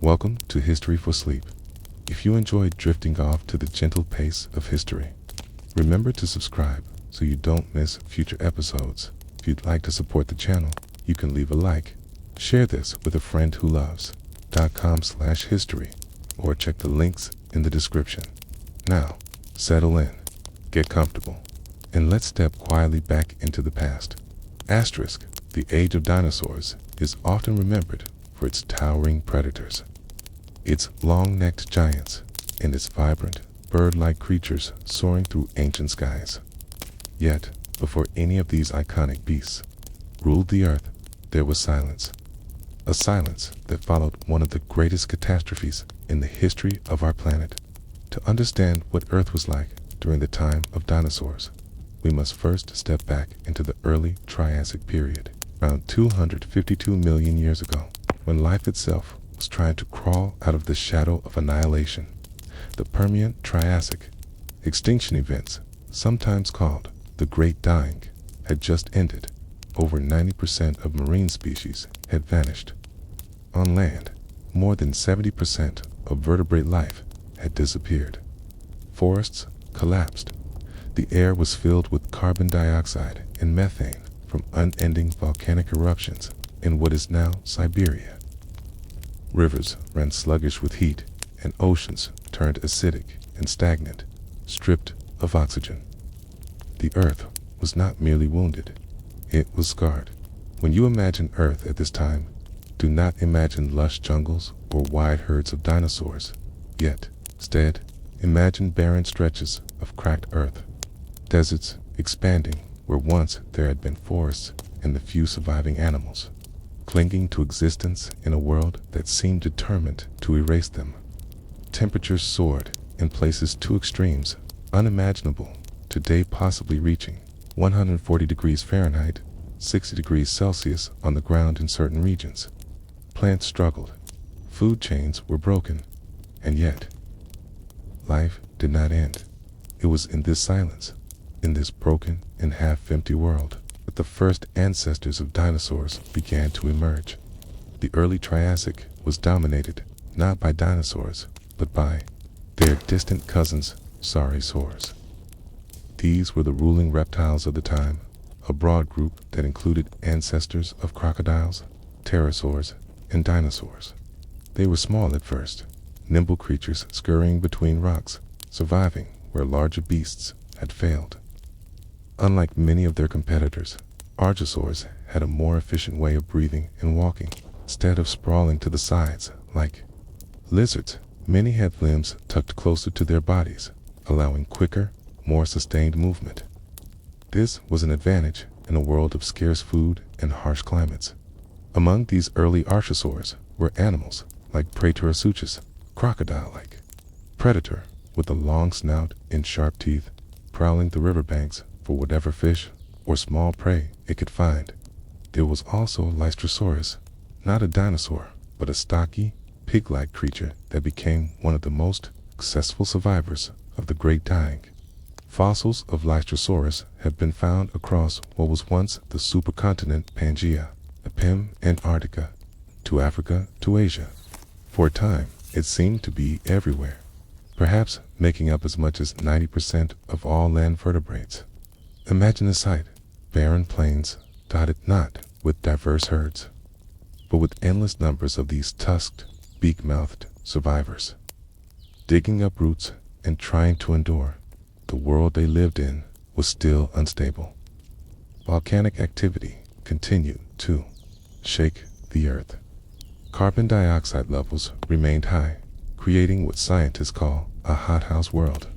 Welcome to History for Sleep. If you enjoyed drifting off to the gentle pace of history, remember to subscribe so you don't miss future episodes. If you'd like to support the channel, you can leave a like, share this with a friend who loves.com/history, or check the links in the description. Now, settle in, get comfortable, and let's step quietly back into the past. Asterisk, the age of dinosaurs is often remembered for its towering predators, its long-necked giants, and its vibrant, bird-like creatures soaring through ancient skies. Yet, before any of these iconic beasts ruled the earth, there was silence. A silence that followed one of the greatest catastrophes in the history of our planet. To understand what Earth was like during the time of dinosaurs, we must first step back into the early Triassic period, around 252 million years ago, when life itself was trying to crawl out of the shadow of annihilation. The Permian Triassic extinction events, sometimes called the Great Dying, had just ended. Over 90% of marine species had vanished. On land, more than 70% of vertebrate life had disappeared. Forests collapsed. The air was filled with carbon dioxide and methane from unending volcanic eruptions in what is now Siberia. Rivers ran sluggish with heat, and oceans turned acidic and stagnant, stripped of oxygen. The Earth was not merely wounded, it was scarred. When you imagine Earth at this time, do not imagine lush jungles or wide herds of dinosaurs. Yet, instead, imagine barren stretches of cracked earth, deserts expanding where once there had been forests, and the few surviving animals clinging to existence in a world that seemed determined to erase them. Temperatures soared in places too extremes, unimaginable today, possibly reaching 140 degrees Fahrenheit, 60 degrees Celsius on the ground in certain regions. Plants struggled, food chains were broken, and yet, life did not end. It was in this silence, in this broken and half-empty world, that the first ancestors of dinosaurs began to emerge. The early Triassic was dominated not by dinosaurs, but by their distant cousins, saurosaurs. These were the ruling reptiles of the time, a broad group that included ancestors of crocodiles, pterosaurs, and dinosaurs. They were small at first, nimble creatures scurrying between rocks, surviving where larger beasts had failed. Unlike many of their competitors, archosaurs had a more efficient way of breathing and walking. Instead of sprawling to the sides like lizards, many had limbs tucked closer to their bodies, allowing quicker, more sustained movement. This was an advantage in a world of scarce food and harsh climates. Among these early archosaurs were animals like Praetorasuchus, crocodile-like predator with a long snout and sharp teeth, prowling the riverbanks for whatever fish or small prey it could find. There was also Leaellynasaurus, not a dinosaur, but a stocky, pig-like creature that became one of the most successful survivors of the Great Dying. Fossils of Leaellynasaurus have been found across what was once the supercontinent Pangaea, from Antarctica to Africa to Asia. For a time, it seemed to be everywhere, perhaps making up as much as 90% of all land vertebrates. Imagine the sight, barren plains dotted not with diverse herds, but with endless numbers of these tusked, beak-mouthed survivors, digging up roots and trying to endure. The world they lived in was still unstable. Volcanic activity continued to shake the earth. Carbon dioxide levels remained high, creating what scientists call a hothouse world.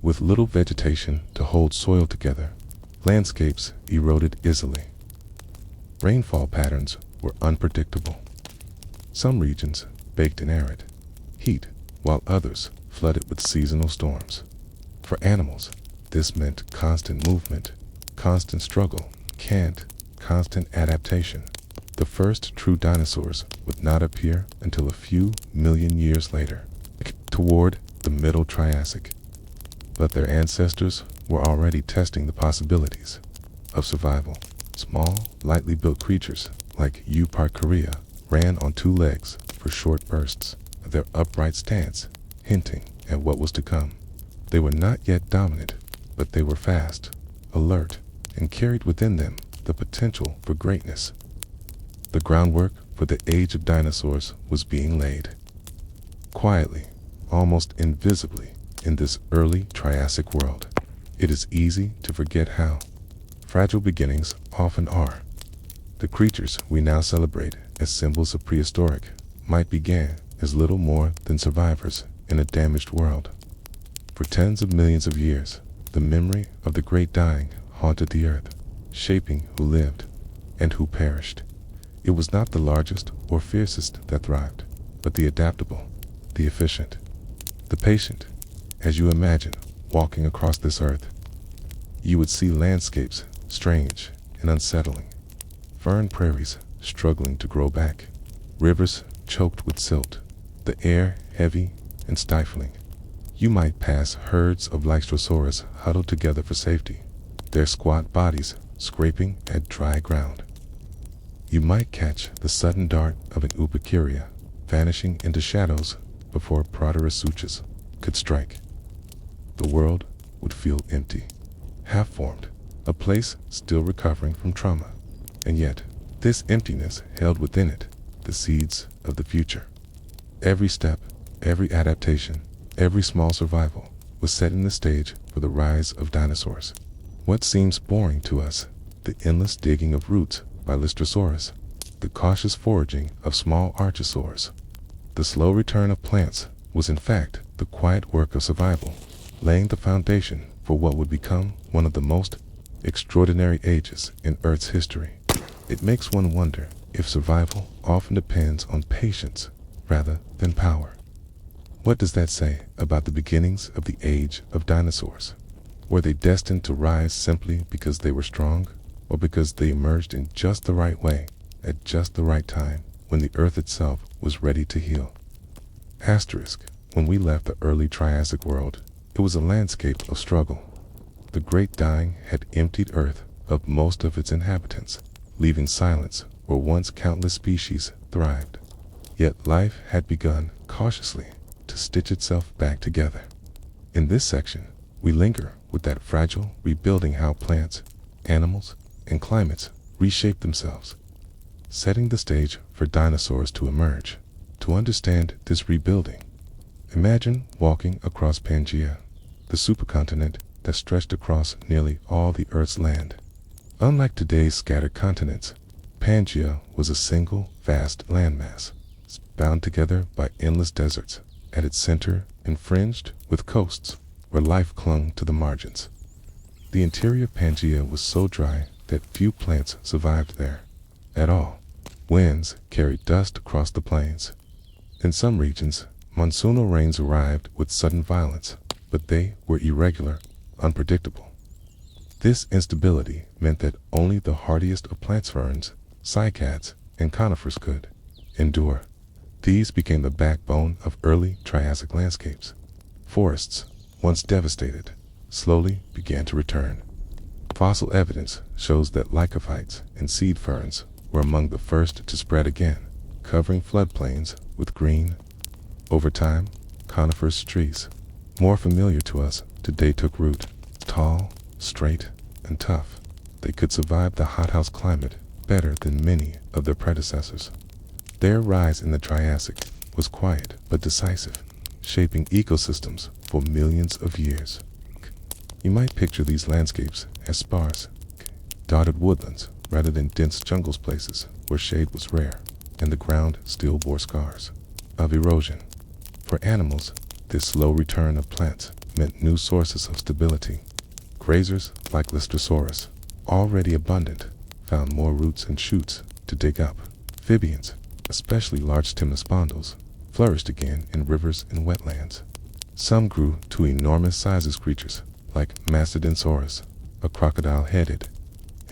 With little vegetation to hold soil together, landscapes eroded easily. Rainfall patterns were unpredictable. Some regions baked in arid heat, while others flooded with seasonal storms. For animals, this meant constant movement, constant struggle, and constant adaptation. The first true dinosaurs would not appear until a few million years later, toward the Middle Triassic. But their ancestors were already testing the possibilities of survival. Small, lightly built creatures like Euparkeria ran on two legs, for short bursts of their upright stance, hinting at what was to come. They were not yet dominant, but they were fast, alert, and carried within them the potential for greatness. The groundwork for the age of dinosaurs was being laid. Quietly, almost invisibly, in this early Triassic world, it is easy to forget how fragile beginnings often are. The creatures we now celebrate as symbols of prehistoric might began as little more than survivors in a damaged world. For tens of millions of years, the memory of the great dying haunted the earth, shaping who lived and who perished. It was not the largest or fiercest that thrived, but the adaptable, the efficient, the patient. As you imagine walking across this earth, you would see landscapes strange and unsettling, fern prairies struggling to grow back, rivers choked with silt, the air heavy and stifling. You might pass herds of Leaellynasaurus huddled together for safety, their squat bodies scraping at dry ground. You might catch the sudden dart of an Upacuria, vanishing into shadows before Proterosuchus could strike. The world would feel empty, half-formed, a place still recovering from trauma. And yet, this emptiness held within it the seeds of the future. Every step, every adaptation, every small survival was setting the stage for the rise of dinosaurs. What seems boring to us, the endless digging of roots by Lystrosaurus, the cautious foraging of small archosaurs, the slow return of plants, was in fact the quiet work of survival, laying the foundation for what would become one of the most extraordinary ages in Earth's history. It makes one wonder if survival often depends on patience rather than power. What does that say about the beginnings of the age of dinosaurs? Were they destined to rise simply because they were strong, or because they emerged in just the right way, at just the right time, when the Earth itself was ready to heal? Asterisk. When we left the early Triassic world, it was a landscape of struggle. The great dying had emptied Earth of most of its inhabitants, leaving silence where once countless species thrived. Yet life had begun cautiously to stitch itself back together. In this section, we linger with that fragile rebuilding, how plants, animals, and climates reshape themselves, setting the stage for dinosaurs to emerge. To understand this rebuilding, imagine walking across Pangaea, the supercontinent that stretched across nearly all the Earth's land. Unlike today's scattered continents, Pangaea was a single, vast landmass, bound together by endless deserts, at its center and fringed with coasts where life clung to the margins. The interior of Pangaea was so dry that few plants survived there at all. Winds carried dust across the plains. In some regions, monsoonal rains arrived with sudden violence, but they were irregular, unpredictable. This instability meant that only the hardiest of plant ferns, cycads, and conifers could endure. These became the backbone of early Triassic landscapes. Forests, once devastated, slowly began to return. Fossil evidence shows that lycophytes and seed ferns were among the first to spread again, covering floodplains with green. Over time, coniferous trees, more familiar to us today, took root. Tall, straight, and tough, they could survive the hothouse climate better than many of their predecessors. Their rise in the Triassic was quiet but decisive, shaping ecosystems for millions of years. You might picture these landscapes as sparse, dotted woodlands rather than dense jungles, places where shade was rare and the ground still bore scars of erosion. For animals, this slow return of plants meant new sources of stability. Grazers like Lystrosaurus, already abundant, found more roots and shoots to dig up. Amphibians, especially large-stemmed spondylus, flourished again in rivers and wetlands. Some grew to enormous sizes, creatures like Mastodonsaurus, a crocodile-headed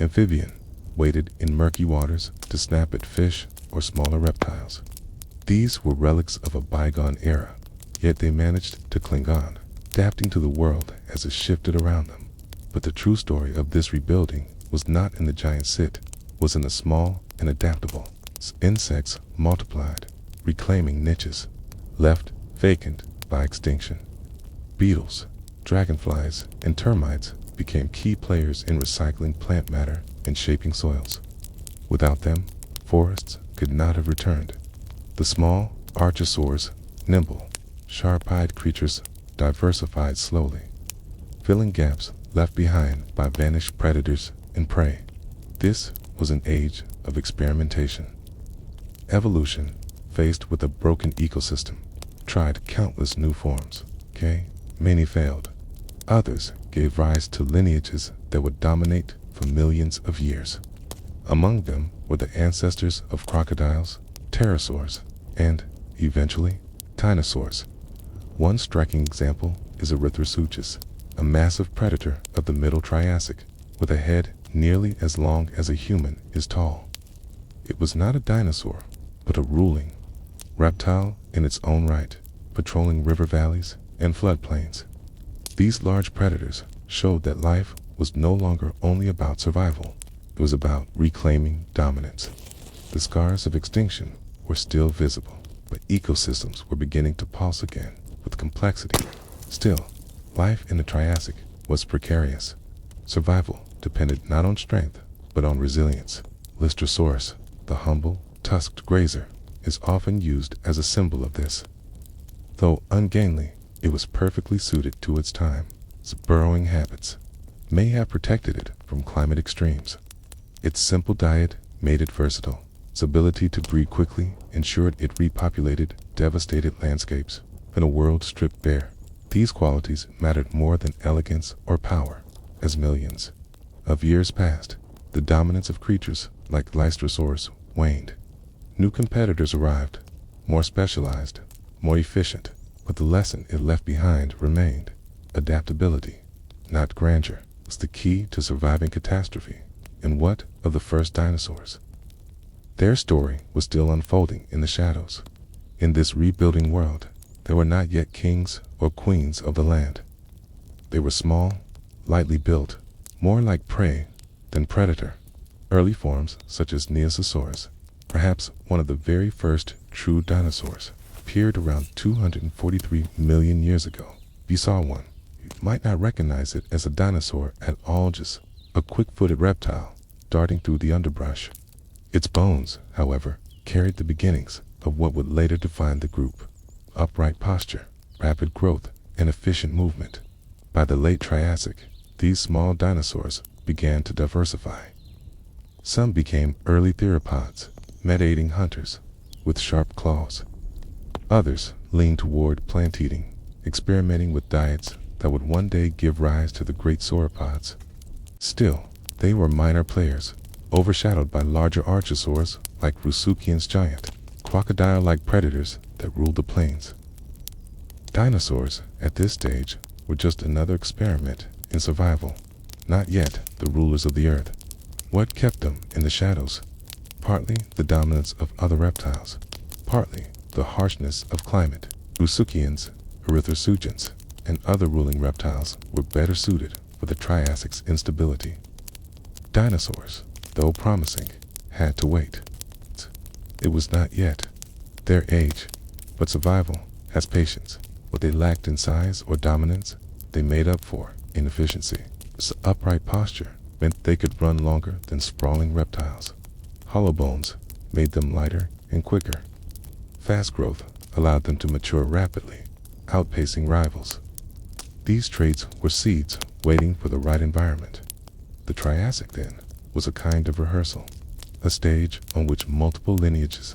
amphibian, waded in murky waters to snap at fish or smaller reptiles. These were relics of a bygone era, yet they managed to cling on, adapting to the world as it shifted around them. But the true story of this rebuilding was not in the giant sit, was in the small and adaptable. Insects multiplied, reclaiming niches left vacant by extinction. Beetles, dragonflies, and termites became key players in recycling plant matter and shaping soils. Without them, forests could not have returned. The small archosaurs, nimble, sharp-eyed creatures, diversified slowly, filling gaps left behind by vanished predators and prey. This was an age of experimentation. Evolution, faced with a broken ecosystem, tried countless new forms. Many failed. Others gave rise to lineages that would dominate for millions of years. Among them were the ancestors of crocodiles, pterosaurs, and, eventually, dinosaurs. One striking example is Erythrosuchus, a massive predator of the Middle Triassic, with a head nearly as long as a human is tall. It was not a dinosaur, but a ruling reptile in its own right, patrolling river valleys and floodplains. These large predators showed that life was no longer only about survival. It was about reclaiming dominance. The scars of extinction were still visible, but ecosystems were beginning to pulse again with complexity. Still, life in the Triassic was precarious. Survival depended not on strength, but on resilience. Leaellynasaurus, the humble, tusked grazer, is often used as a symbol of this. Though ungainly, it was perfectly suited to its time. Its burrowing habits may have protected it from climate extremes. Its simple diet made it versatile. Its ability to breed quickly ensured it repopulated devastated landscapes in a world stripped bare. These qualities mattered more than elegance or power. As millions of years passed, the dominance of creatures like Leaellynasaurus waned. New competitors arrived, more specialized, more efficient, but the lesson it left behind remained. Adaptability, not grandeur, was the key to surviving catastrophe. And what of the first dinosaurs? Their story was still unfolding in the shadows. In this rebuilding world, they were not yet kings or queens of the land. They were small, lightly built, more like prey than predator. Early forms such as Neosaurus, perhaps one of the very first true dinosaurs, appeared around 243 million years ago. If you saw one, you might not recognize it as a dinosaur at all, just a quick-footed reptile darting through the underbrush. Its bones, however, carried the beginnings of what would later define the group: upright posture, rapid growth, and efficient movement. By the late Triassic, these small dinosaurs began to diversify. Some became early theropods, meat-eating hunters with sharp claws. Others leaned toward plant-eating, experimenting with diets that would one day give rise to the great sauropods. Still, they were minor players, overshadowed by larger archosaurs like Rusukian's giant, crocodile-like predators that ruled the plains. Dinosaurs, at this stage, were just another experiment in survival, not yet the rulers of the earth. What kept them in the shadows? Partly the dominance of other reptiles, partly the harshness of climate. Rusukians, Erythrosuchans, and other ruling reptiles were better suited for the Triassic's instability. Dinosaurs, though promising, had to wait. It was not yet their age, but survival has patience. What they lacked in size or dominance, they made up for in efficiency. This upright posture meant they could run longer than sprawling reptiles. Hollow bones made them lighter and quicker. Fast growth allowed them to mature rapidly, outpacing rivals. These traits were seeds waiting for the right environment. The Triassic, then, was a kind of rehearsal, a stage on which multiple lineages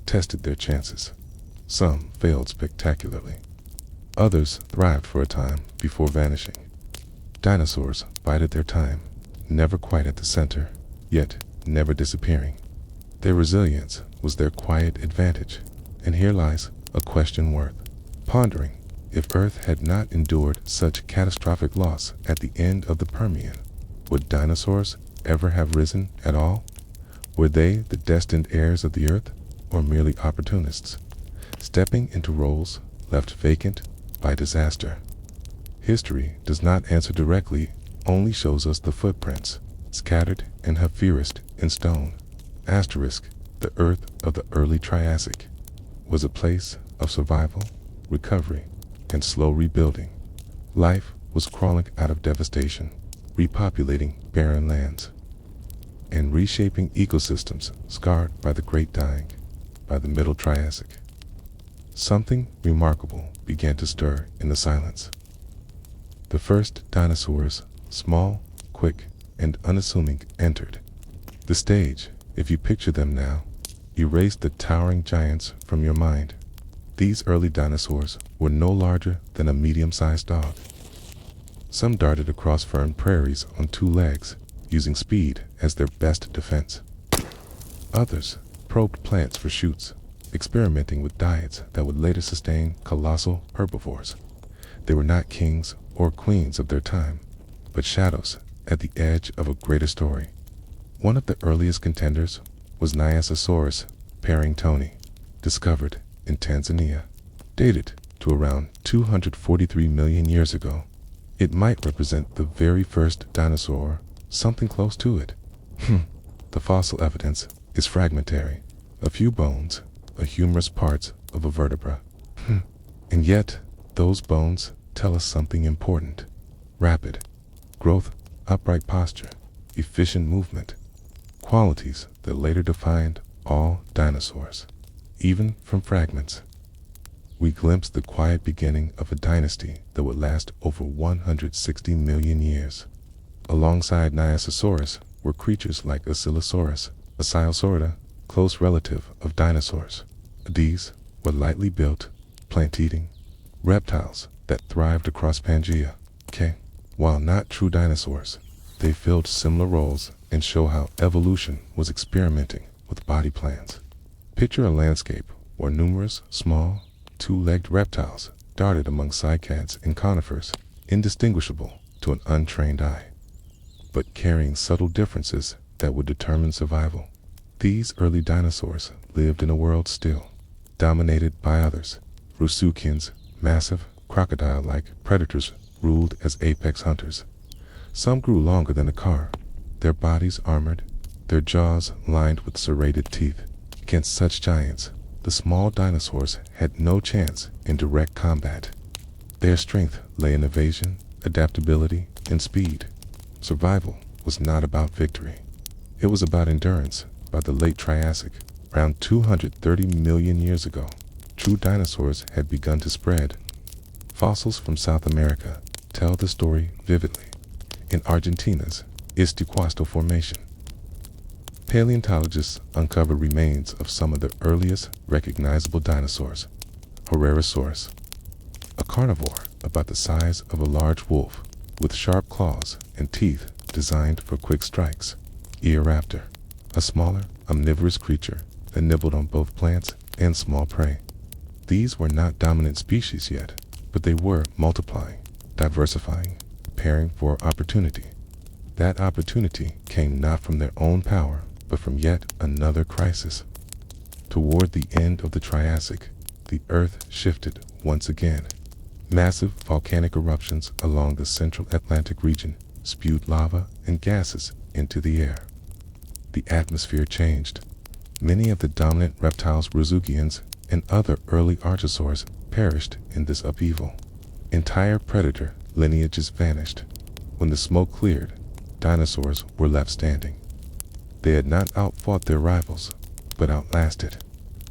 tested their chances. Some failed spectacularly. Others thrived for a time before vanishing. Dinosaurs bided their time, never quite at the center, yet never disappearing. Their resilience was their quiet advantage, and here lies a question worth pondering. If Earth had not endured such catastrophic loss at the end of the Permian, would dinosaurs ever have risen at all? Were they the destined heirs of the Earth, or merely opportunists, stepping into roles left vacant by disaster? History does not answer directly, only shows us the footprints, scattered and half-fused in stone. Asterisk, the Earth of the early Triassic. was a place of survival, recovery, and slow rebuilding. Life was crawling out of devastation, repopulating barren lands, and reshaping ecosystems scarred by the Great Dying. By the Middle Triassic, something remarkable began to stir in the silence. The first dinosaurs, small, quick, and unassuming, entered. The stage, if you picture them now, erase the towering giants from your mind. These early dinosaurs were no larger than a medium-sized dog. Some darted across fern prairies on two legs, using speed as their best defense. Others probed plants for shoots, experimenting with diets that would later sustain colossal herbivores. They were not kings or queens of their time, but shadows at the edge of a greater story. One of the earliest contenders was Niasosaurus parringtoni, discovered in Tanzania, dated to around 243 million years ago. It might represent the very first dinosaur, something close to it. The fossil evidence is fragmentary, a few bones, a humorous parts of a vertebra. And yet, those bones tell us something important. Rapid growth, upright posture, efficient movement, qualities that later defined all dinosaurs. Even from fragments, we glimpse the quiet beginning of a dynasty that would last over 160 million years. Alongside Niasosaurus were creatures like Asilosaurus, a Silosaurida, close relative of dinosaurs. These were lightly built, plant-eating reptiles that thrived across Pangaea. While not true dinosaurs, they filled similar roles and show how evolution was experimenting with body plans. Picture a landscape where numerous small, two-legged reptiles darted among cycads and conifers, indistinguishable to an untrained eye, but carrying subtle differences that would determine survival. These early dinosaurs lived in a world still dominated by others. Rhesuchians, massive, crocodile-like predators, ruled as apex hunters. Some grew longer than a car, their bodies armored, their jaws lined with serrated teeth. Against such giants, the small dinosaurs had no chance in direct combat. Their strength lay in evasion, adaptability, and speed. Survival was not about victory. It was about endurance. By the late Triassic, around 230 million years ago, true dinosaurs had begun to spread. Fossils from South America tell the story vividly. In Argentina's Isticuasto Formation, paleontologists uncovered remains of some of the earliest recognizable dinosaurs. Herrerasaurus, a carnivore about the size of a large wolf, with sharp claws and teeth designed for quick strikes. Eoraptor, a smaller, omnivorous creature that nibbled on both plants and small prey. These were not dominant species yet, but they were multiplying, diversifying, preparing for opportunity. That opportunity came not from their own power, but from yet another crisis. Toward the end of the Triassic, the Earth shifted once again. Massive volcanic eruptions along the central Atlantic region spewed lava and gases into the air. The atmosphere changed. Many of the dominant reptiles, Rhesuchians, and other early archosaurs perished in this upheaval. Entire predator lineages vanished. When the smoke cleared, dinosaurs were left standing. They had not outfought their rivals, but outlasted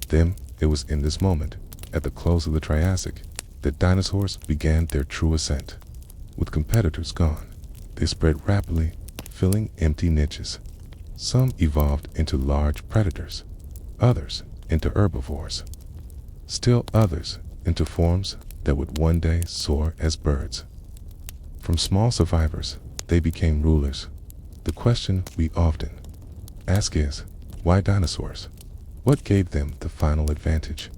them. It was in this moment, at the close of the Triassic, that dinosaurs began their true ascent. With competitors gone, they spread rapidly, filling empty niches. Some evolved into large predators, others into herbivores, still others into forms that would one day soar as birds. From small survivors, they became rulers. The question we often ask is, why dinosaurs? What gave them the final advantage?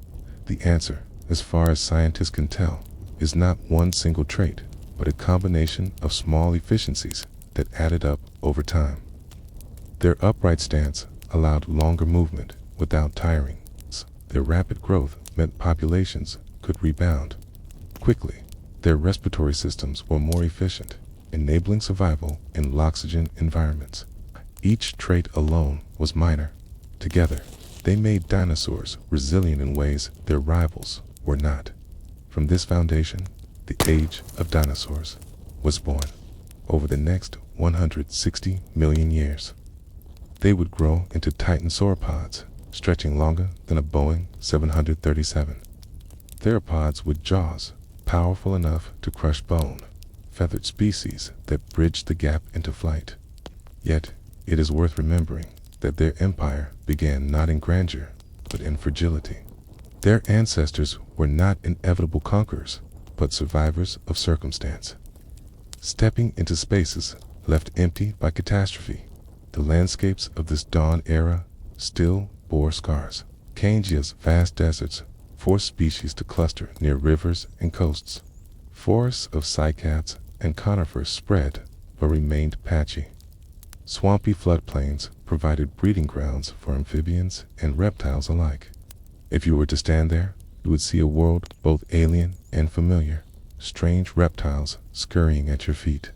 The answer, as far as scientists can tell, is not one single trait, but a combination of small efficiencies that added up over time. Their upright stance allowed longer movement without tiring. Their rapid growth meant populations could rebound quickly. Their respiratory systems were more efficient, enabling survival in low-oxygen environments. Each trait alone was minor. Together, They made dinosaurs resilient in ways their rivals were not. From this foundation, the age of dinosaurs was born. Over the next 160 million years, they would grow into titan sauropods, stretching longer than a Boeing 737. Theropods with jaws powerful enough to crush bone, feathered species that bridged the gap into flight. Yet, it is worth remembering that their empire began not in grandeur, but in fragility. Their ancestors were not inevitable conquerors, but survivors of circumstance. Stepping into spaces left empty by catastrophe, the landscapes of this dawn era still bore scars. Kangia's vast deserts forced species to cluster near rivers and coasts. Forests of cycads and conifers spread, but remained patchy. Swampy floodplains provided breeding grounds for amphibians and reptiles alike. If you were to stand there, you would see a world both alien and familiar. Strange reptiles scurrying at your feet.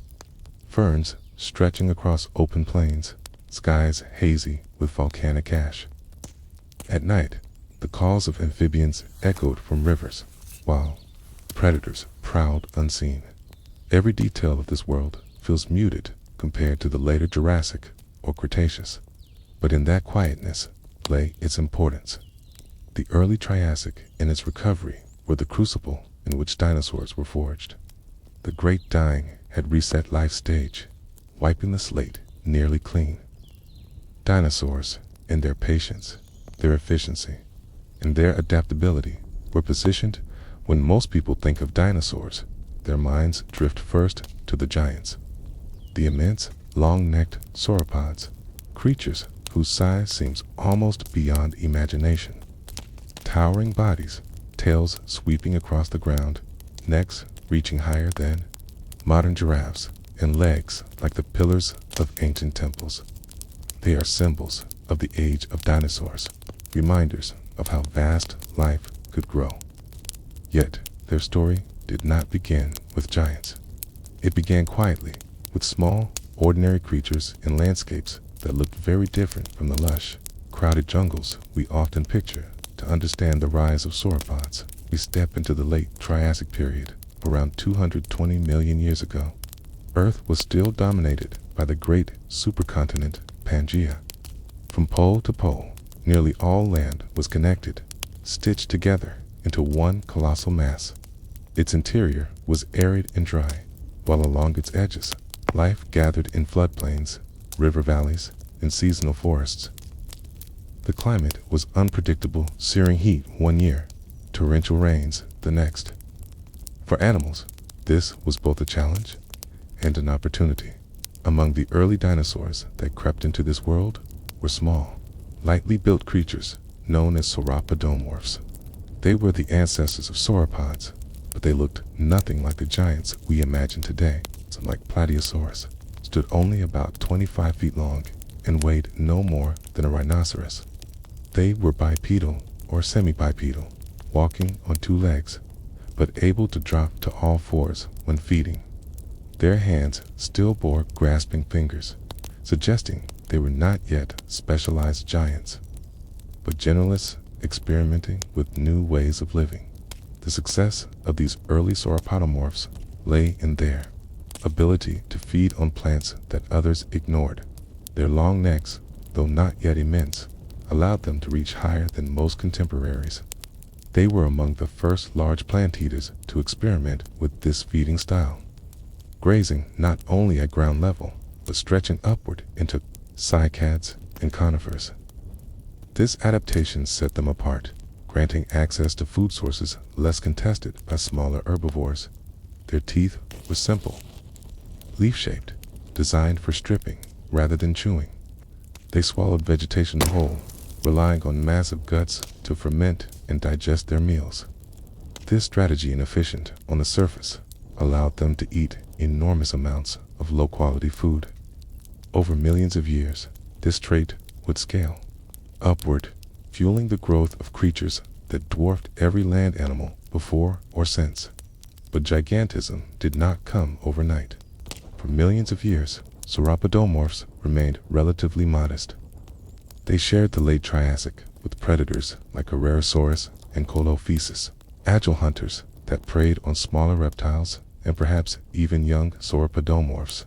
Ferns stretching across open plains, skies hazy with volcanic ash. At night, the calls of amphibians echoed from rivers, while predators prowled unseen. Every detail of this world feels muted compared to the later Jurassic or Cretaceous, but in that quietness lay its importance. The early Triassic and its recovery were the crucible in which dinosaurs were forged. The Great Dying had reset life's stage, wiping the slate nearly clean. Dinosaurs, in their patience, their efficiency, and their adaptability, were positioned when most people think of dinosaurs. Their minds drift first to the giants. The immense, long-necked sauropods, creatures whose size seems almost beyond imagination. Towering bodies, tails sweeping across the ground, necks reaching higher than modern giraffes, and legs like the pillars of ancient temples. They are symbols of the age of dinosaurs, reminders of how vast life could grow. Yet, their story did not begin with giants. It began quietly, with small, ordinary creatures in landscapes that looked very different from the lush, crowded jungles we often picture. To understand the rise of sauropods, we step into the late Triassic period, around 220 million years ago. Earth was still dominated by the great supercontinent Pangaea. From pole to pole, nearly all land was connected, stitched together into one colossal mass. Its interior was arid and dry, while along its edges, life gathered in floodplains, river valleys, and seasonal forests. The climate was unpredictable, searing heat one year, torrential rains the next. For animals, this was both a challenge and an opportunity. Among the early dinosaurs that crept into this world were small, lightly built creatures known as sauropodomorphs. They were the ancestors of sauropods, but they looked nothing like the giants we imagine today. Some, like Plateosaurus, stood only about 25 feet long and weighed no more than a rhinoceros. They were bipedal or semi-bipedal, walking on two legs, but able to drop to all fours when feeding. Their hands still bore grasping fingers, suggesting they were not yet specialized giants, but generalists experimenting with new ways of living. The success of these early sauropodomorphs lay in their ability to feed on plants that others ignored. Their long necks, though not yet immense, allowed them to reach higher than most contemporaries. They were among the first large plant eaters to experiment with this feeding style, grazing not only at ground level, but stretching upward into cycads and conifers. This adaptation set them apart, granting access to food sources less contested by smaller herbivores. Their teeth were simple, leaf-shaped, designed for stripping rather than chewing. They swallowed vegetation whole, relying on massive guts to ferment and digest their meals. This strategy, inefficient on the surface, allowed them to eat enormous amounts of low-quality food. Over millions of years, this trait would scale upward, fueling the growth of creatures that dwarfed every land animal before or since. But gigantism did not come overnight. For millions of years, sauropodomorphs remained relatively modest. They shared the late Triassic with predators like Herrerasaurus and Colophysis, agile hunters that preyed on smaller reptiles and perhaps even young sauropodomorphs.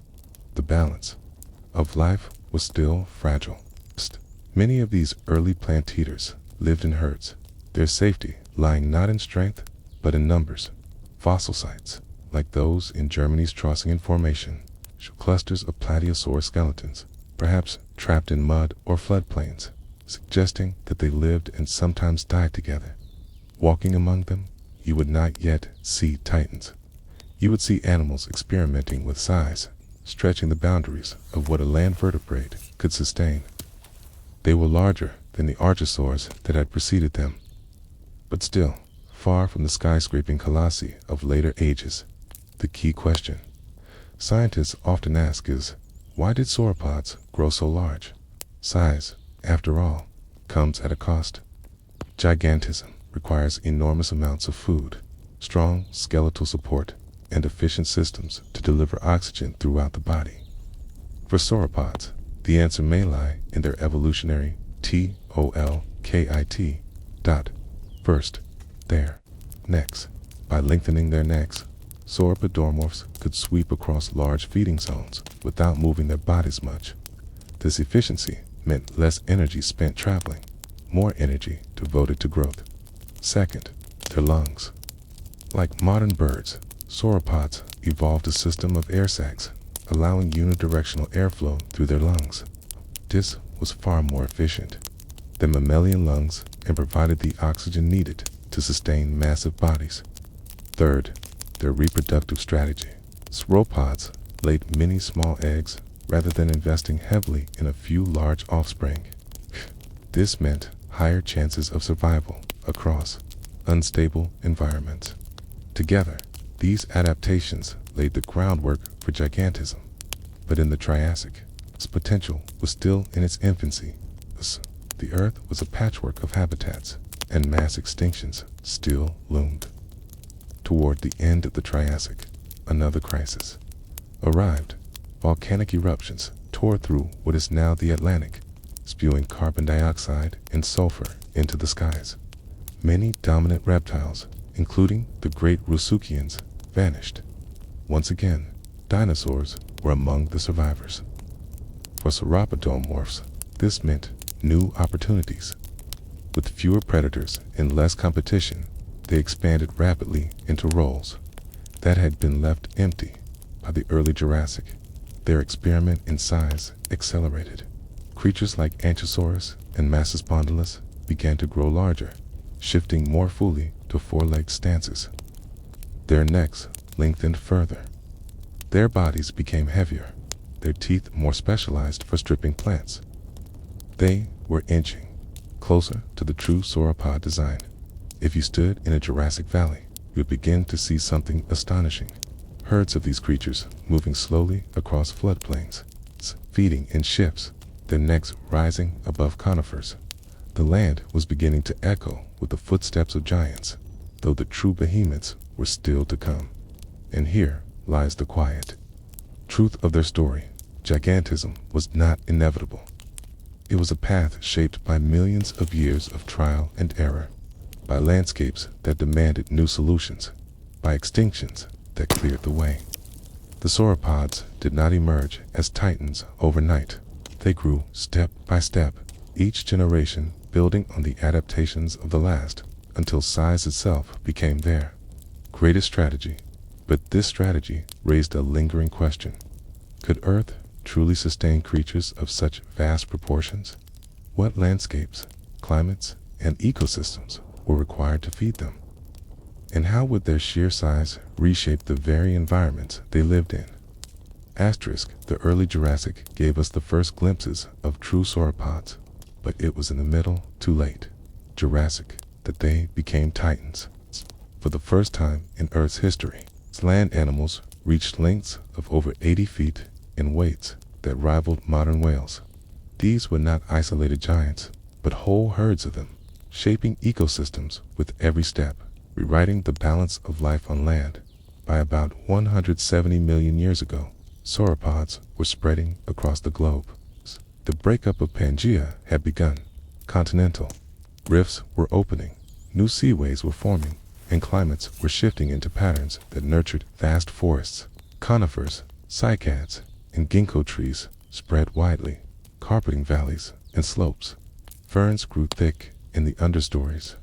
The balance of life was still fragile. Many of these early plant eaters lived in herds, their safety lying not in strength but in numbers. Fossil sites, like those in Germany's Trossingen Formation, show clusters of plateosaur skeletons, perhaps trapped in mud or floodplains, suggesting that they lived and sometimes died together. Walking among them, you would not yet see titans. You would see animals experimenting with size, stretching the boundaries of what a land vertebrate could sustain. They were larger than the archosaurs that had preceded them, but still far from the skyscraping colossi of later ages. The key question scientists often ask is, why did sauropods grow so large? Size, after all, comes at a cost. Gigantism requires enormous amounts of food, strong skeletal support, and efficient systems to deliver oxygen throughout the body. For sauropods, the answer may lie in their evolutionary TOLKIT first, their necks. By lengthening their necks, sauropodomorphs could sweep across large feeding zones without moving their bodies much. This efficiency meant less energy spent traveling, more energy devoted to growth. Second, their lungs. Like modern birds, sauropods evolved a system of air sacs, allowing unidirectional airflow through their lungs. This was far more efficient than mammalian lungs and provided the oxygen needed to sustain massive bodies. Third, their reproductive strategy. Sauropods laid many small eggs rather than investing heavily in a few large offspring. This meant higher chances of survival across unstable environments. Together, these adaptations laid the groundwork for gigantism. But in the Triassic, its potential was still in its infancy. The Earth was a patchwork of habitats, and mass extinctions still loomed. Toward the end of the Triassic, another crisis arrived. Volcanic eruptions tore through what is now the Atlantic, spewing carbon dioxide and sulfur into the skies. Many dominant reptiles, including the great Rauisuchians, vanished. Once again, dinosaurs were among the survivors. For sauropodomorphs, this meant new opportunities. With fewer predators and less competition, they expanded rapidly into roles that had been left empty by the early Jurassic. Their experiment in size accelerated. Creatures like Ankylosaurus and Massospondylus began to grow larger, shifting more fully to four-legged stances. Their necks lengthened further. Their bodies became heavier, their teeth more specialized for stripping plants. They were inching closer to the true sauropod design. If you stood in a Jurassic valley, you would begin to see something astonishing. Herds of these creatures moving slowly across floodplains, feeding in shifts, their necks rising above conifers. The land was beginning to echo with the footsteps of giants, though the true behemoths were still to come. And here lies the quiet truth of their story. Gigantism was not inevitable. It was a path shaped by millions of years of trial and error, by landscapes that demanded new solutions, by extinctions that cleared the way. The sauropods did not emerge as titans overnight. They grew step by step, each generation building on the adaptations of the last, until size itself became their greatest strategy. But this strategy raised a lingering question. Could Earth truly sustain creatures of such vast proportions? What landscapes, climates, and ecosystems were required to feed them? And how would their sheer size reshape the very environments they lived in? The early Jurassic gave us the first glimpses of true sauropods, but it was in the middle, too late, Jurassic, that they became titans. For the first time in Earth's history, land animals reached lengths of over 80 feet and weights that rivaled modern whales. These were not isolated giants, but whole herds of them, shaping ecosystems with every step, rewriting the balance of life on land. By about 170 million years ago, sauropods were spreading across the globe. The breakup of Pangaea had begun. Continental Rifts were opening, new seaways were forming, and climates were shifting into patterns that nurtured vast forests. Conifers, cycads, and ginkgo trees spread widely, carpeting valleys and slopes. Ferns grew thick in the understories.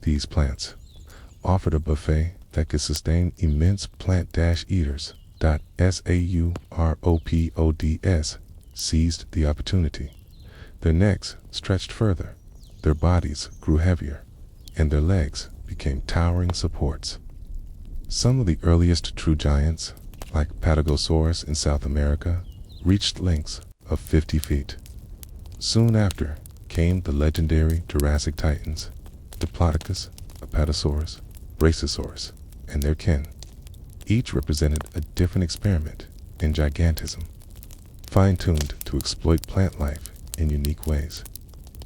These plants offered a buffet that could sustain immense plant-eaters. Sauropods seized the opportunity. Their necks stretched further, their bodies grew heavier, and their legs became towering supports. Some of the earliest true giants, like Patagosaurus in South America, reached lengths of 50 feet. Soon after came the legendary Jurassic Titans, Diplodocus, Apatosaurus, Brachiosaurus, and their kin. Each represented a different experiment in gigantism, fine-tuned to exploit plant life in unique ways.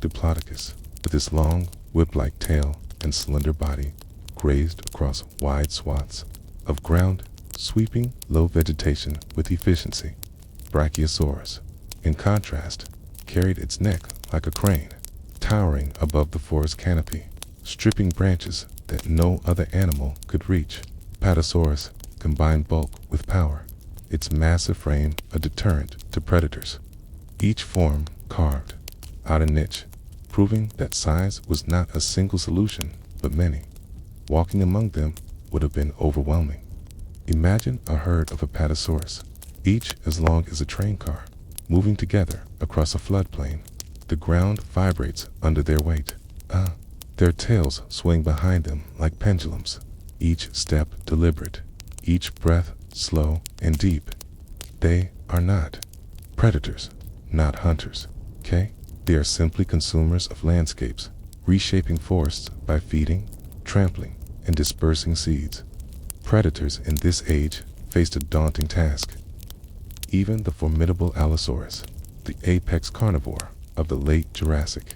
Diplodocus, with its long, whip-like tail and slender body, grazed across wide swaths of ground, sweeping low vegetation with efficiency. Brachiosaurus, in contrast, carried its neck like a crane, towering above the forest canopy, stripping branches that no other animal could reach. Apatosaurus combined bulk with power, its massive frame a deterrent to predators. Each form carved out a niche, proving that size was not a single solution, but many. Walking among them would have been overwhelming. Imagine a herd of Apatosaurus, each as long as a train car, moving together across a floodplain. The ground vibrates under their weight. Their tails swing behind them like pendulums, each step deliberate, each breath slow and deep. They are not predators, not hunters, okay? They are simply consumers of landscapes, reshaping forests by feeding, trampling, and dispersing seeds. Predators in this age faced a daunting task. Even the formidable Allosaurus, the apex carnivore of the late Jurassic,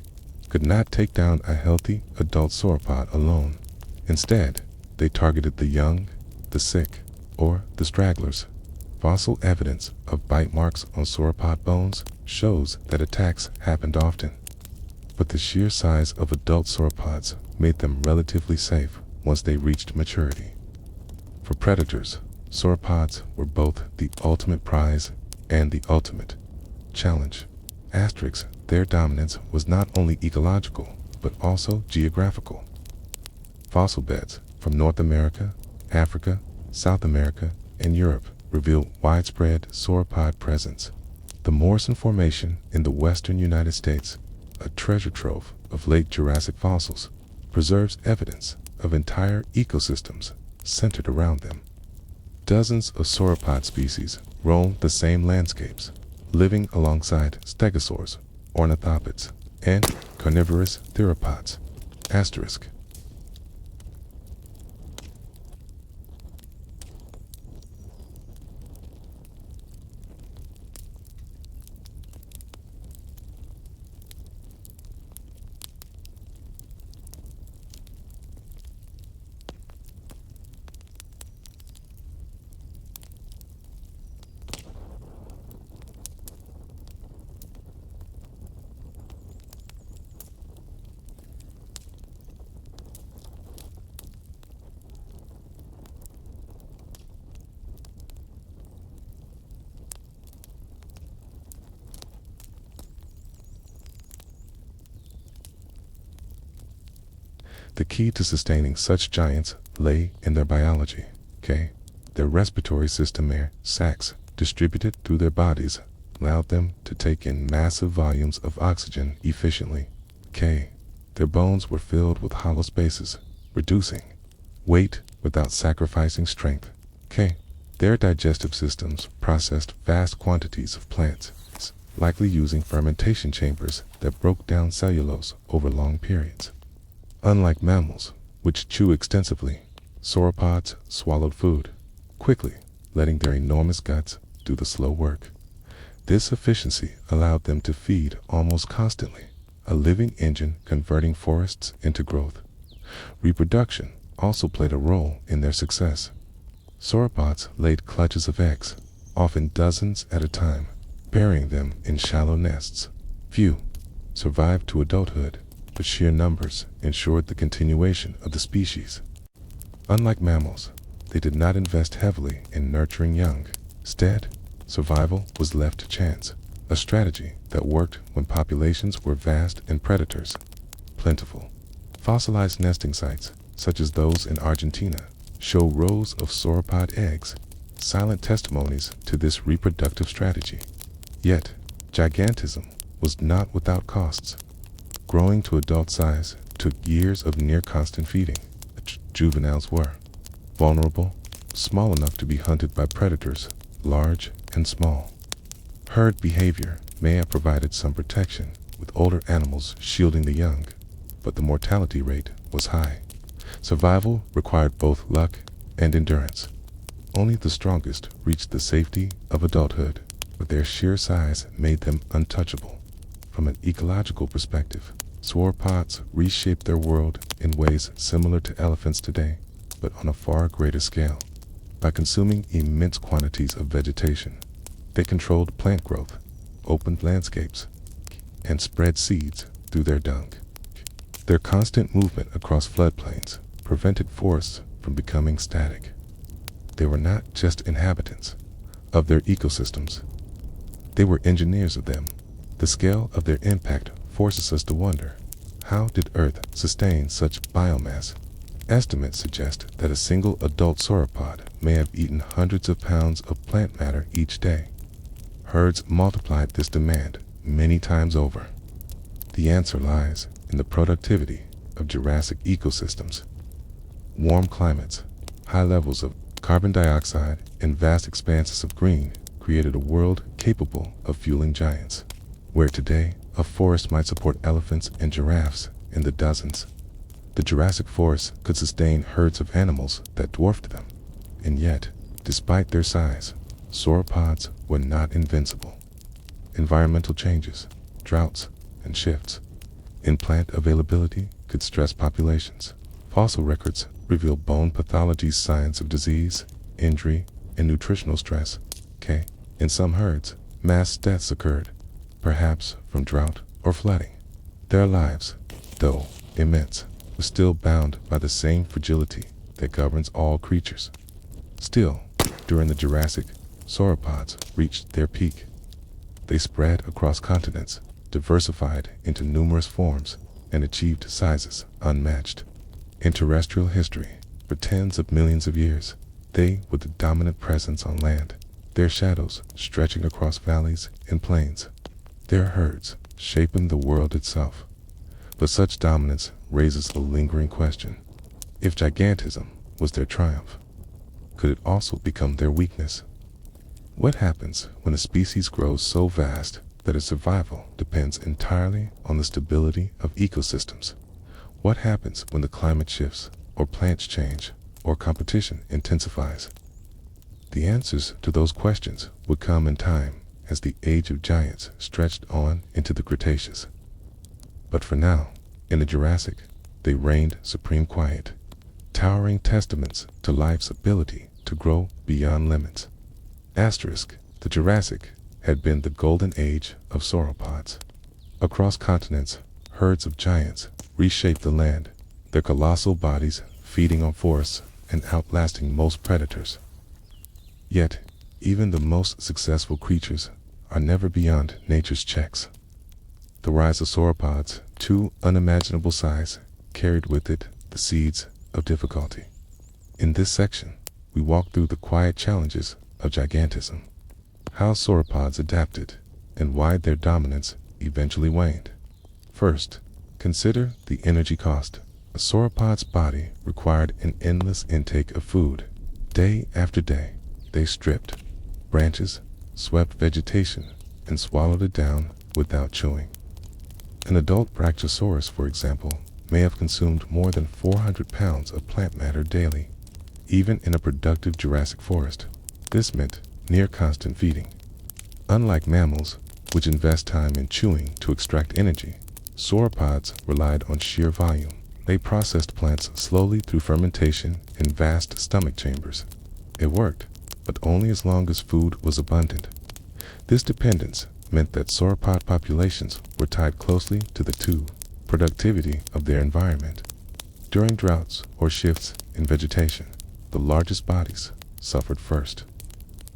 could not take down a healthy adult sauropod alone. Instead, they targeted the young, the sick, or the stragglers. Fossil evidence of bite marks on sauropod bones shows that attacks happened often, but the sheer size of adult sauropods made them relatively safe once they reached maturity. For predators, sauropods were both the ultimate prize and the ultimate challenge. Their dominance was not only ecological, but also geographical. Fossil beds from North America, Africa, South America, and Europe reveal widespread sauropod presence. The Morrison Formation in the western United States, a treasure trove of late Jurassic fossils, preserves evidence of entire ecosystems centered around them. Dozens of sauropod species roam the same landscapes, living alongside stegosaurs, ornithopods, and carnivorous theropods. Asterisk. The key to sustaining such giants lay in their biology, okay? Their respiratory system air sacs distributed through their bodies allowed them to take in massive volumes of oxygen efficiently, okay? Their bones were filled with hollow spaces, reducing weight without sacrificing strength, okay? Their digestive systems processed vast quantities of plants, likely using fermentation chambers that broke down cellulose over long periods. Unlike mammals, which chew extensively, sauropods swallowed food quickly, letting their enormous guts do the slow work. This efficiency allowed them to feed almost constantly, a living engine converting forests into growth. Reproduction also played a role in their success. Sauropods laid clutches of eggs, often dozens at a time, burying them in shallow nests. Few survived to adulthood, but sheer numbers ensured the continuation of the species. Unlike mammals, they did not invest heavily in nurturing young. Instead, survival was left to chance, a strategy that worked when populations were vast and predators plentiful. Fossilized nesting sites, such as those in Argentina, show rows of sauropod eggs, silent testimonies to this reproductive strategy. Yet, gigantism was not without costs. Growing to adult size took years of near-constant feeding. Juveniles were vulnerable, small enough to be hunted by predators, large and small. Herd behavior may have provided some protection, with older animals shielding the young, but the mortality rate was high. Survival required both luck and endurance. Only the strongest reached the safety of adulthood, but their sheer size made them untouchable. From an ecological perspective, sauropods reshaped their world in ways similar to elephants today, but on a far greater scale. By consuming immense quantities of vegetation, they controlled plant growth, opened landscapes, and spread seeds through their dung. Their constant movement across floodplains prevented forests from becoming static. They were not just inhabitants of their ecosystems, they were engineers of them. The scale of their impact forces us to wonder, how did Earth sustain such biomass? Estimates suggest that a single adult sauropod may have eaten hundreds of pounds of plant matter each day. Herds multiplied this demand many times over. The answer lies in the productivity of Jurassic ecosystems. Warm climates, high levels of carbon dioxide, and vast expanses of green created a world capable of fueling giants. Where today a forest might support elephants and giraffes in the dozens, the Jurassic forest could sustain herds of animals that dwarfed them. And yet, despite their size, sauropods were not invincible. Environmental changes, droughts, and shifts in plant availability could stress populations. Fossil records reveal bone pathology, signs of disease, injury, and nutritional stress. In some herds, mass deaths occurred, perhaps from drought or flooding. Their lives, though immense, were still bound by the same fragility that governs all creatures. Still, during the Jurassic, sauropods reached their peak. They spread across continents, diversified into numerous forms, and achieved sizes unmatched. In terrestrial history, for tens of millions of years, they were the dominant presence on land, their shadows stretching across valleys and plains, their herds shaping the world itself. But such dominance raises a lingering question. If gigantism was their triumph, could it also become their weakness? What happens when a species grows so vast that its survival depends entirely on the stability of ecosystems? What happens when the climate shifts, or plants change, or competition intensifies? The answers to those questions would come in time as the age of giants stretched on into the Cretaceous. But for now, in the Jurassic, they reigned supreme quiet, towering testaments to life's ability to grow beyond limits. The Jurassic had been the golden age of sauropods. Across continents, herds of giants reshaped the land, their colossal bodies feeding on forests and outlasting most predators. Yet, even the most successful creatures are never beyond nature's checks. The rise of sauropods to unimaginable size carried with it the seeds of difficulty. In this section, we walk through the quiet challenges of gigantism, how sauropods adapted, and why their dominance eventually waned. First, consider the energy cost. A sauropod's body required an endless intake of food. Day after day, they stripped branches, swept vegetation, and swallowed it down without chewing. An adult Brachiosaurus, for example, may have consumed more than 400 pounds of plant matter daily, even in a productive Jurassic forest. This meant near constant feeding. Unlike mammals, which invest time in chewing to extract energy, sauropods relied on sheer volume. They processed plants slowly through fermentation in vast stomach chambers. It worked, but only as long as food was abundant. This dependence meant that sauropod populations were tied closely to the tube. productivity of their environment. During droughts or shifts in vegetation, the largest bodies suffered first.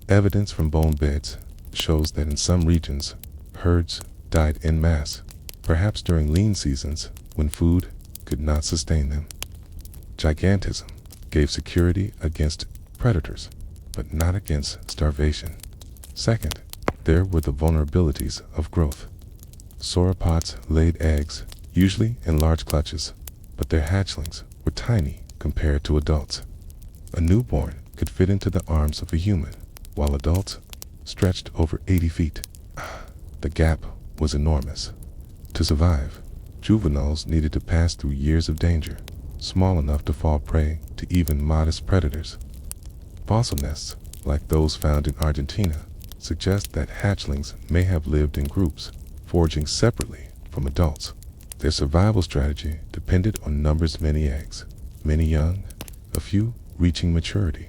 Evidence from bone beds shows that in some regions, herds died en masse, perhaps during lean seasons when food could not sustain them. Gigantism gave security against predators, but not against starvation. Second, there were the vulnerabilities of growth. Sauropods laid eggs, usually in large clutches, but their hatchlings were tiny compared to adults. A newborn could fit into the arms of a human, while adults stretched over 80 feet. The gap was enormous. To survive, juveniles needed to pass through years of danger, small enough to fall prey to even modest predators. Fossil nests, like those found in Argentina, suggest that hatchlings may have lived in groups, foraging separately from adults. Their survival strategy depended on numbers many eggs, many young, a few reaching maturity.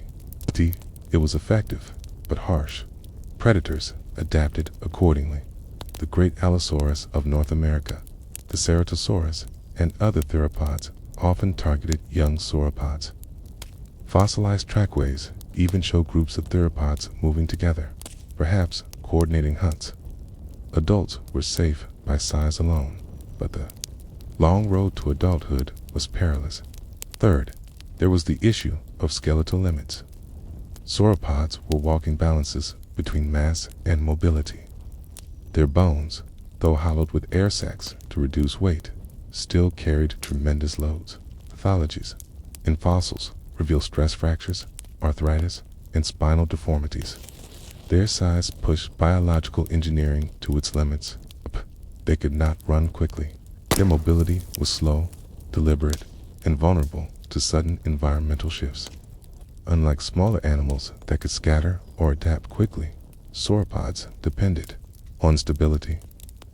It was effective, but harsh. Predators adapted accordingly. The great Allosaurus of North America, the Ceratosaurus, and other theropods often targeted young sauropods. Fossilized trackways even show groups of theropods moving together, perhaps coordinating hunts. Adults were safe by size alone, but the long road to adulthood was perilous. Third, there was the issue of skeletal limits. Sauropods were walking balances between mass and mobility. Their bones, though hollowed with air sacs to reduce weight, still carried tremendous loads. Pathologies in fossils reveal stress fractures, arthritis, and spinal deformities. Their size pushed biological engineering to its limits. They could not run quickly. Their mobility was slow, deliberate, and vulnerable to sudden environmental shifts. Unlike smaller animals that could scatter or adapt quickly, sauropods depended on stability.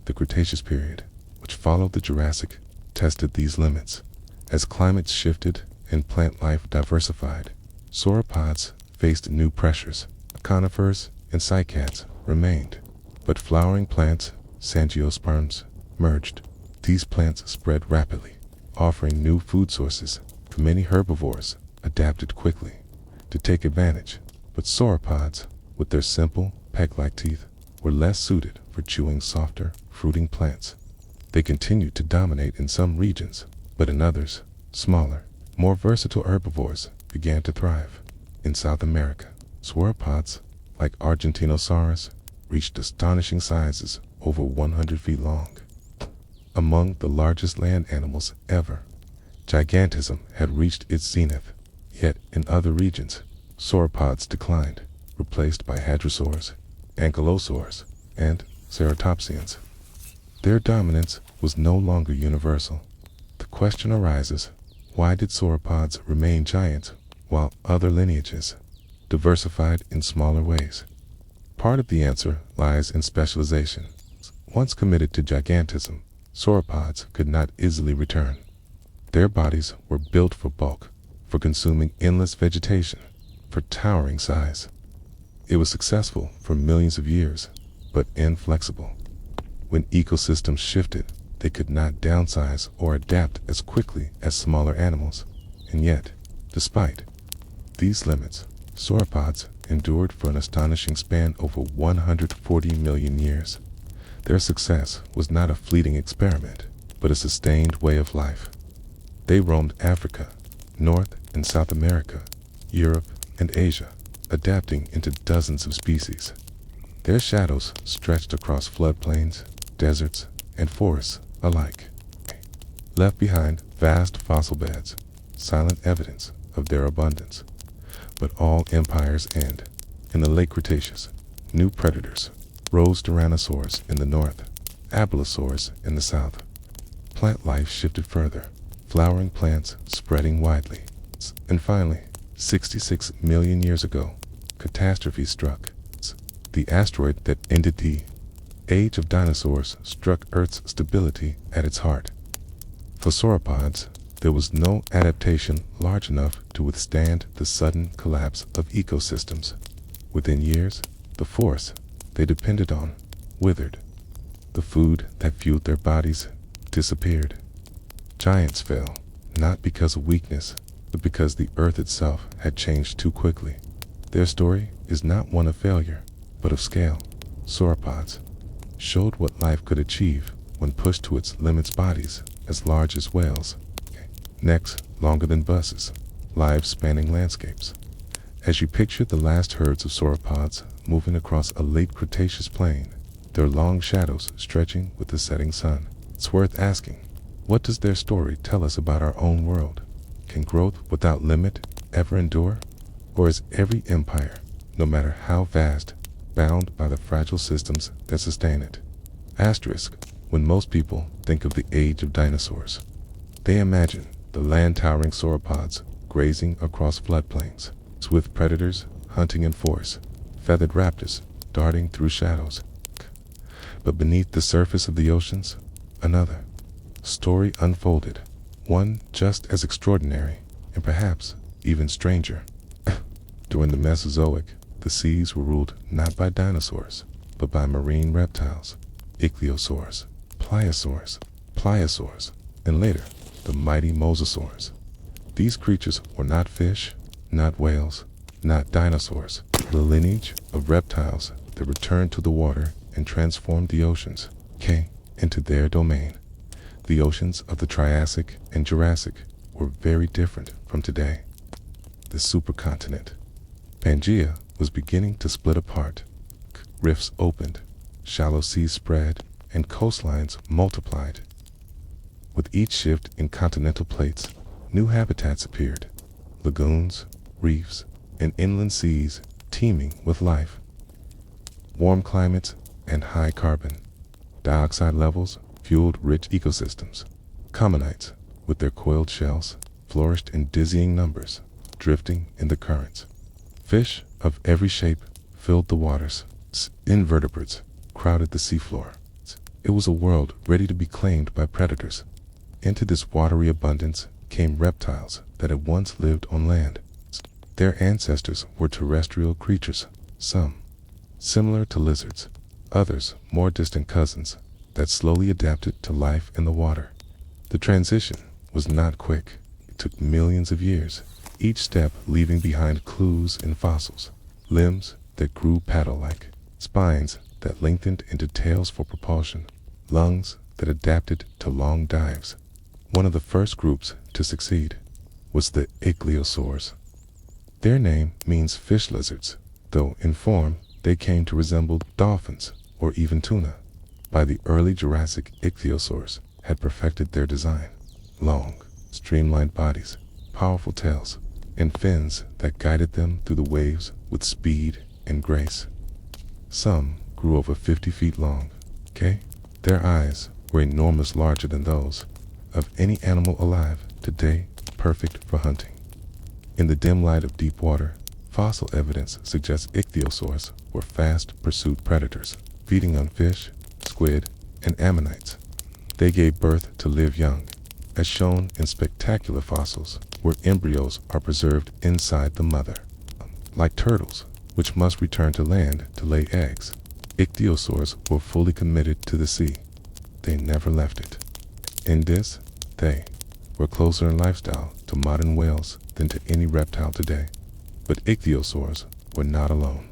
The Cretaceous period, which followed the Jurassic, tested these limits. As climates shifted and plant life diversified, sauropods faced new pressures. Conifers and cycads remained, but flowering plants, angiosperms, merged. These plants spread rapidly, offering new food sources. Many herbivores adapted quickly to take advantage, but sauropods, with their simple, peg-like teeth, were less suited for chewing softer, fruiting plants. They continued to dominate in some regions, but in others, smaller, more versatile herbivores began to thrive. In South America, sauropods, like Argentinosaurus, reached astonishing sizes over 100 feet long. Among the largest land animals ever, gigantism had reached its zenith. Yet in other regions, sauropods declined, replaced by hadrosaurs, ankylosaurs, and ceratopsians. Their dominance was no longer universal. The question arises, why did sauropods remain giant while other lineages diversified in smaller ways? Part of the answer lies in specialization. Once committed to gigantism, sauropods could not easily return. Their bodies were built for bulk, for consuming endless vegetation, for towering size. It was successful for millions of years, but inflexible. When ecosystems shifted, they could not downsize or adapt as quickly as smaller animals. And yet, despite these limits, sauropods endured for an astonishing span over 140 million years. Their success was not a fleeting experiment, but a sustained way of life. They roamed Africa, North and South America, Europe and Asia, adapting into dozens of species. Their shadows stretched across floodplains, deserts, and forests alike, left behind vast fossil beds, silent evidence of their abundance. But all empires end. In the late Cretaceous, new predators rose. Tyrannosaurs in the north, Abelisaurs in the south. Plant life shifted further, flowering plants spreading widely. And finally, 66 million years ago, catastrophe struck. The asteroid that ended the age of dinosaurs struck Earth's stability at its heart. For sauropods, there was no adaptation large enough to withstand the sudden collapse of ecosystems. Within years, the force they depended on withered. The food that fueled their bodies disappeared. Giants fell, not because of weakness, but because the earth itself had changed too quickly. Their story is not one of failure, but of scale. Sauropods showed what life could achieve when pushed to its limits. Bodies as large as whales, necks longer than buses, lives spanning landscapes. As you picture the last herds of sauropods moving across a late Cretaceous plain, their long shadows stretching with the setting sun, it's worth asking, what does their story tell us about our own world? Can growth without limit ever endure? Or is every empire, no matter how vast, bound by the fragile systems that sustain it? Asterisk. When most people think of the age of dinosaurs, they imagine the land-towering sauropods grazing across floodplains, swift predators hunting in force, feathered raptors darting through shadows. But beneath the surface of the oceans, another story unfolded, one just as extraordinary and perhaps even stranger. During the Mesozoic, the seas were ruled not by dinosaurs, but by marine reptiles, ichthyosaurs, pliosaurs, and later, the mighty mosasaurs. These creatures were not fish, not whales, not dinosaurs, the lineage of reptiles that returned to the water and transformed the oceans, into their domain. The oceans of the Triassic and Jurassic were very different from today. The supercontinent Pangaea was beginning to split apart. Rifts opened, shallow seas spread, and coastlines multiplied. With each shift in continental plates, new habitats appeared, lagoons, reefs, and inland seas teeming with life. Warm climates and high carbon dioxide levels fueled rich ecosystems. Commonites, with their coiled shells, flourished in dizzying numbers, drifting in the currents. Fish of every shape filled the waters. Invertebrates crowded the seafloor. It was a world ready to be claimed by predators. Into this watery abundance came reptiles that had once lived on land. Their ancestors were terrestrial creatures, some similar to lizards, others more distant cousins that slowly adapted to life in the water. The transition was not quick. It took millions of years, each step leaving behind clues in fossils, limbs that grew paddle-like, spines that lengthened into tails for propulsion, lungs that adapted to long dives. One of the first groups to succeed was the ichthyosaurs. Their name means fish lizards, though in form they came to resemble dolphins or even tuna. By the early Jurassic, ichthyosaurs had perfected their design. Long, streamlined bodies, powerful tails, and fins that guided them through the waves with speed and grace. Some grew over 50 feet long, Their eyes were enormous, larger than those of any animal alive today, perfect for hunting. In the dim light of deep water, fossil evidence suggests ichthyosaurs were fast pursuit predators, feeding on fish, squid, and ammonites. They gave birth to live young, as shown in spectacular fossils where embryos are preserved inside the mother. Like turtles, which must return to land to lay eggs, ichthyosaurs were fully committed to the sea. They never left it. In this, they were closer in lifestyle to modern whales than to any reptile today. But ichthyosaurs were not alone.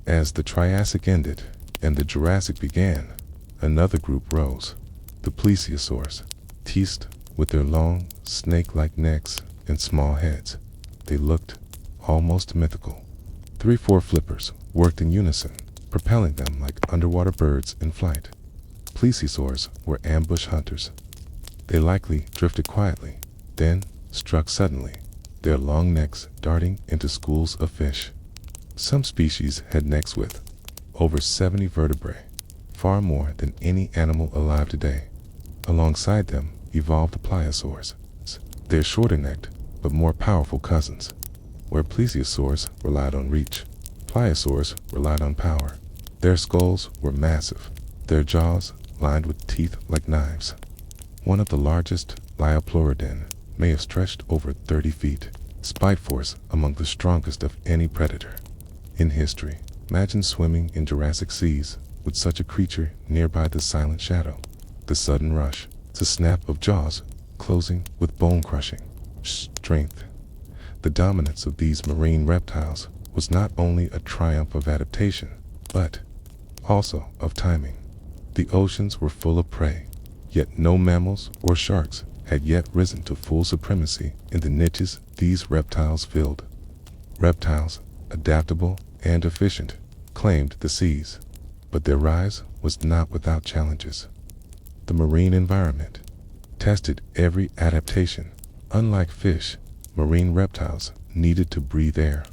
As the Triassic ended and the Jurassic began, another group rose, the plesiosaurs, teased with their long, snake-like necks and small heads. They looked almost mythical. 3-4 flippers worked in unison, propelling them like underwater birds in flight. Plesiosaurs were ambush hunters. They likely drifted quietly, then struck suddenly, their long necks darting into schools of fish. Some species had necks with over 70 vertebrae, far more than any animal alive today. Alongside them evolved the pliosaurs, their shorter-necked but more powerful cousins. Where plesiosaurs relied on reach, pliosaurs relied on power. Their skulls were massive, their jaws lined with teeth like knives. One of the largest, Leaellynasaura, may have stretched over 30 feet, spike force among the strongest of any predator in history. Imagine swimming in Jurassic seas with such a creature nearby. The silent shadow, the sudden rush, the snap of jaws closing with bone-crushing strength. The dominance of these marine reptiles was not only a triumph of adaptation, but also of timing. The oceans were full of prey, yet no mammals or sharks had yet risen to full supremacy in the niches these reptiles filled. Reptiles, adaptable and efficient, claimed the seas, but their rise was not without challenges. The marine environment tested every adaptation. Unlike fish, marine reptiles needed to breathe air.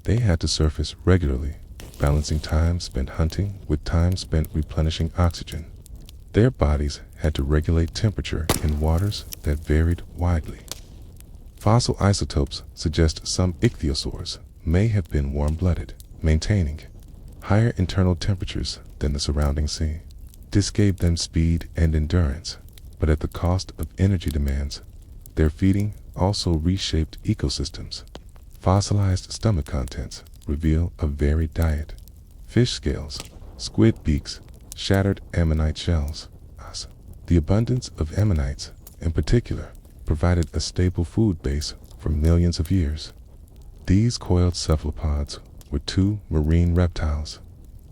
They had to surface regularly, balancing time spent hunting with time spent replenishing oxygen. Their bodies had to regulate temperature in waters that varied widely. Fossil isotopes suggest some ichthyosaurs may have been warm-blooded, maintaining higher internal temperatures than the surrounding sea. This gave them speed and endurance, but at the cost of energy demands. Their feeding also reshaped ecosystems. Fossilized stomach contents reveal a varied diet. Fish scales, squid beaks, shattered ammonite shells. The abundance of ammonites, in particular, provided a stable food base for millions of years. These coiled cephalopods were two marine reptiles.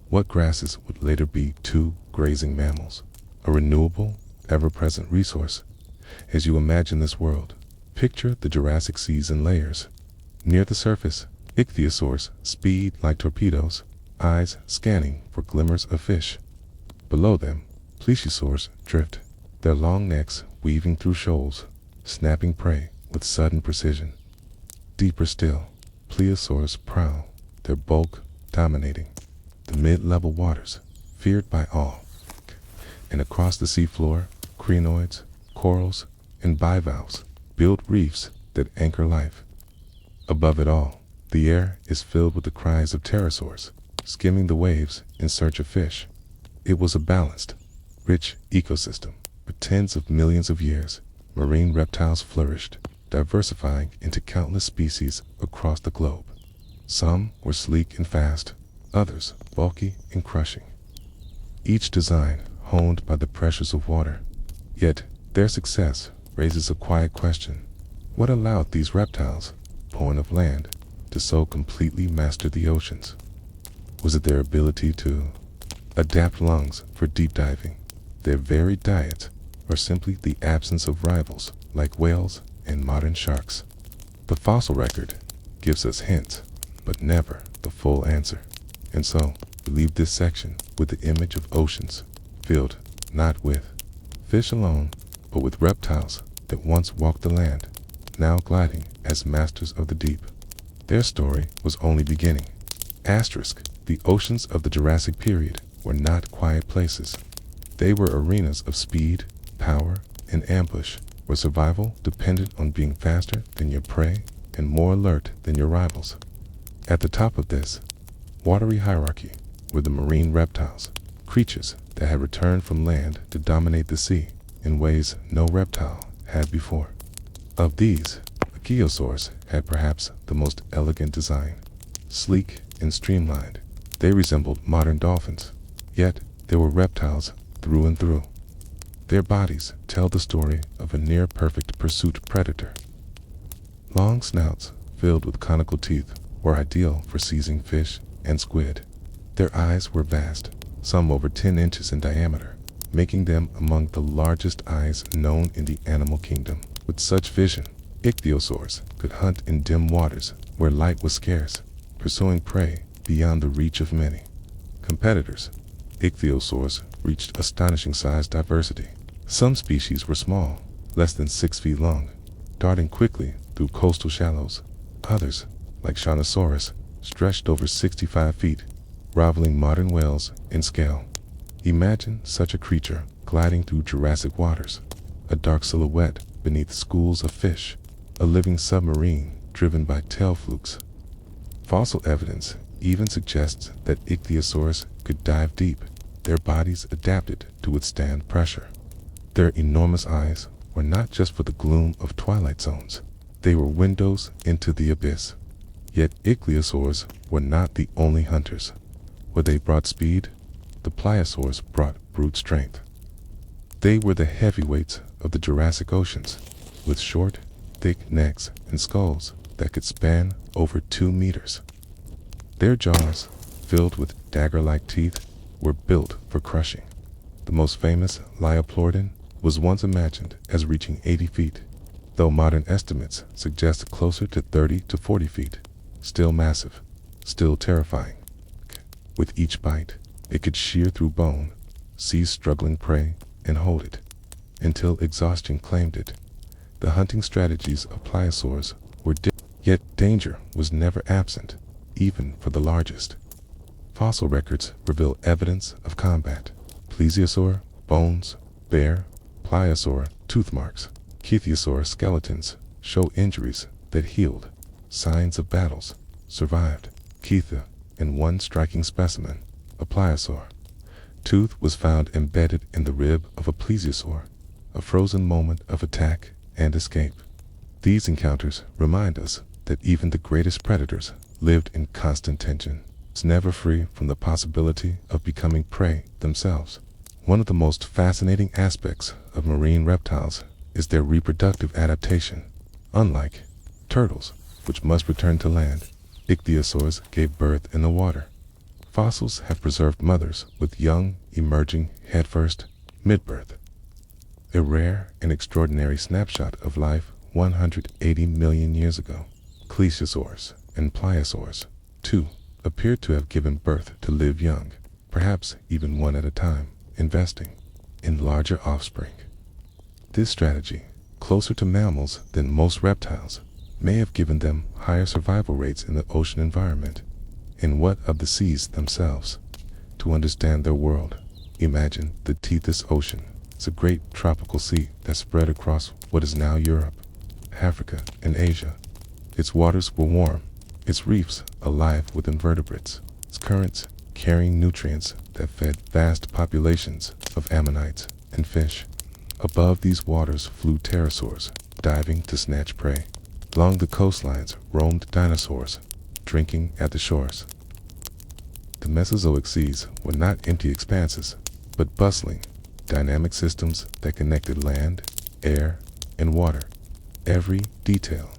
What grasses would later be two grazing mammals, a renewable, ever-present resource. As you imagine this world, picture the Jurassic seas in layers. Near the surface, ichthyosaurs speed like torpedoes, eyes scanning for glimmers of fish. Below them, plesiosaurs drift, their long necks weaving through shoals, snapping prey with sudden precision. Deeper still, plesiosaurs prowl, their bulk dominating the mid-level waters, feared by all. And across the seafloor, crinoids, corals, and bivalves build reefs that anchor life. Above it all, the air is filled with the cries of pterosaurs, skimming the waves in search of fish. It was a balanced, rich ecosystem. For tens of millions of years, marine reptiles flourished, diversifying into countless species across the globe. Some were sleek and fast, others bulky and crushing. Each design honed by the pressures of water. Yet, their success raises a quiet question. What allowed these reptiles, born of land, to so completely master the oceans? Was it their ability to adapt lungs for deep diving, their varied diet, or simply the absence of rivals like whales and modern sharks? The fossil record gives us hints, but never the full answer. And so, we leave this section with the image of oceans, filled not with fish alone, but with reptiles that once walked the land, now gliding as masters of the deep. Their story was only beginning. The oceans of the Jurassic period were not quiet places. They were arenas of speed, power, and ambush, where survival depended on being faster than your prey and more alert than your rivals. At the top of this watery hierarchy were the marine reptiles, creatures that had returned from land to dominate the sea in ways no reptile had before. Of these, ichthyosaurs had perhaps the most elegant design. Sleek and streamlined, they resembled modern dolphins, yet they were reptiles through and through. Their bodies tell the story of a near-perfect pursuit predator. Long snouts filled with conical teeth were ideal for seizing fish and squid. Their eyes were vast, some over 10 inches in diameter, making them among the largest eyes known in the animal kingdom. With such vision, ichthyosaurs could hunt in dim waters where light was scarce, pursuing prey beyond the reach of many competitors. Ichthyosaurs reached astonishing size diversity. Some species were small, less than 6 feet long, darting quickly through coastal shallows. Others, like Dinosaurs, stretched over 65 feet, rivaling modern whales in scale. Imagine such a creature gliding through Jurassic waters, a dark silhouette beneath schools of fish, a living submarine driven by tail flukes. Fossil evidence even suggests that ichthyosaurs could dive deep, their bodies adapted to withstand pressure. Their enormous eyes were not just for the gloom of twilight zones, they were windows into the abyss. Yet ichthyosaurs were not the only hunters. Where they brought speed, the pliosaurs brought brute strength. They were the heavyweights of the Jurassic oceans, with short, thick necks and skulls that could span over 2 meters. Their jaws, filled with dagger-like teeth, were built for crushing. The most famous Leaellynasaur was once imagined as reaching 80 feet, though modern estimates suggest closer to 30 to 40 feet. Still massive, still terrifying. With each bite, it could shear through bone, seize struggling prey, and hold it until exhaustion claimed it. The hunting strategies of pliosaurs were different, yet danger was never absent, even for the largest. Fossil records reveal evidence of combat. Plesiosaur, bones, bare, pliosaur, tooth marks. Ichthyosaur skeletons show injuries that healed, signs of battles survived. In one striking specimen, a pliosaur tooth was found embedded in the rib of a plesiosaur, a frozen moment of attack and escape. These encounters remind us that even the greatest predators lived in constant tension, never free from the possibility of becoming prey themselves. One of the most fascinating aspects of marine reptiles is their reproductive adaptation. Unlike turtles, which must return to land, ichthyosaurs gave birth in the water. Fossils have preserved mothers with young emerging headfirst, mid-birth. A rare and extraordinary snapshot of life 180 million years ago. Plesiosaurs and pliosaurs, too, appeared to have given birth to live young, perhaps even one at a time, investing in larger offspring. This strategy, closer to mammals than most reptiles, may have given them higher survival rates in the ocean environment. And what of the seas themselves? To understand their world, imagine the teethless ocean. It's a great tropical sea that spread across what is now Europe, Africa, and Asia. Its waters were warm, its reefs alive with invertebrates, its currents carrying nutrients that fed vast populations of ammonites and fish. Above these waters flew pterosaurs, diving to snatch prey. Along the coastlines roamed dinosaurs, drinking at the shores. The Mesozoic seas were not empty expanses, but bustling, dynamic systems that connected land, air, and water. Every detail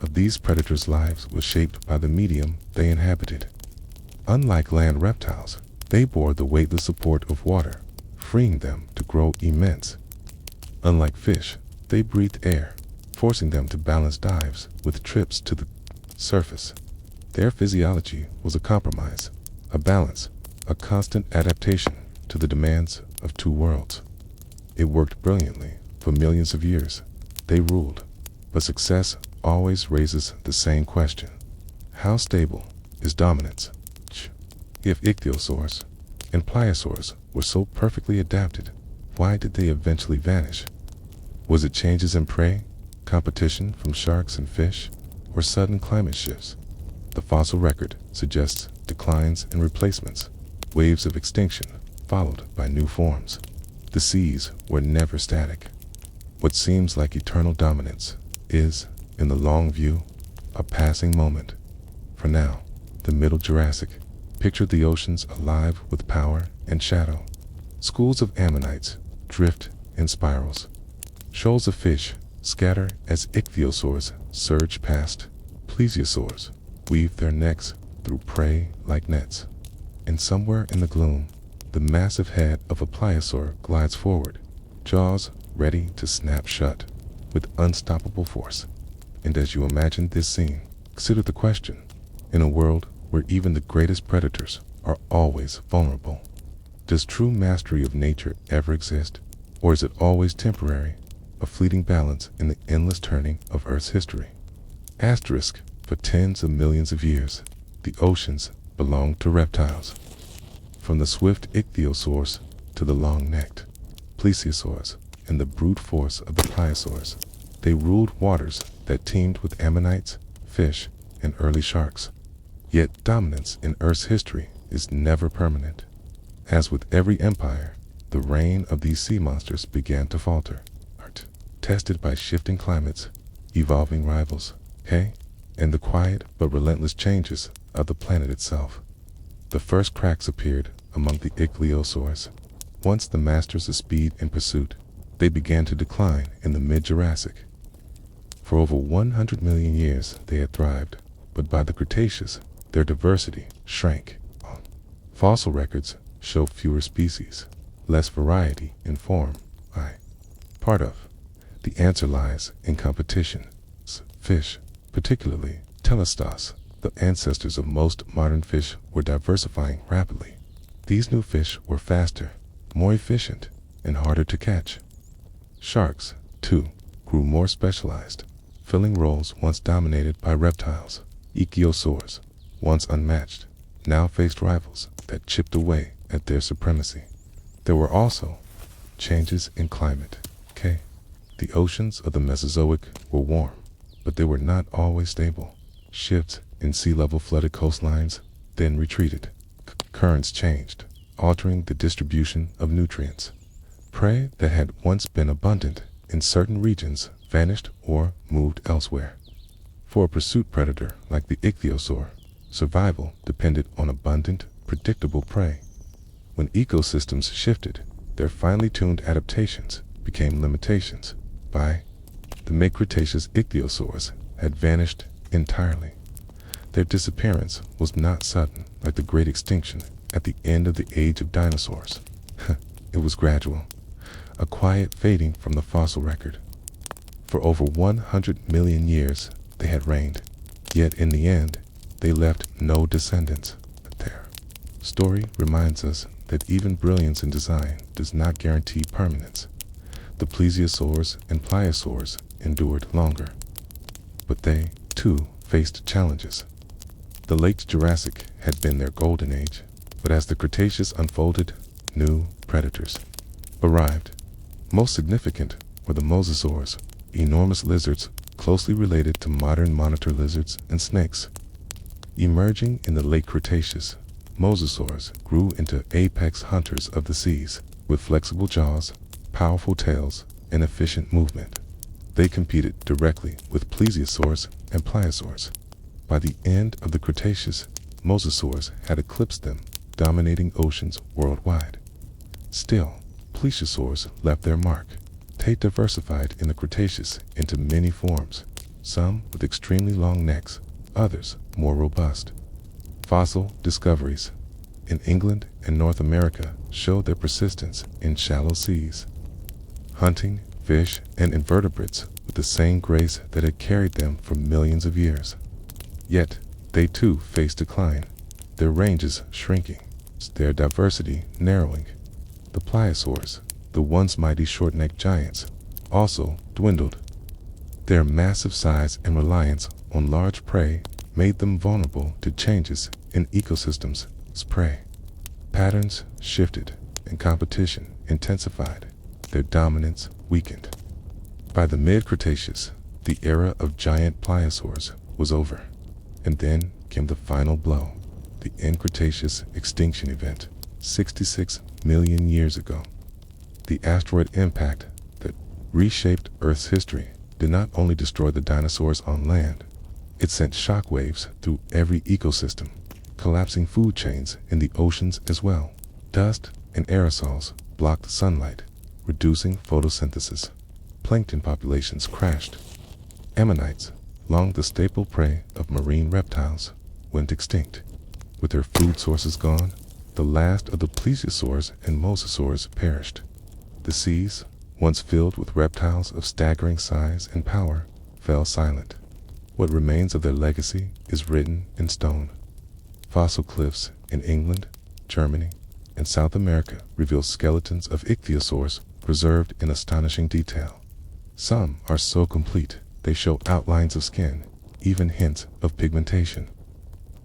of these predators' lives was shaped by the medium they inhabited. Unlike land reptiles, they bore the weightless support of water, freeing them to grow immense. Unlike fish, they breathed air, forcing them to balance dives with trips to the surface. Their physiology was a compromise, a balance, a constant adaptation to the demands of two worlds. It worked brilliantly for millions of years. They ruled, but success always raises the same question. How stable is dominance? If ichthyosaurs and pliosaurs were so perfectly adapted, why did they eventually vanish? Was it changes in prey, competition from sharks and fish, or sudden climate shifts? The fossil record suggests declines and replacements, waves of extinction followed by new forms. The seas were never static. What seems like eternal dominance is, in the long view, a passing moment. For now, the Middle Jurassic pictured the oceans alive with power and shadow. Schools of ammonites drift in spirals. Shoals of fish scatter as ichthyosaurs surge past. Plesiosaurs weave their necks through prey like nets. And somewhere in the gloom, the massive head of a pliosaur glides forward, jaws ready to snap shut with unstoppable force. And as you imagine this scene, consider the question: in a world where even the greatest predators are always vulnerable, does true mastery of nature ever exist, or is it always temporary, a fleeting balance in the endless turning of Earth's history? Asterisk, for tens of millions of years, the oceans belonged to reptiles. From the swift ichthyosaurs to the long-necked plesiosaurs and the brute force of the pliosaurs, they ruled waters that teemed with ammonites, fish, and early sharks. Yet dominance in Earth's history is never permanent. As with every empire, the reign of these sea monsters began to falter, tested by shifting climates, evolving rivals, and the quiet but relentless changes of the planet itself. The first cracks appeared among the ichthyosaurs. Once the masters of speed and pursuit, they began to decline in the mid-Jurassic. For over 100 million years they had thrived, but by the Cretaceous, their diversity shrank. Fossil records show fewer species, less variety in form. Part of the answer lies in competition. Fish, particularly telestos, the ancestors of most modern fish, were diversifying rapidly. These new fish were faster, more efficient, and harder to catch. Sharks, too, grew more specialized, filling roles once dominated by reptiles. Ichthyosaurs, once unmatched, now faced rivals that chipped away at their supremacy. There were also changes in climate. The oceans of the Mesozoic were warm, but they were not always stable. Shifts in sea level flooded coastlines, then retreated. Currents changed, altering the distribution of nutrients. Prey that had once been abundant in certain regions vanished or moved elsewhere. For a pursuit predator like the ichthyosaur, survival depended on abundant, predictable prey. When ecosystems shifted, their finely tuned adaptations became limitations. By the mid-Cretaceous, ichthyosaurs had vanished entirely. Their disappearance was not sudden like the Great Extinction at the end of the Age of Dinosaurs. It was gradual, a quiet fading from the fossil record. For over 100 million years they had reigned, yet in the end they left no descendants. Their story reminds us that even brilliance in design does not guarantee permanence. The plesiosaurs and pliosaurs endured longer, but they, too, faced challenges. The late Jurassic had been their golden age, but as the Cretaceous unfolded, new predators arrived. Most significant were the mosasaurs, enormous lizards closely related to modern monitor lizards and snakes. Emerging in the late Cretaceous, mosasaurs grew into apex hunters of the seas, with flexible jaws, powerful tails, and efficient movement. They competed directly with plesiosaurs and pliosaurs. By the end of the Cretaceous, mosasaurs had eclipsed them, dominating oceans worldwide. Still, plesiosaurs left their mark. They diversified in the Cretaceous into many forms, some with extremely long necks, others more robust. Fossil discoveries in England and North America showed their persistence in shallow seas, hunting fish and invertebrates with the same grace that had carried them for millions of years. Yet, they too faced decline, their ranges shrinking, their diversity narrowing. The pliosaurs, the once mighty short-necked giants, also dwindled. Their massive size and reliance on large prey made them vulnerable to changes in ecosystems. Prey patterns shifted and competition intensified. Their dominance weakened. By the mid-Cretaceous, the era of giant pliosaurs was over, and then came the final blow, the end-Cretaceous extinction event, 66 million years ago. The asteroid impact that reshaped Earth's history did not only destroy the dinosaurs on land, it sent shockwaves through every ecosystem, collapsing food chains in the oceans as well. Dust and aerosols blocked sunlight, reducing photosynthesis. Plankton populations crashed. Ammonites, long the staple prey of marine reptiles, went extinct. With their food sources gone, the last of the plesiosaurs and mosasaurs perished. The seas, once filled with reptiles of staggering size and power, fell silent. What remains of their legacy is written in stone. Fossil cliffs in England, Germany, and South America reveal skeletons of ichthyosaurs preserved in astonishing detail. Some are so complete they show outlines of skin, even hints of pigmentation.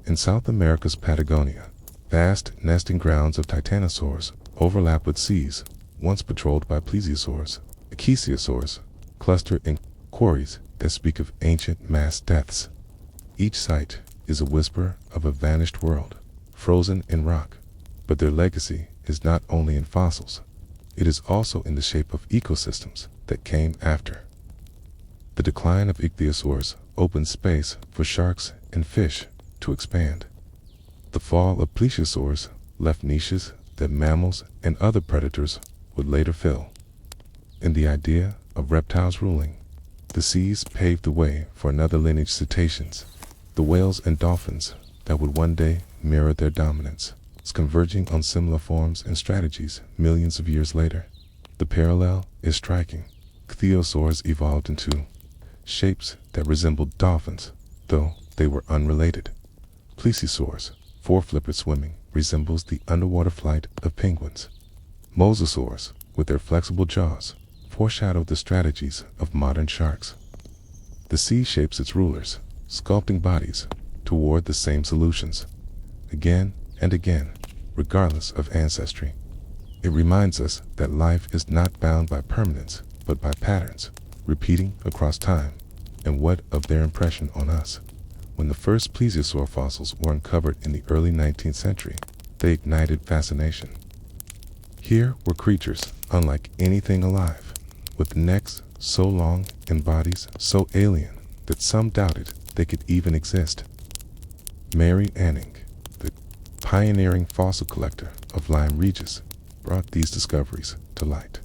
In South America's Patagonia, vast nesting grounds of titanosaurs overlap with seas once patrolled by plesiosaurs. Ichthyosaurs cluster in quarries that speak of ancient mass deaths. Each site is a whisper of a vanished world, frozen in rock, but their legacy is not only in fossils, it is also in the shape of ecosystems that came after. The decline of ichthyosaurs opened space for sharks and fish to expand. The fall of plesiosaurs left niches that mammals and other predators would later fill. In the idea of reptiles ruling, The seas paved the way for another lineage cetaceans, the whales and dolphins that would one day mirror their dominance, converging on similar forms and strategies millions of years later. The parallel is striking. Ichthyosaurs evolved into shapes that resembled dolphins, though they were unrelated. Plesiosaurs, four-flippered swimming, resembles the underwater flight of penguins. Mosasaurs, with their flexible jaws, foreshadow the strategies of modern sharks. The sea shapes its rulers, sculpting bodies toward the same solutions, again and again, regardless of ancestry. It reminds us that life is not bound by permanence, but by patterns, repeating across time. And what of their impression on us? When the first plesiosaur fossils were uncovered in the early 19th century, they ignited fascination. Here were creatures unlike anything alive, with necks so long and bodies so alien that some doubted they could even exist. Mary Anning, the pioneering fossil collector of Lyme Regis, brought these discoveries to light,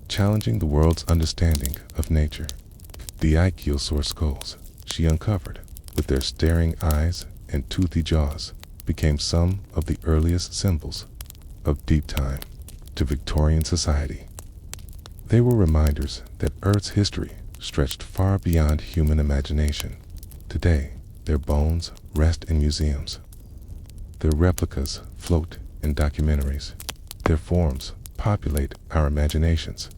challenging the world's understanding of nature. The ichthyosaur skulls she uncovered, with their staring eyes and toothy jaws, became some of the earliest symbols of deep time to Victorian society. They were reminders that Earth's history stretched far beyond human imagination. Today, their bones rest in museums. Their replicas float in documentaries. Their forms populate our imaginations.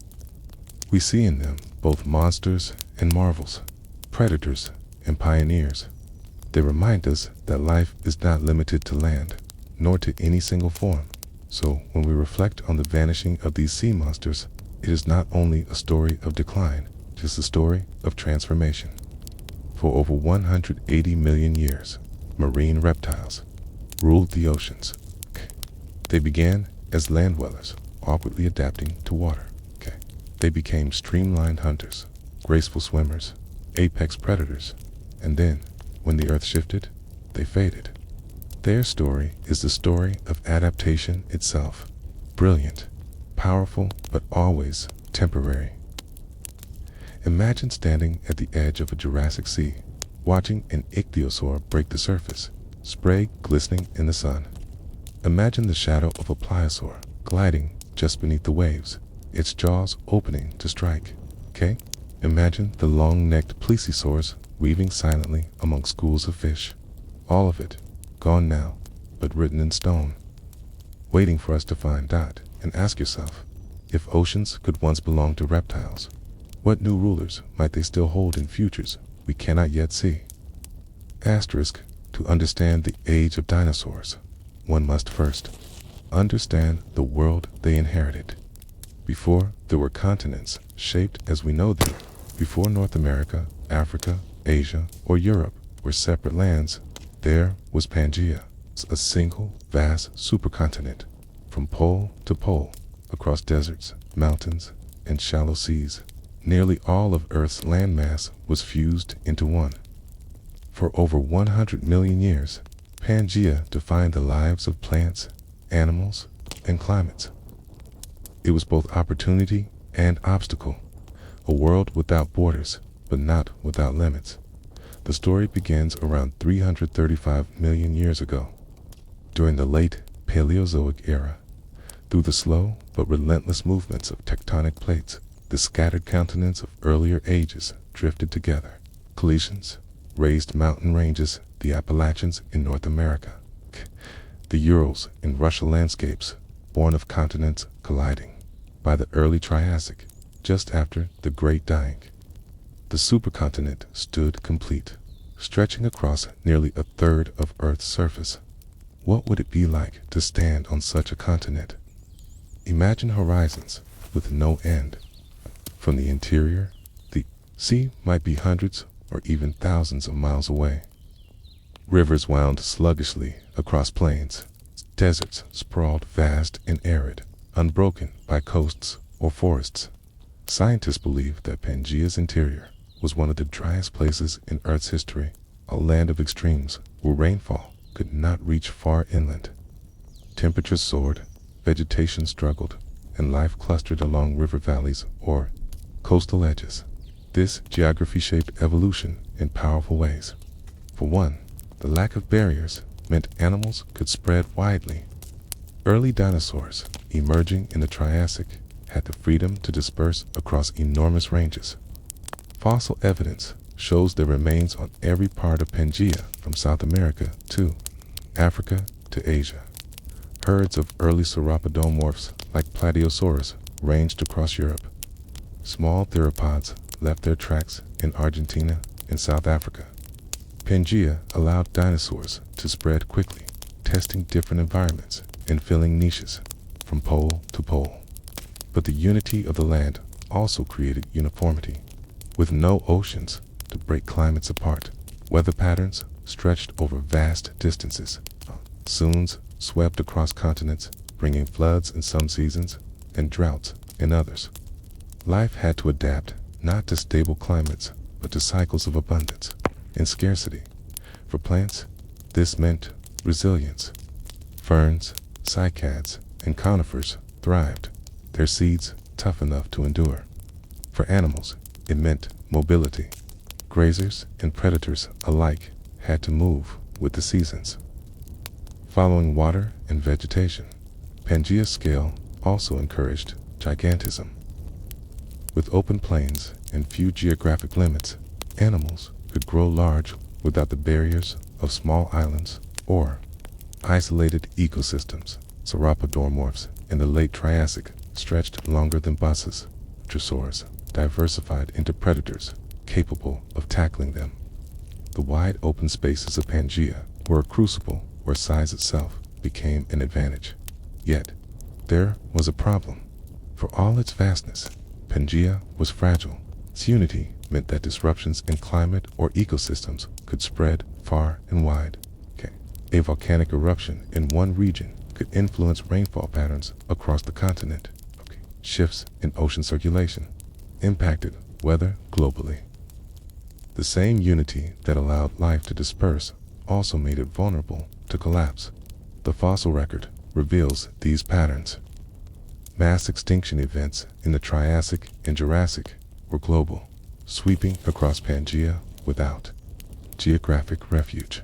We see in them both monsters and marvels, predators and pioneers. They remind us that life is not limited to land, nor to any single form. So when we reflect on the vanishing of these sea monsters, it is not only a story of decline, it is a story of transformation. For over 180 million years, marine reptiles ruled the oceans. They began as land dwellers, awkwardly adapting to water. They became streamlined hunters, graceful swimmers, apex predators, and then, when the earth shifted, they faded. Their story is the story of adaptation itself, brilliant, powerful, but always temporary. Imagine standing at the edge of a Jurassic Sea, watching an ichthyosaur break the surface, spray glistening in the sun. Imagine the shadow of a pliosaur gliding just beneath the waves, its jaws opening to strike. Imagine the long-necked plesiosaurs weaving silently among schools of fish. All of it, gone now, but written in stone, waiting for us to find. And ask yourself, if oceans could once belong to reptiles, what new rulers might they still hold in futures we cannot yet see? To understand the age of dinosaurs, one must first understand the world they inherited. Before there were continents shaped as we know them, before North America, Africa, Asia, or Europe were separate lands, there was Pangaea, a single vast supercontinent, from pole to pole, across deserts, mountains, and shallow seas. Nearly all of Earth's landmass was fused into one. For over 100 million years, Pangaea defined the lives of plants, animals, and climates. It was both opportunity and obstacle, a world without borders, but not without limits. The story begins around 335 million years ago, during the late Paleozoic era. Through the slow but relentless movements of tectonic plates, the scattered continents of earlier ages drifted together. Collisions raised mountain ranges, the Appalachians in North America, the Urals in Russian landscapes, born of continents colliding. By the early Triassic, just after the Great Dying, the supercontinent stood complete, stretching across nearly a third of Earth's surface. What would it be like to stand on such a continent? Imagine horizons with no end. From the interior, the sea might be hundreds or even thousands of miles away. Rivers wound sluggishly across plains. Deserts sprawled vast and arid, unbroken by coasts or forests. Scientists believe that Pangaea's interior was one of the driest places in Earth's history, a land of extremes where rainfall could not reach far inland. Temperatures soared, vegetation struggled, and life clustered along river valleys or coastal edges. This geography shaped evolution in powerful ways. For one, the lack of barriers meant animals could spread widely. Early dinosaurs, emerging in the Triassic, had the freedom to disperse across enormous ranges. Fossil evidence shows their remains on every part of Pangaea, from South America to Africa to Asia. Herds of early sauropodomorphs like Plateosaurus ranged across Europe. Small theropods left their tracks in Argentina and South Africa. Pangaea allowed dinosaurs to spread quickly, testing different environments and filling niches from pole to pole. But the unity of the land also created uniformity. With no oceans to break climates apart, weather patterns stretched over vast distances. Monsoons swept across continents, bringing floods in some seasons and droughts in others. Life had to adapt not to stable climates, but to cycles of abundance and scarcity. For plants, this meant resilience. Ferns, cycads, and conifers thrived, their seeds tough enough to endure. For animals, it meant mobility. Grazers and predators alike had to move with the seasons. Following water and vegetation, Pangaea's scale also encouraged gigantism. With open plains and few geographic limits, animals could grow large without the barriers of small islands or isolated ecosystems. Sauropodomorphs in the late Triassic stretched longer than buses. Dinosaurs diversified into predators capable of tackling them. The wide open spaces of Pangaea were a crucible where size itself became an advantage. Yet, there was a problem. For all its vastness, Pangaea was fragile. Its unity meant that disruptions in climate or ecosystems could spread far and wide. A volcanic eruption in one region could influence rainfall patterns across the continent. Shifts in ocean circulation impacted weather globally. The same unity that allowed life to disperse also made it vulnerable to collapse. The fossil record reveals these patterns. Mass extinction events in the Triassic and Jurassic were global, sweeping across Pangaea without geographic refuge.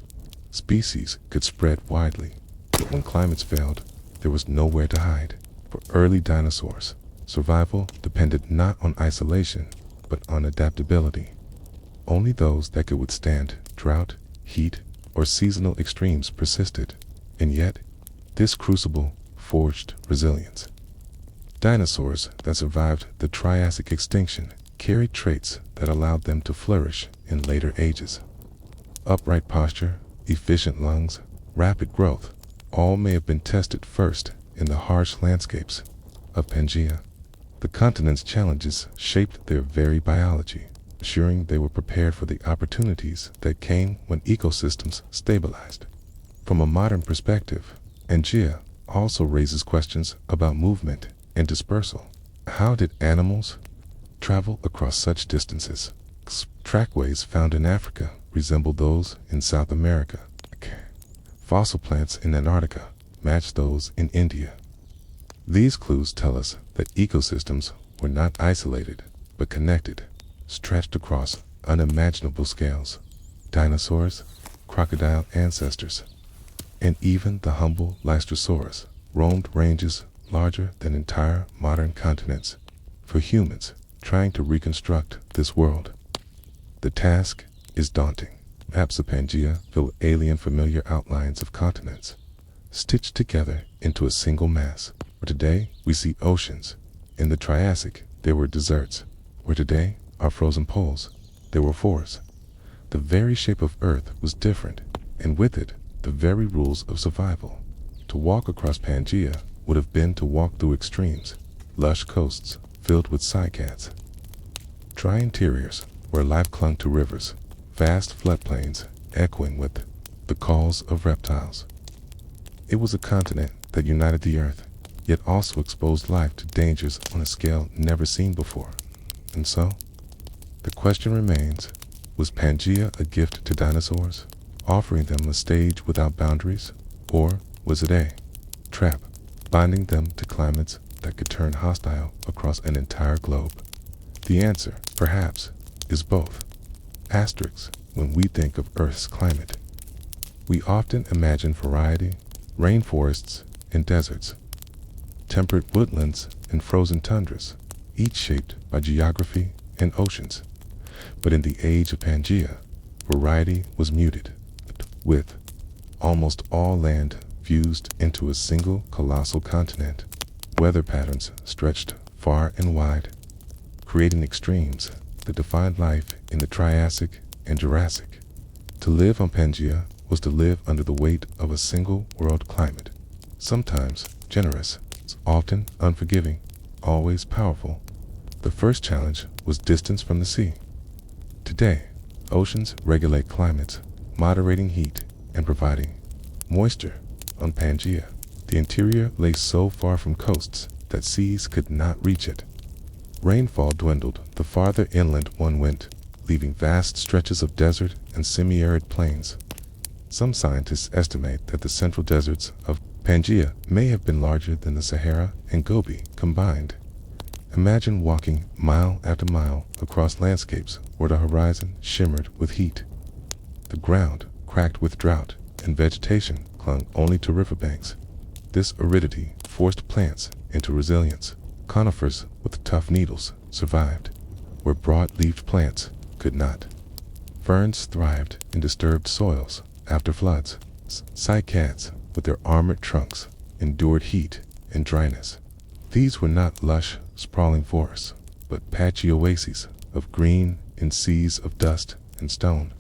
Species could spread widely, but when climates failed, there was nowhere to hide. For early dinosaurs, survival depended not on isolation, but on adaptability. Only those that could withstand drought, heat, or seasonal extremes persisted, and yet, this crucible forged resilience. Dinosaurs that survived the Triassic extinction carried traits that allowed them to flourish in later ages. Upright posture, efficient lungs, rapid growth, all may have been tested first in the harsh landscapes of Pangaea. The continent's challenges shaped their very biology, assuring they were prepared for the opportunities that came when ecosystems stabilized. From a modern perspective, Pangaea also raises questions about movement and dispersal. How did animals travel across such distances? Trackways found in Africa resemble those in South America. Fossil plants in Antarctica match those in India. These clues tell us that ecosystems were not isolated, but connected, stretched across unimaginable scales. Dinosaurs, crocodile ancestors, and even the humble Leaellynasaurus roamed ranges larger than entire modern continents. For humans trying to reconstruct this world, the task is daunting. Maps of Pangaea fill with alien familiar outlines of continents, stitched together into a single mass. Where today we see oceans, in the Triassic there were deserts. Where today are frozen poles, there were forests. The very shape of Earth was different, and with it, the very rules of survival. To walk across Pangaea would have been to walk through extremes, lush coasts filled with cycads, dry interiors where life clung to rivers, vast floodplains echoing with the calls of reptiles. It was a continent that united the Earth, yet also exposed life to dangers on a scale never seen before. And so, the question remains, was Pangaea a gift to dinosaurs, offering them a stage without boundaries, or was it a trap, binding them to climates that could turn hostile across an entire globe? The answer, perhaps, is both. Asterisks, when we think of Earth's climate, we often imagine variety, rainforests and deserts, temperate woodlands and frozen tundras, each shaped by geography and oceans. But in the age of Pangaea, variety was muted, with almost all land fused into a single colossal continent. Weather patterns stretched far and wide, creating extremes that defined life in the Triassic and Jurassic. To live on Pangaea was to live under the weight of a single world climate, sometimes generous, often unforgiving, always powerful. The first challenge was distance from the sea. Today, oceans regulate climates, moderating heat and providing moisture. On Pangaea, the interior lay so far from coasts that seas could not reach it. Rainfall dwindled the farther inland one went, leaving vast stretches of desert and semi-arid plains. Some scientists estimate that the central deserts of Pangaea may have been larger than the Sahara and Gobi combined. Imagine walking mile after mile across landscapes where the horizon shimmered with heat. The ground cracked with drought, and vegetation clung only to riverbanks. This aridity forced plants into resilience. Conifers with tough needles survived, where broad-leaved plants could not. Ferns thrived in disturbed soils after floods. Cycads, with their armored trunks, endured heat and dryness. These were not lush, sprawling forests, but patchy oases of green in seas of dust and stone.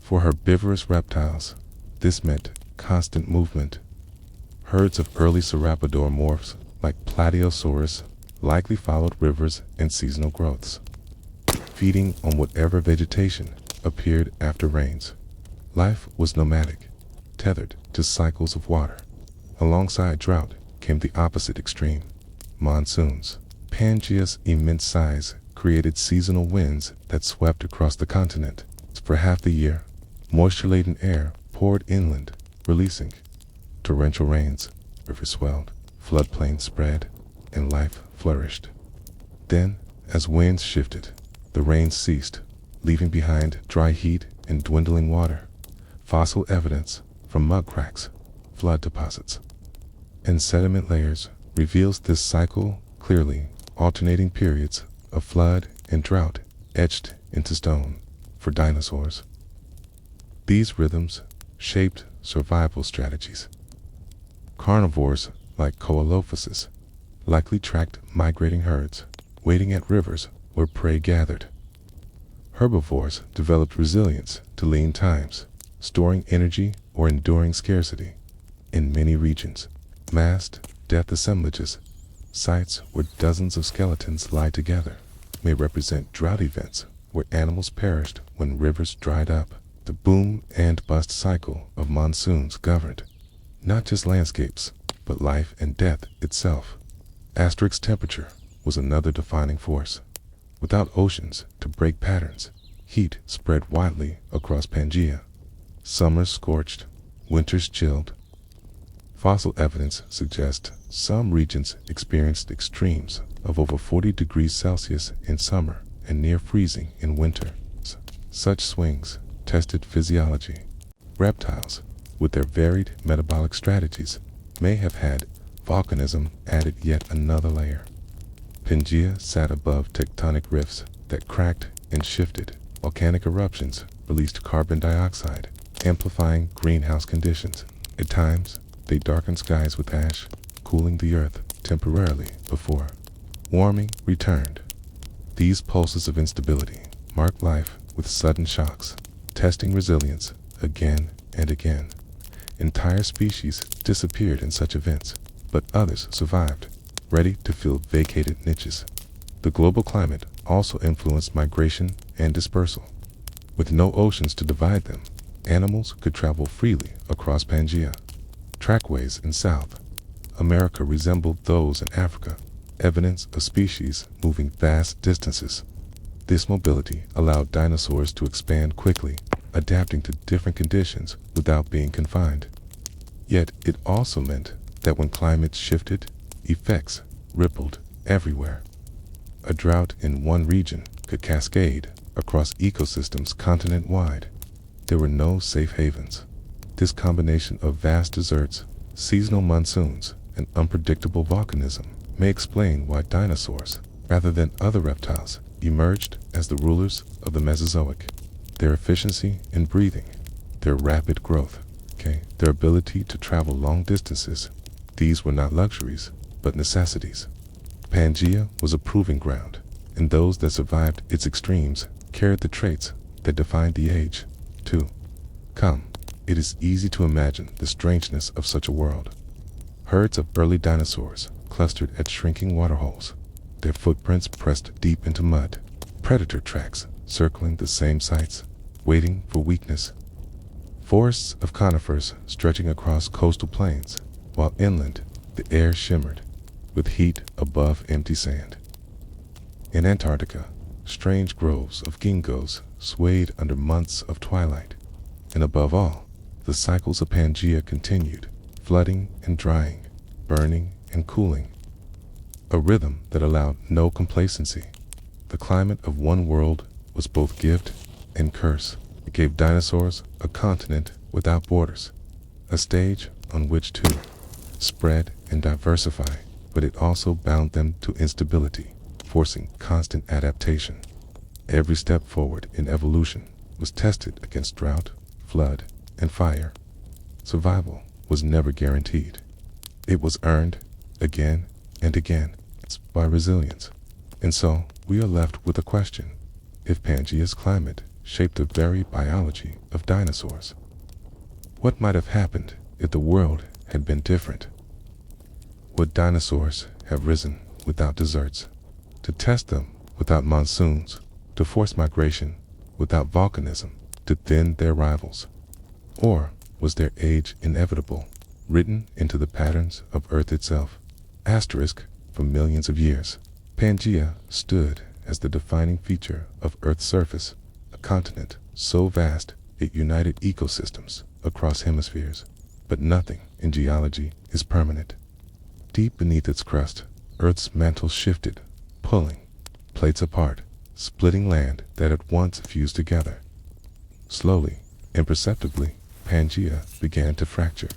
For herbivorous reptiles, this meant constant movement. Herds of early sauropodomorphs, like Plateosaurus, likely followed rivers and seasonal growths, feeding on whatever vegetation appeared after rains. Life was nomadic, tethered to cycles of water. Alongside drought came the opposite extreme, monsoons. Pangaea's immense size created seasonal winds that swept across the continent. For half the year, moisture-laden air poured inland, releasing torrential rains. Rivers swelled, floodplains spread, and life flourished. Then, as winds shifted, the rains ceased, leaving behind dry heat and dwindling water, fossil evidence from mud cracks, flood deposits, and sediment layers reveals this cycle clearly, alternating periods of flood and drought etched into stone. For dinosaurs, these rhythms shaped survival strategies. Carnivores like Coelophysis likely tracked migrating herds, waiting at rivers where prey gathered. Herbivores developed resilience to lean times, storing energy or enduring scarcity. In many regions, massed death assemblages, sites where dozens of skeletons lie together, may represent drought events where animals perished when rivers dried up. The boom and bust cycle of monsoons governed not just landscapes, but life and death itself. Asterix temperature was another defining force. Without oceans to break patterns, heat spread widely across Pangaea. Summers scorched, winters chilled. Fossil evidence suggests some regions experienced extremes of over 40 degrees Celsius in summer and near freezing in winter. Such swings tested physiology. Reptiles, with their varied metabolic strategies, may have had volcanism added yet another layer. Pangaea sat above tectonic rifts that cracked and shifted. Volcanic eruptions released carbon dioxide, amplifying greenhouse conditions. At times, they darkened skies with ash, cooling the earth temporarily before warming returned. These pulses of instability mark life with sudden shocks, testing resilience again and again. Entire species disappeared in such events, but others survived, ready to fill vacated niches. The global climate also influenced migration and dispersal. With no oceans to divide them, animals could travel freely across Pangaea. Trackways in South America resembled those in Africa, evidence of species moving vast distances. This mobility allowed dinosaurs to expand quickly, adapting to different conditions without being confined. Yet it also meant that when climates shifted, effects rippled everywhere. A drought in one region could cascade across ecosystems continent-wide. There were no safe havens. This combination of vast deserts, seasonal monsoons, and unpredictable volcanism may explain why dinosaurs, rather than other reptiles, emerged as the rulers of the Mesozoic. Their efficiency in breathing, their rapid growth, their ability to travel long distances, these were not luxuries, but necessities. Pangaea was a proving ground, and those that survived its extremes carried the traits that defined the age to come. It is easy to imagine the strangeness of such a world. Herds of early dinosaurs clustered at shrinking waterholes, their footprints pressed deep into mud, predator tracks circling the same sites, waiting for weakness. Forests of conifers stretching across coastal plains, while inland the air shimmered with heat above empty sand. In Antarctica, strange groves of ginkgos swayed under months of twilight, and above all, the cycles of Pangaea continued, flooding and drying, burning and cooling, a rhythm that allowed no complacency. The climate of one world was both gift and curse. It gave dinosaurs a continent without borders, a stage on which to spread and diversify, but it also bound them to instability, forcing constant adaptation. Every step forward in evolution was tested against drought, flood, and fire. Survival was never guaranteed. It was earned again and again by resilience. And so we are left with a question: if Pangaea's climate shaped the very biology of dinosaurs, what might have happened if the world had been different? Would dinosaurs have risen without deserts, to test them without monsoons, to force migration without volcanism, to thin their rivals? Or was their age inevitable, written into the patterns of Earth itself? For millions of years, Pangaea stood as the defining feature of Earth's surface, a continent so vast it united ecosystems across hemispheres. But nothing in geology is permanent. Deep beneath its crust, Earth's mantle shifted, pulling plates apart, splitting land that had once fused together. Slowly, imperceptibly, Pangaea began to fracture.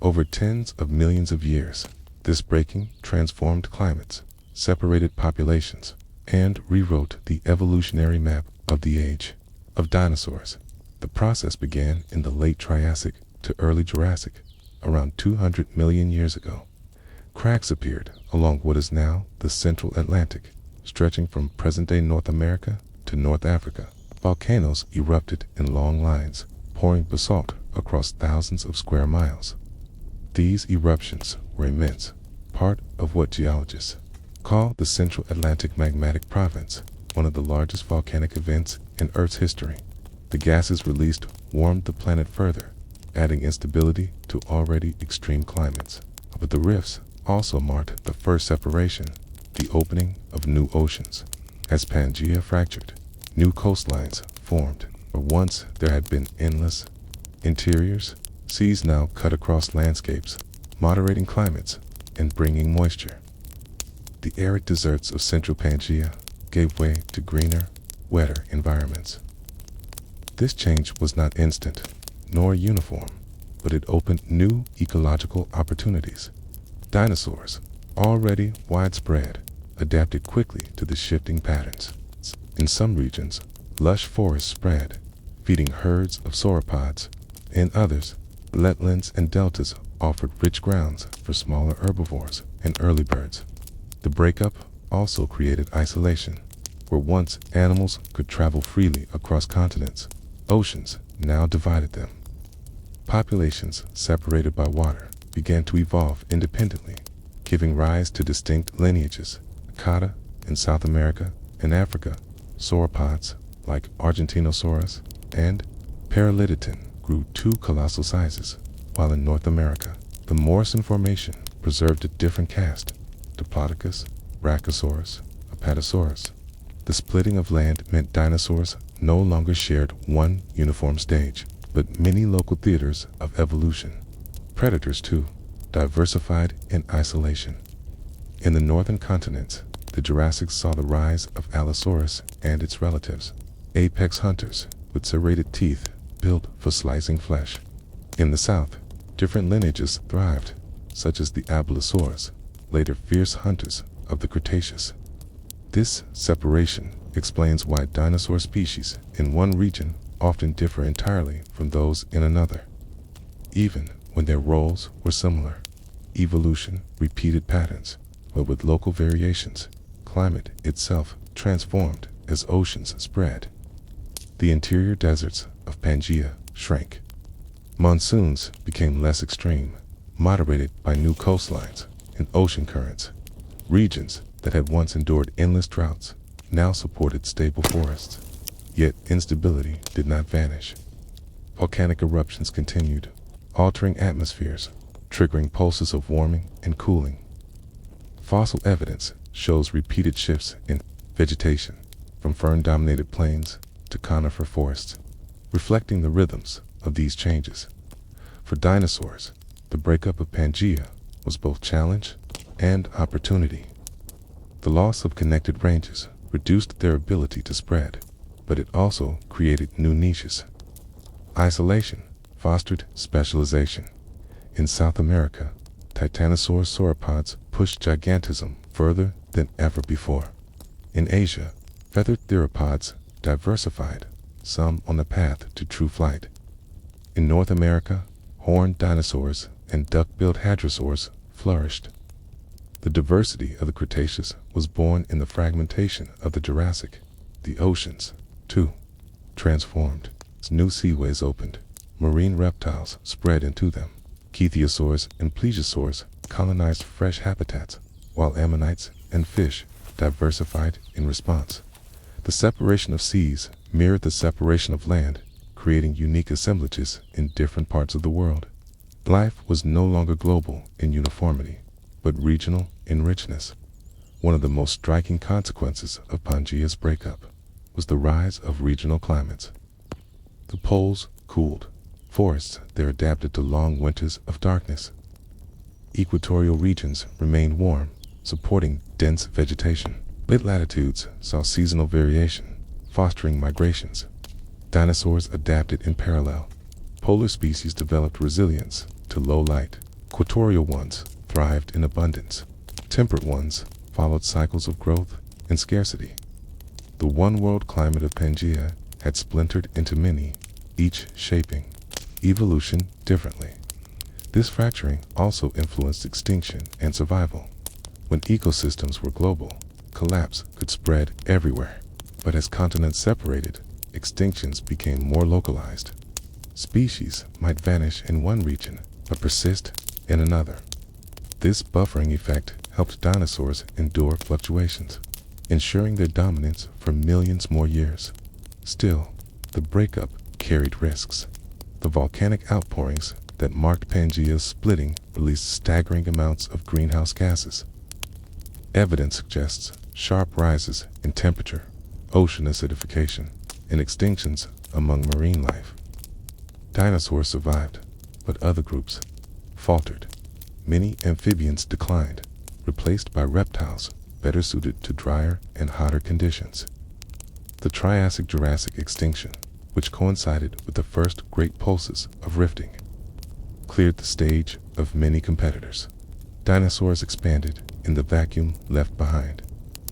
Over tens of millions of years, this breaking transformed climates, separated populations, and rewrote the evolutionary map of the age of dinosaurs. The process began in the late Triassic to early Jurassic, around 200 million years ago. Cracks appeared along what is now the Central Atlantic, stretching from present-day North America to North Africa. Volcanoes erupted in long lines, pouring basalt across thousands of square miles. These eruptions were immense, part of what geologists call the Central Atlantic Magmatic Province, one of the largest volcanic events in Earth's history. The gases released warmed the planet further, adding instability to already extreme climates. But the rifts also marked the first separation, the opening of new oceans. As Pangaea fractured, new coastlines formed. Where once there had been endless interiors, seas now cut across landscapes, moderating climates and bringing moisture. The arid deserts of central Pangaea gave way to greener, wetter environments. This change was not instant, nor uniform, but it opened new ecological opportunities. Dinosaurs, already widespread, adapted quickly to the shifting patterns. In some regions, lush forests spread, feeding herds of sauropods. In others, wetlands and deltas offered rich grounds for smaller herbivores and early birds. The breakup also created isolation. Where once animals could travel freely across continents, oceans now divided them. Populations separated by water began to evolve independently, giving rise to distinct lineages. Cata in South America and Africa, sauropods like Argentinosaurus and Paralidotin grew to colossal sizes, while in North America, the Morrison Formation preserved a different caste: Diplodocus, Brachiosaurus, Apatosaurus. The splitting of land meant dinosaurs no longer shared one uniform stage, but many local theaters of evolution. Predators, too, diversified in isolation. In the northern continents, the Jurassic saw the rise of Allosaurus and its relatives. apex hunters with serrated teeth built for slicing flesh. In the south, different lineages thrived, such as the Abelisaurs, later fierce hunters of the Cretaceous. This separation explains why dinosaur species in one region often differ entirely from those in another. Even when their roles were similar, evolution repeated patterns, but with local variations. Climate itself transformed as oceans spread. The interior deserts of Pangaea shrank. Monsoons became less extreme, moderated by new coastlines and ocean currents. Regions that had once endured endless droughts now supported stable forests. Yet instability did not vanish. Volcanic eruptions continued, altering atmospheres, triggering pulses of warming and cooling. Fossil evidence shows repeated shifts in vegetation, from fern-dominated plains to conifer forests, reflecting the rhythms of these changes. For dinosaurs, the breakup of Pangaea was both challenge and opportunity. The loss of connected ranges reduced their ability to spread, but it also created new niches. Isolation fostered specialization. In South America, Titanosaur sauropods pushed gigantism further than ever before. In Asia, feathered theropods diversified, some on the path to true flight. In North America, horned dinosaurs and duck-billed hadrosaurs flourished. The diversity of the Cretaceous was born in the fragmentation of the Jurassic. The oceans, too, transformed. New seaways opened. Marine reptiles spread into them. Ichthyosaurs and plesiosaurs colonized fresh habitats, while ammonites and fish diversified in response. The separation of seas mirrored the separation of land, creating unique assemblages in different parts of the world. Life was no longer global in uniformity, but regional in richness. One of the most striking consequences of Pangaea's breakup was the rise of regional climates. The poles cooled. Forests there adapted to long winters of darkness. Equatorial regions remained warm, supporting dense vegetation. Mid latitudes saw seasonal variation, fostering migrations. Dinosaurs adapted in parallel. Polar species developed resilience to low light. Equatorial ones thrived in abundance. Temperate ones followed cycles of growth and scarcity. The one-world climate of Pangaea had splintered into many, each shaping evolution differently. This fracturing also influenced extinction and survival. When ecosystems were global, collapse could spread everywhere. But as continents separated, extinctions became more localized. Species might vanish in one region, but persist in another. This buffering effect helped dinosaurs endure fluctuations, ensuring their dominance for millions more years. Still, the breakup carried risks. The volcanic outpourings that marked Pangaea's splitting released staggering amounts of greenhouse gases. Evidence suggests sharp rises in temperature, ocean acidification, and extinctions among marine life. Dinosaurs survived, but other groups faltered. Many amphibians declined, replaced by reptiles better suited to drier and hotter conditions. The Triassic-Jurassic extinction, which coincided with the first great pulses of rifting, cleared the stage of many competitors. Dinosaurs expanded in the vacuum left behind.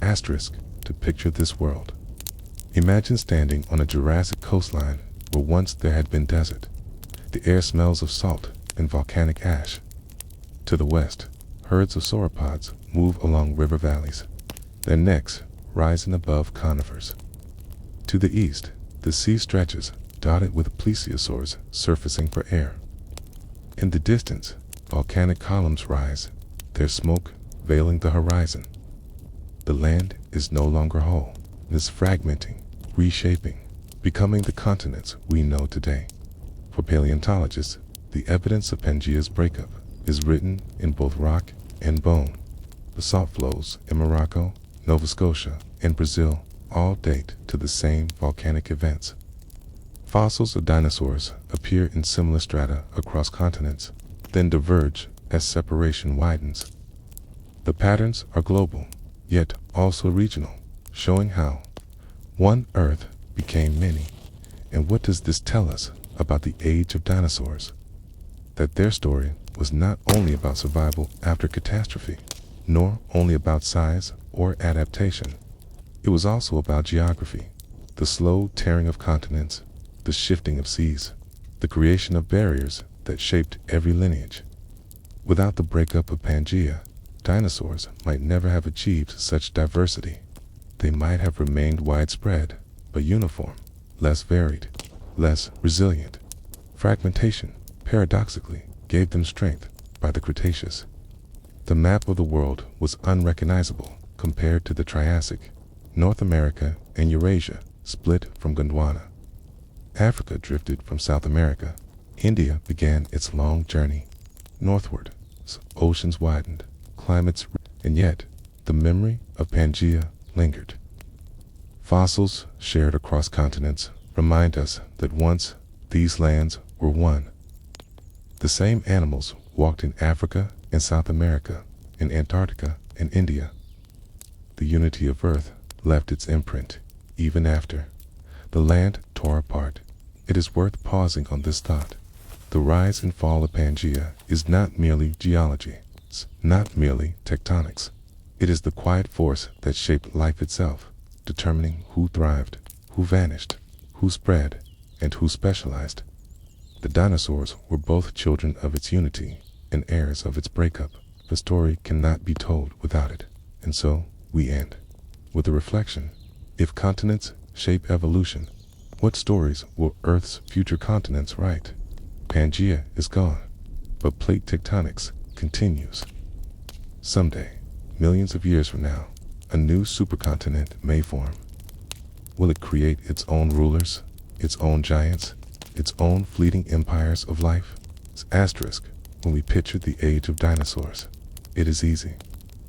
To picture this world. Imagine standing on a Jurassic coastline where once there had been desert. The air smells of salt and volcanic ash. To the west, herds of sauropods move along river valleys, their necks rising above conifers. To the east, the sea stretches, dotted with plesiosaurs surfacing for air. In the distance, volcanic columns rise, their smoke veiling the horizon. The land is no longer whole. It is fragmenting, reshaping, becoming the continents we know today. For paleontologists, the evidence of Pangaea's breakup is written in both rock and bone. The salt flows in Morocco, Nova Scotia, and Brazil all date to the same volcanic events. Fossils of dinosaurs appear in similar strata across continents, then diverge as separation widens. The patterns are global, yet also regional, showing how one Earth became many. And what does this tell us about the age of dinosaurs? That their story was not only about survival after catastrophe, nor only about size or adaptation. It was also about geography, the slow tearing of continents, the shifting of seas, the creation of barriers that shaped every lineage. Without the breakup of Pangea, dinosaurs might never have achieved such diversity. They might have remained widespread, but uniform, less varied, less resilient. Fragmentation, paradoxically, gave them strength by the Cretaceous. The map of the world was unrecognizable compared to the Triassic. North America and Eurasia split from Gondwana. Africa drifted from South America. India began its long journey northward. Oceans widened, climates, and yet the memory of Pangea lingered. Fossils shared across continents remind us that once these lands were one. The same animals walked in Africa and South America, in Antarctica and India. The unity of Earth left its imprint, even after the land tore apart. It is worth pausing on this thought. The rise and fall of Pangea is not merely geology, it's not merely tectonics. It is the quiet force that shaped life itself, determining who thrived, who vanished, who spread, and who specialized. The dinosaurs were both children of its unity and heirs of its breakup. The story cannot be told without it. And so, we end with a reflection. If continents shape evolution, what stories will Earth's future continents write? Pangea is gone, but plate tectonics continues. Someday, millions of years from now, a new supercontinent may form. Will it create its own rulers, its own giants, its own fleeting empires of life? Asterisk, when we picture the age of dinosaurs, it is easy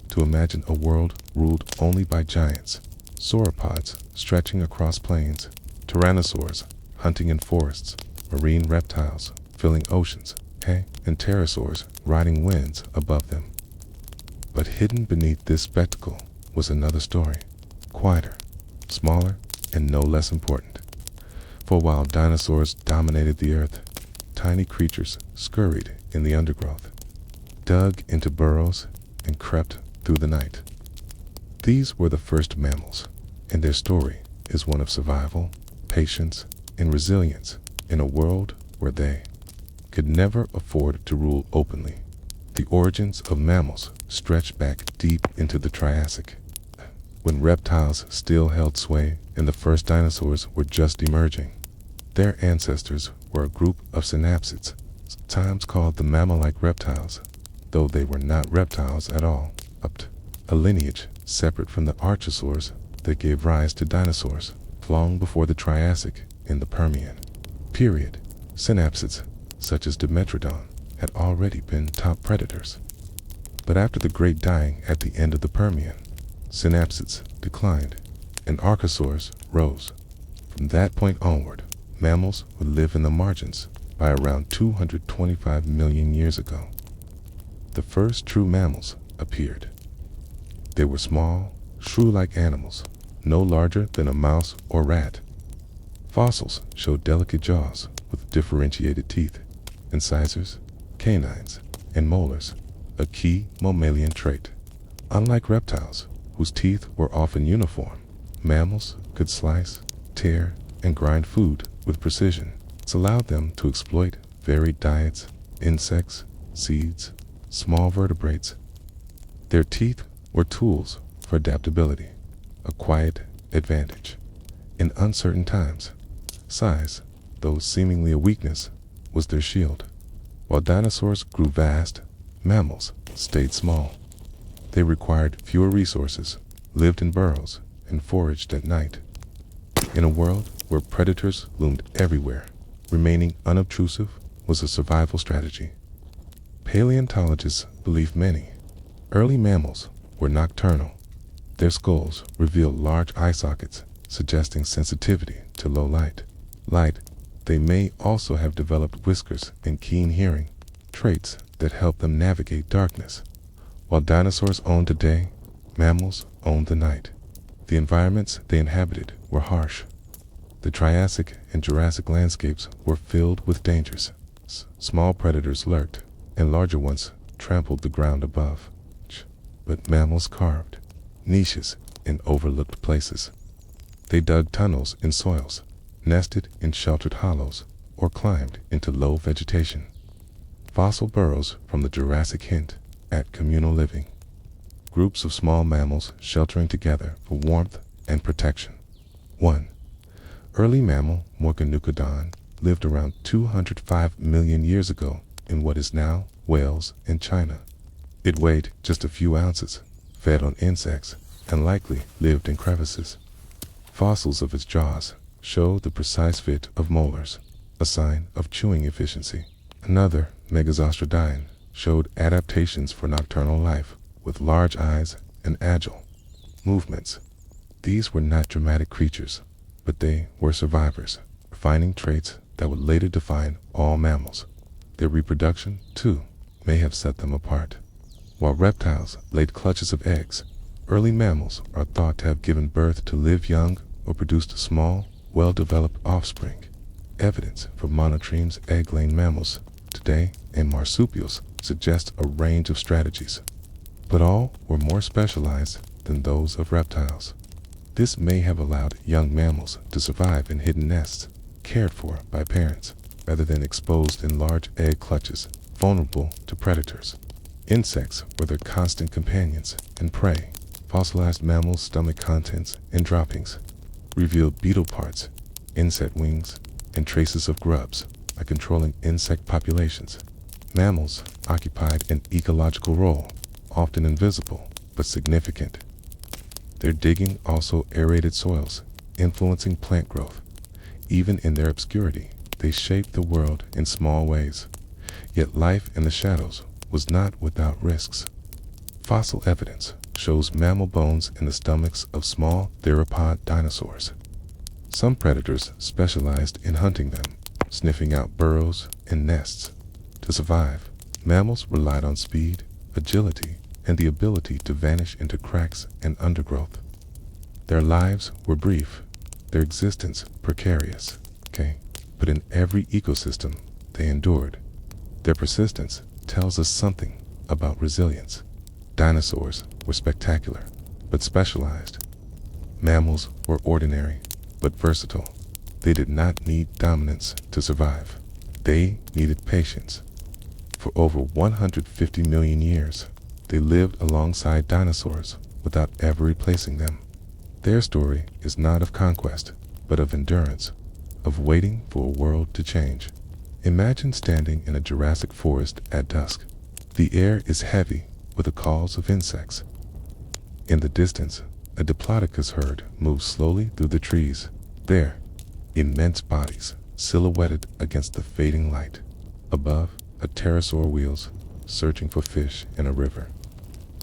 to imagine a world ruled only by giants, sauropods stretching across plains, tyrannosaurs hunting in forests, marine reptiles filling oceans, and pterosaurs riding winds above them. But hidden beneath this spectacle was another story, quieter, smaller, and no less important. For while dinosaurs dominated the earth, tiny creatures scurried in the undergrowth, dug into burrows, and crept through the night. These were the first mammals, and their story is one of survival, patience, and resilience in a world where they could never afford to rule openly. The origins of mammals stretch back deep into the Triassic, when reptiles still held sway and the first dinosaurs were just emerging. Their ancestors were a group of synapsids, sometimes called the mammal-like reptiles, though they were not reptiles at all. A lineage separate from the archosaurs that gave rise to dinosaurs long before the Triassic in the Permian period. Synapsids, such as Dimetrodon, had already been top predators. But after the Great Dying at the end of the Permian, synapsids declined, and archosaurs rose. From that point onward, mammals would live in the margins by around 225 million years ago. The first true mammals appeared. They were small, shrew-like animals, no larger than a mouse or rat. Fossils showed delicate jaws with differentiated teeth, incisors, canines, and molars, a key mammalian trait. Unlike reptiles, whose teeth were often uniform, mammals could slice, tear, and grind food with precision. This allowed them to exploit varied diets, insects, seeds, small vertebrates. Their teeth were tools for adaptability, a quiet advantage. In uncertain times, size, though seemingly a weakness, was their shield. While dinosaurs grew vast, mammals stayed small. They required fewer resources, lived in burrows, and foraged at night. In a world where predators loomed everywhere, remaining unobtrusive was a survival strategy. Paleontologists believe many early mammals were nocturnal. Their skulls reveal large eye sockets, suggesting sensitivity to low light. They may also have developed whiskers and keen hearing, traits that help them navigate darkness. While dinosaurs owned the day, mammals owned the night. The environments they inhabited were harsh. The Triassic and Jurassic landscapes were filled with dangers. Small predators lurked, and larger ones trampled the ground above. But mammals carved niches in overlooked places. They dug tunnels in soils, nested in sheltered hollows, or climbed into low vegetation. Fossil burrows from the Jurassic hint at communal living. Groups of small mammals sheltering together for warmth and protection. 1. Early mammal Morganucodon lived around 205 million years ago in what is now Wales and China. It weighed just a few ounces, fed on insects, and likely lived in crevices. Fossils of its jaws show the precise fit of molars, a sign of chewing efficiency. Another, Megazostrodon, showed adaptations for nocturnal life, with large eyes and agile movements. These were not dramatic creatures, but they were survivors, refining traits that would later define all mammals. Their reproduction, too, may have set them apart. While reptiles laid clutches of eggs, early mammals are thought to have given birth to live young or produced small, well-developed offspring. Evidence for monotremes egg-laying mammals today and marsupials suggests a range of strategies, but all were more specialized than those of reptiles. This may have allowed young mammals to survive in hidden nests, cared for by parents, rather than exposed in large egg clutches, vulnerable to predators. Insects were their constant companions and prey. Fossilized mammals' stomach contents and droppings revealed beetle parts, insect wings, and traces of grubs by controlling insect populations. Mammals occupied an ecological role, often invisible but significant. Their digging also aerated soils, influencing plant growth. Even in their obscurity, they shaped the world in small ways. Yet life in the shadows was not without risks. Fossil evidence shows mammal bones in the stomachs of small theropod dinosaurs. Some predators specialized in hunting them, sniffing out burrows and nests. To survive, mammals relied on speed, agility, and the ability to vanish into cracks and undergrowth. Their lives were brief, their existence precarious, but in every ecosystem they endured. Their persistence tells us something about resilience. Dinosaurs were spectacular, but specialized. Mammals were ordinary, but versatile. They did not need dominance to survive. They needed patience. For over 150 million years, they lived alongside dinosaurs without ever replacing them. Their story is not of conquest, but of endurance, of waiting for a world to change. Imagine standing in a Jurassic forest at dusk. The air is heavy with the calls of insects. In the distance, a Diplodocus herd moves slowly through the trees. Their immense bodies silhouetted against the fading light. Above, a pterosaur wheels, searching for fish in a river.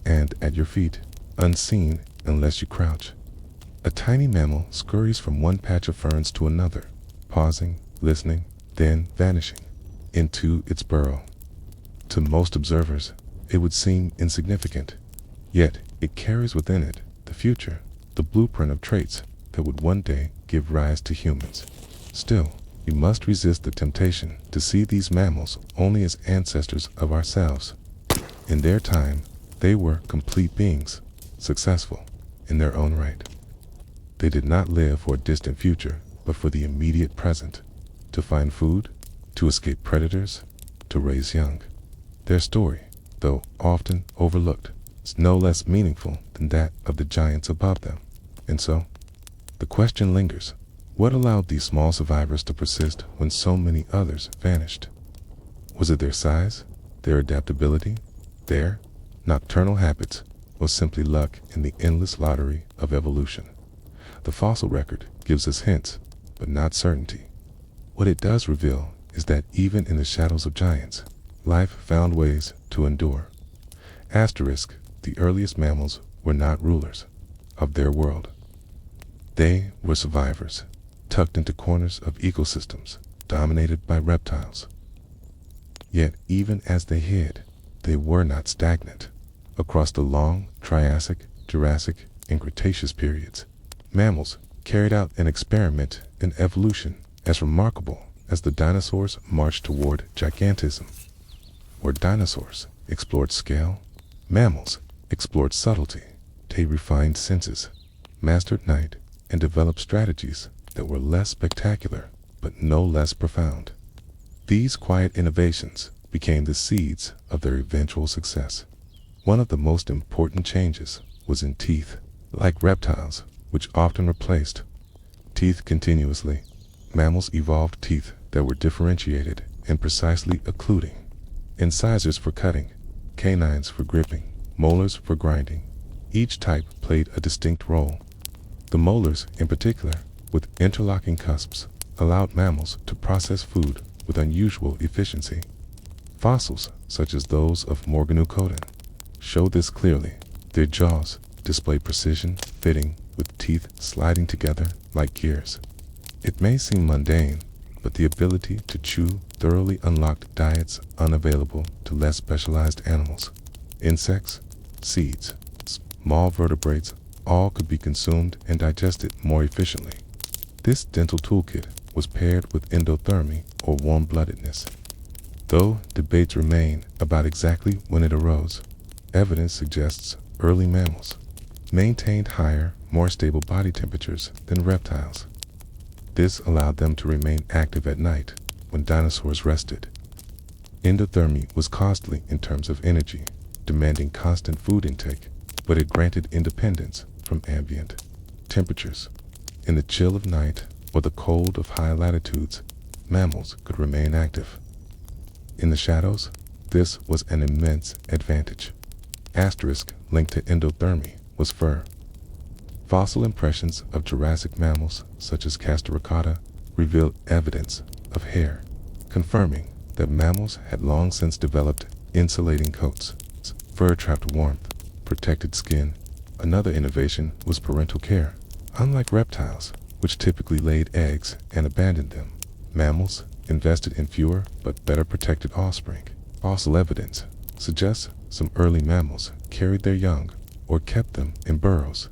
And at your feet, unseen unless you crouch, a tiny mammal scurries from one patch of ferns to another, pausing, listening, then vanishing into its burrow. To most observers, it would seem insignificant, yet it carries within it the future, the blueprint of traits that would one day give rise to humans. Still, we must resist the temptation to see these mammals only as ancestors of ourselves. In their time, they were complete beings, successful in their own right. They did not live for a distant future, but for the immediate present, to find food, to escape predators, to raise young. Their story, though often overlooked, is no less meaningful than that of the giants above them. And so, the question lingers: what allowed these small survivors to persist when so many others vanished? Was it their size, their adaptability, their nocturnal habits, or simply luck in the endless lottery of evolution? The fossil record gives us hints, but not certainty. What it does reveal is that even in the shadows of giants, life found ways to endure. Asterisk, the earliest mammals were not rulers of their world. They were survivors, tucked into corners of ecosystems dominated by reptiles. Yet even as they hid, they were not stagnant. Across the long Triassic, Jurassic, and Cretaceous periods, mammals carried out an experiment in evolution as remarkable as the dinosaurs marched toward gigantism. Where dinosaurs explored scale, mammals explored subtlety. They refined senses, mastered night, and developed strategies that were less spectacular but no less profound. These quiet innovations became the seeds of their eventual success. One of the most important changes was in teeth. Like reptiles, which often replaced teeth continuously, mammals evolved teeth that were differentiated and precisely occluding. Incisors for cutting, canines for gripping, molars for grinding. Each type played a distinct role. The molars, in particular, with interlocking cusps, allowed mammals to process food with unusual efficiency. Fossils, such as those of Morganucodon, show this clearly. Their jaws display precision fitting with teeth sliding together like gears. It may seem mundane, but the ability to chew thoroughly unlocked diets unavailable to less specialized animals. Insects, seeds, small vertebrates, all could be consumed and digested more efficiently. This dental toolkit was paired with endothermy or warm-bloodedness. Though debates remain about exactly when it arose, evidence suggests early mammals maintained higher, more stable body temperatures than reptiles. This allowed them to remain active at night when dinosaurs rested. Endothermy was costly in terms of energy, demanding constant food intake, but it granted independence from ambient temperatures. In the chill of night or the cold of high latitudes, mammals could remain active. In the shadows, this was an immense advantage. Asterisk linked to endothermy was fur. Fossil impressions of Jurassic mammals, such as Castoricata, reveal evidence of hair, confirming that mammals had long since developed insulating coats. Fur trapped warmth, protected skin. Another innovation was parental care. Unlike reptiles, which typically laid eggs and abandoned them, mammals invested in fewer but better protected offspring. Fossil evidence suggests some early mammals carried their young or kept them in burrows.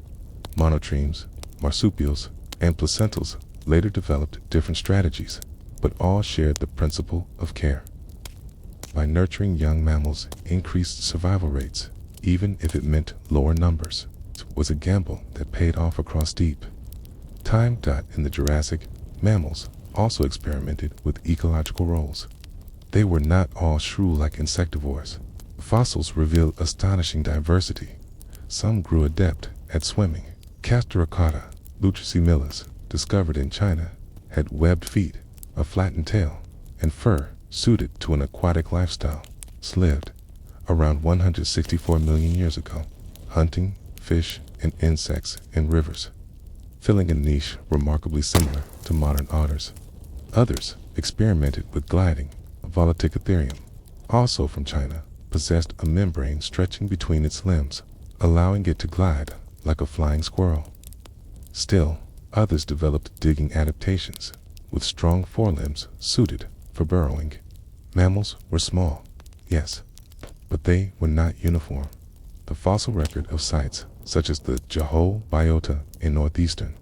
Monotremes, marsupials, and placentals later developed different strategies, but all shared the principle of care. By nurturing young mammals increased survival rates, even if it meant lower numbers. It was a gamble that paid off across deep time. In the Jurassic, mammals also experimented with ecological roles. They were not all shrew-like insectivores. Fossils reveal astonishing diversity. Some grew adept at swimming. Castoricata lutricimilis, discovered in China, had webbed feet, a flattened tail, and fur suited to an aquatic lifestyle. Lived around 164 million years ago, hunting fish and insects in rivers, filling a niche remarkably similar to modern otters. Others experimented with gliding. Volaticotherium, also from China, possessed a membrane stretching between its limbs, allowing it to glide like a flying squirrel. Still, others developed digging adaptations, with strong forelimbs suited for burrowing. Mammals were small, yes, but they were not uniform. The fossil record of sites such as the Jahol biota in northeastern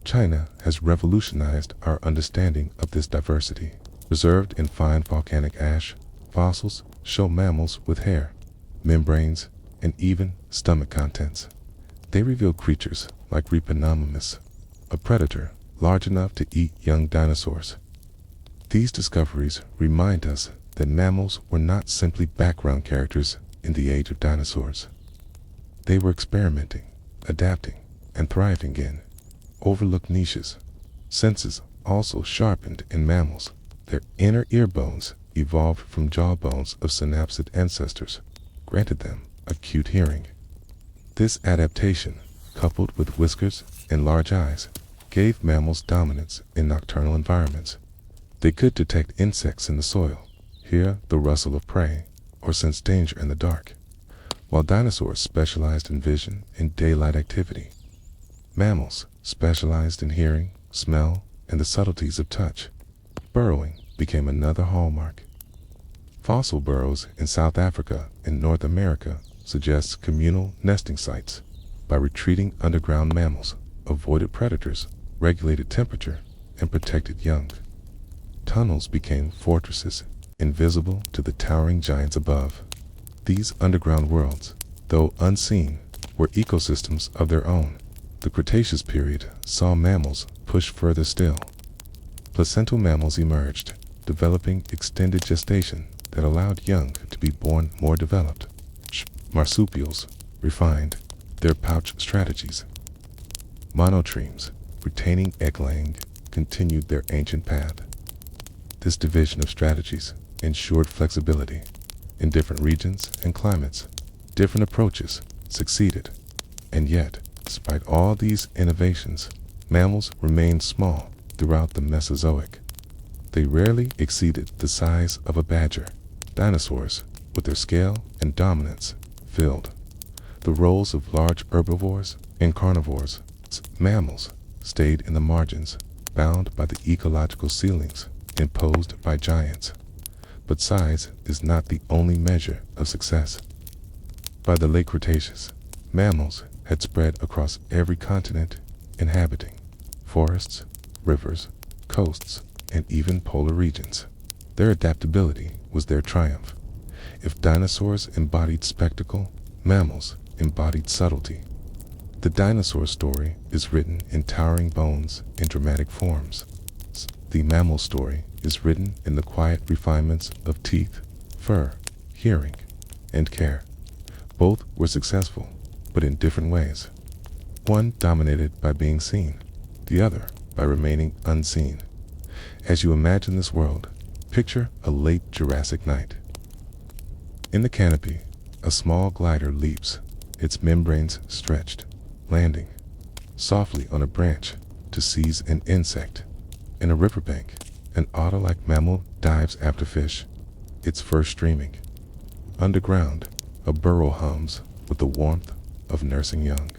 China has revolutionized our understanding of this diversity. Preserved in fine volcanic ash, fossils show mammals with hair, membranes, and even stomach contents. They reveal creatures like Rhipinomymus, a predator large enough to eat young dinosaurs. These discoveries remind us that mammals were not simply background characters in the age of dinosaurs. They were experimenting, adapting, and thriving in overlooked niches. Senses also sharpened in mammals. Their inner ear bones evolved from jaw bones of synapsid ancestors, granted them acute hearing. This adaptation, coupled with whiskers and large eyes, gave mammals dominance in nocturnal environments. They could detect insects in the soil, hear the rustle of prey, or sense danger in the dark. While dinosaurs specialized in vision and daylight activity, mammals specialized in hearing, smell, and the subtleties of touch. Burrowing became another hallmark. Fossil burrows in South Africa and North America suggest communal nesting sites. By retreating underground, mammals avoided predators, regulated temperature, and protected young. Tunnels became fortresses, invisible to the towering giants above. These underground worlds, though unseen, were ecosystems of their own. The Cretaceous period saw mammals push further still. Placental mammals emerged, developing extended gestation that allowed young to be born more developed. Marsupials refined their pouch strategies. Monotremes, retaining egg-laying, continued their ancient path. This division of strategies ensured flexibility. In different regions and climates, different approaches succeeded. And yet, despite all these innovations, mammals remained small throughout the Mesozoic. They rarely exceeded the size of a badger. Dinosaurs, with their scale and dominance, filled the roles of large herbivores and carnivores. Mammals stayed in the margins, bound by the ecological ceilings imposed by giants. But size is not the only measure of success. By the late Cretaceous, mammals had spread across every continent, inhabiting forests, rivers, coasts, and even polar regions. Their adaptability was their triumph. If dinosaurs embodied spectacle, mammals embodied subtlety. The dinosaur story is written in towering bones and dramatic forms. The mammal story is written in the quiet refinements of teeth, fur, hearing, and care. Both were successful, but in different ways. One dominated by being seen, the other by remaining unseen. As you imagine this world, picture a late Jurassic night. In the canopy, a small glider leaps, its membranes stretched, landing softly on a branch to seize an insect. In a riverbank, an otter-like mammal dives after fish, its fur streaming. Underground, a burrow hums with the warmth of nursing young.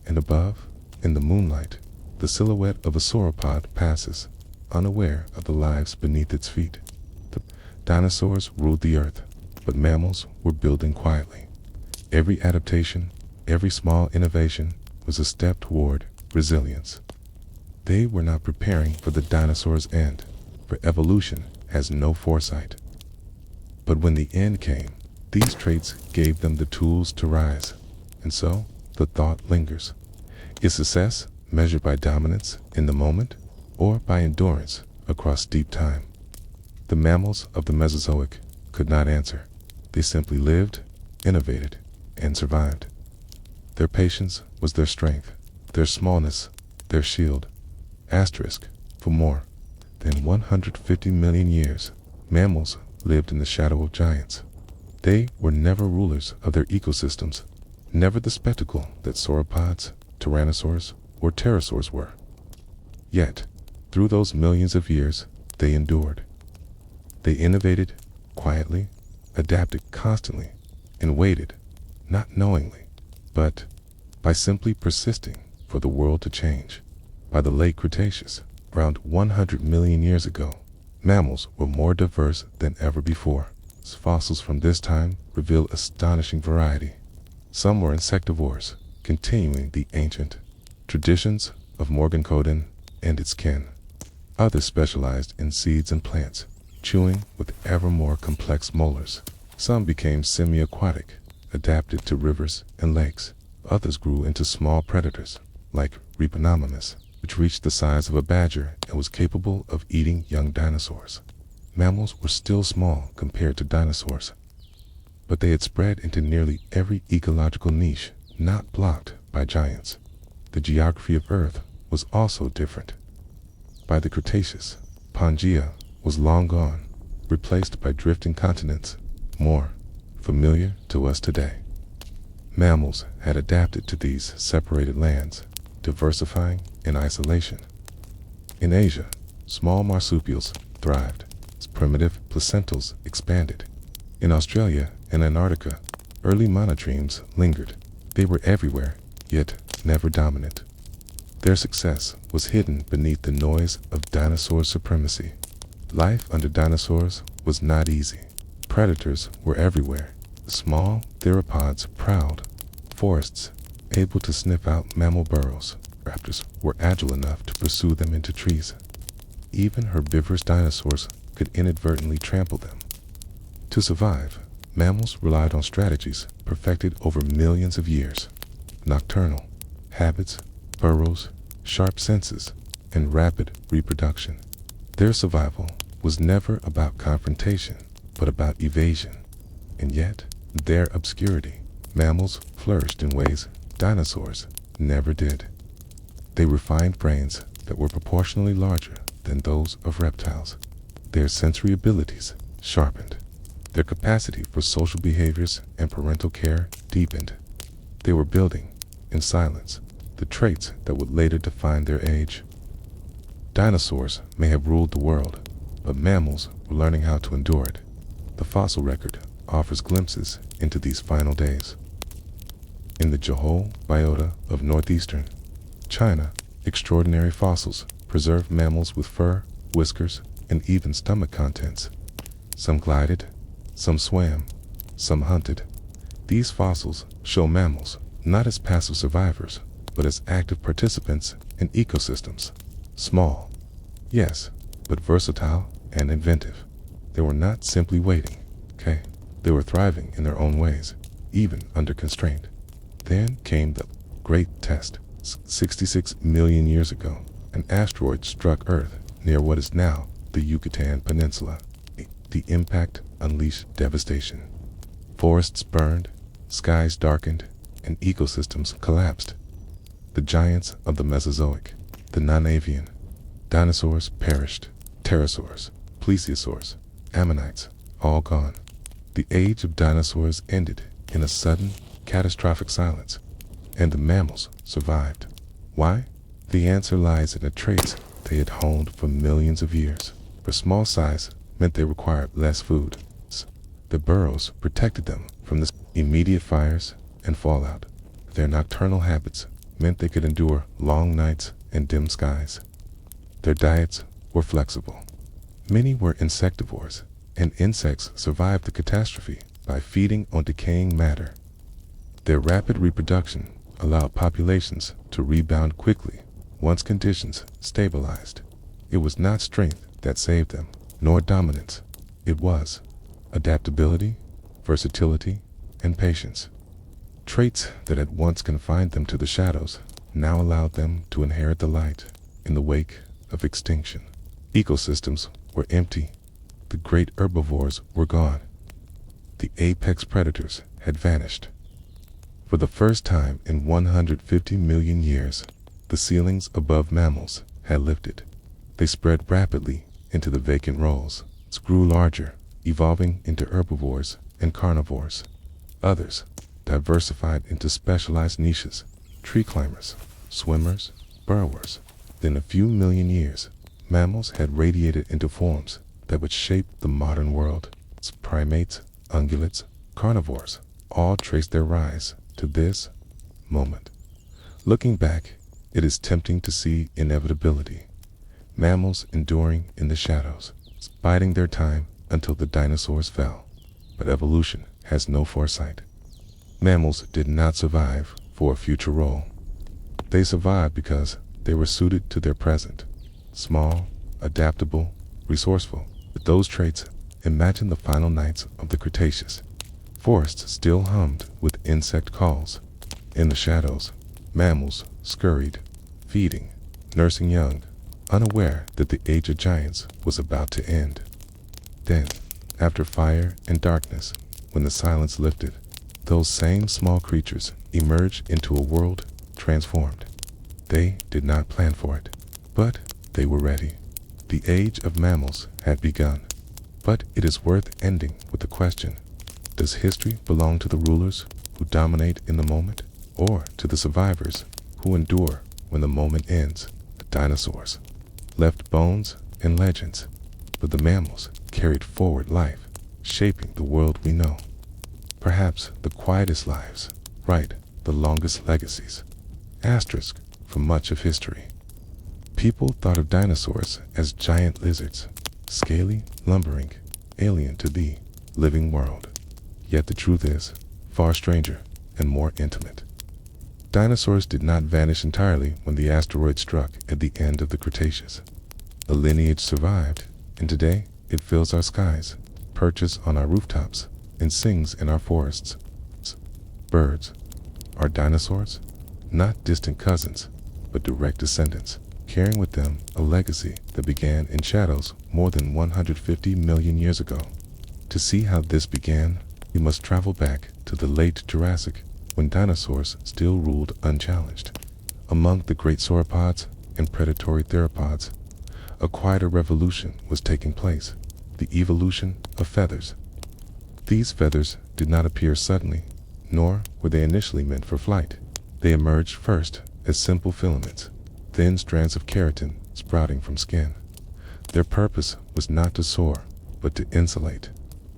And above, in the moonlight, the silhouette of a sauropod passes, unaware of the lives beneath its feet. The dinosaurs ruled the earth, but mammals were building quietly. Every adaptation, every small innovation was a step toward resilience. They were not preparing for the dinosaurs' end, for evolution has no foresight. But when the end came, these traits gave them the tools to rise. And so, the thought lingers. Is success measured by dominance in the moment, or by endurance across deep time? The mammals of the Mesozoic could not answer. They simply lived, innovated, and survived. Their patience was their strength, their smallness, their shield. Asterisk, for more than 150 million years, mammals lived in the shadow of giants. They were never rulers of their ecosystems, never the spectacle that sauropods, tyrannosaurs, or pterosaurs were. Yet, through those millions of years, they endured. They innovated quietly, adapted constantly, and waited, not knowingly, but by simply persisting for the world to change. By the late Cretaceous, around 100 million years ago, mammals were more diverse than ever before. Fossils from this time reveal astonishing variety. Some were insectivores, continuing the ancient traditions of Morgenkoden and its kin. Others specialized in seeds and plants, chewing with ever more complex molars. Some became semi-aquatic, adapted to rivers and lakes. Others grew into small predators, like Rhipinomymus, which reached the size of a badger and was capable of eating young dinosaurs. Mammals were still small compared to dinosaurs, but they had spread into nearly every ecological niche not blocked by giants. The geography of Earth was also different. By the Cretaceous, Pangaea was long gone, replaced by drifting continents, more familiar to us today. Mammals had adapted to these separated lands, diversifying in isolation. In Asia, small marsupials thrived as primitive placentals expanded. In Australia and Antarctica, early monotremes lingered. They were everywhere, yet never dominant. Their success was hidden beneath the noise of dinosaur supremacy. Life under dinosaurs was not easy. Predators were everywhere. Small theropods prowled forests, able to sniff out mammal burrows. raptors were agile enough to pursue them into trees. Even herbivorous dinosaurs could inadvertently trample them. To survive, mammals relied on strategies perfected over millions of years. Nocturnal habits, burrows, sharp senses, and rapid reproduction. Their survival was never about confrontation, but about evasion. And yet, in their obscurity, mammals flourished in ways dinosaurs never did. They refined brains that were proportionally larger than those of reptiles. Their sensory abilities sharpened. Their capacity for social behaviors and parental care deepened. They were building, in silence, the traits that would later define their age. Dinosaurs may have ruled the world, but mammals were learning how to endure it. The fossil record offers glimpses into these final days. In the Johol biota of northeastern China, extraordinary fossils preserve mammals with fur, whiskers, and even stomach contents. Some glided, some swam, some hunted. These fossils show mammals not as passive survivors, but as active participants in ecosystems. Small, yes, but versatile and inventive. They were not simply waiting, okay? They were thriving in their own ways, even under constraint. Then came the great test. 66 million years ago, an asteroid struck Earth near what is now the Yucatan Peninsula. The impact unleashed devastation. Forests burned, skies darkened, and ecosystems collapsed. The giants of the Mesozoic, the non-avian dinosaurs perished. Pterosaurs, plesiosaurs, ammonites, all gone. The age of dinosaurs ended in a sudden, catastrophic silence, and the mammals survived. Why? The answer lies in the traits they had honed for millions of years. Their small size meant they required less food. Their burrows protected them from the immediate fires and fallout. Their nocturnal habits meant they could endure long nights and dim skies. Their diets were flexible. Many were insectivores, and insects survived the catastrophe by feeding on decaying matter. Their rapid reproduction allowed populations to rebound quickly once conditions stabilized. It was not strength that saved them, nor dominance. It was adaptability, versatility, and patience. Traits that had once confined them to the shadows now allowed them to inherit the light in the wake of extinction. Ecosystems were empty. The great herbivores were gone. The apex predators had vanished. For the first time in 150 million years, the ceilings above mammals had lifted. They spread rapidly into the vacant roles, grew larger, evolving into herbivores and carnivores. Others diversified into specialized niches, tree climbers, swimmers, burrowers. In a few million years, mammals had radiated into forms that would shape the modern world. Primates, ungulates, carnivores, all traced their rise to this moment. Looking back, it is tempting to see inevitability. Mammals enduring in the shadows, biding their time until the dinosaurs fell. But evolution has no foresight. Mammals did not survive for a future role. They survived because they were suited to their present. Small, adaptable, resourceful. With those traits, imagine the final nights of the Cretaceous. Forests still hummed with insect calls. In the shadows, mammals scurried, feeding, nursing young, unaware that the age of giants was about to end. Then, after fire and darkness, when the silence lifted, those same small creatures emerged into a world transformed. They did not plan for it, but they were ready. The age of mammals had begun. But it is worth ending with the question: does history belong to the rulers who dominate in the moment, or to the survivors who endure when the moment ends? The dinosaurs left bones and legends, but the mammals carried forward life, shaping the world we know. Perhaps the quietest lives write the longest legacies. Asterisk for much of history. People thought of dinosaurs as giant lizards, scaly, lumbering, alien to the living world. Yet the truth is far stranger and more intimate. Dinosaurs did not vanish entirely when the asteroid struck at the end of the Cretaceous. A lineage survived, and today it fills our skies, perches on our rooftops, and sings in our forests. Birds. Are dinosaurs? Not distant cousins, but direct descendants, carrying with them a legacy that began in shadows more than 150 million years ago. To see how this began, we must travel back to the late Jurassic, when dinosaurs still ruled unchallenged. Among the great sauropods and predatory theropods, a quieter revolution was taking place, the evolution of feathers. These feathers did not appear suddenly, nor were they initially meant for flight. They emerged first as simple filaments, thin strands of keratin sprouting from skin. Their purpose was not to soar, but to insulate.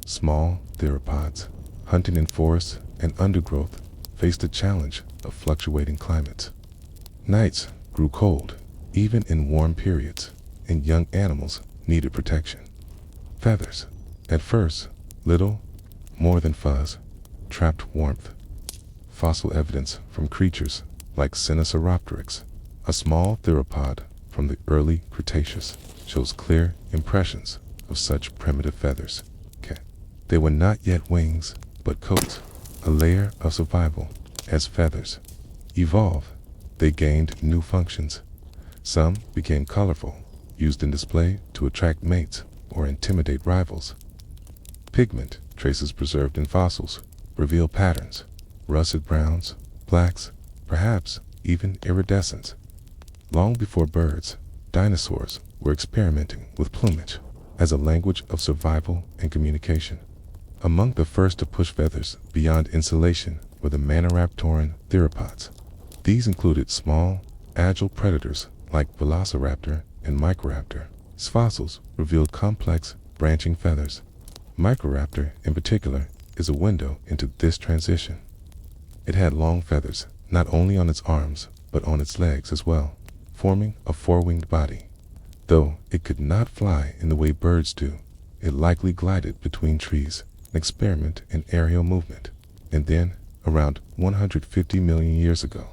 Small theropods, hunting in forests and undergrowth, faced the challenge of fluctuating climates. Nights grew cold, even in warm periods, and young animals needed protection. Feathers, at first little more than fuzz, trapped warmth. Fossil evidence from creatures like Sinosauropteryx, a small theropod from the early Cretaceous, shows clear impressions of such primitive feathers. They were not yet wings, but coats, a layer of survival. As feathers evolve, they gained new functions. Some became colorful, used in display to attract mates or intimidate rivals. Pigment traces preserved in fossils reveal patterns, russet browns, blacks, perhaps even iridescence. Long before birds, dinosaurs were experimenting with plumage as a language of survival and communication. Among the first to push feathers beyond insulation were the Maniraptoran theropods. These included small, agile predators like Velociraptor and Microraptor. Fossils revealed complex, branching feathers. Microraptor, in particular, is a window into this transition. It had long feathers, not only on its arms, but on its legs as well, forming a four-winged body. Though it could not fly in the way birds do, it likely glided between trees, an experiment in aerial movement. And then, around 150 million years ago,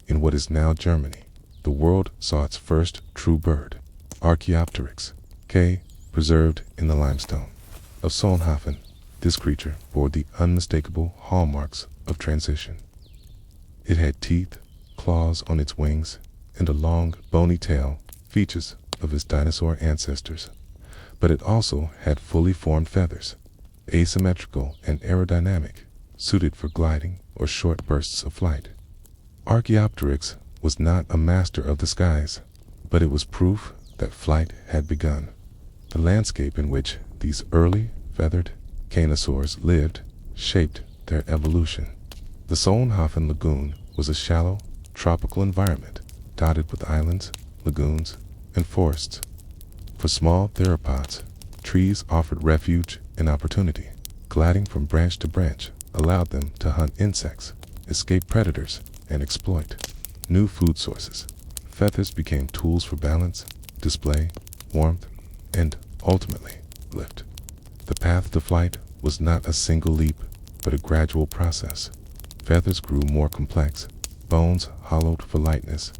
in what is now Germany, the world saw its first true bird, Archaeopteryx, preserved in the limestone of Solnhofen. This creature bore the unmistakable hallmarks of transition. It had teeth, claws on its wings, and a long, bony tail, features of its dinosaur ancestors. But it also had fully formed feathers, asymmetrical and aerodynamic, suited for gliding or short bursts of flight. Archaeopteryx was not a master of the skies, but it was proof that flight had begun. The landscape in which these early, feathered Cainosaurs lived shaped their evolution. The Solnhofen Lagoon was a shallow, tropical environment, dotted with islands, lagoons, and forests. For small theropods, trees offered refuge and opportunity. Gliding from branch to branch allowed them to hunt insects, escape predators, and exploit new food sources. Feathers became tools for balance, display, warmth, and, ultimately, lift. The path to flight was not a single leap, but a gradual process. Feathers grew more complex, bones hollowed for lightness,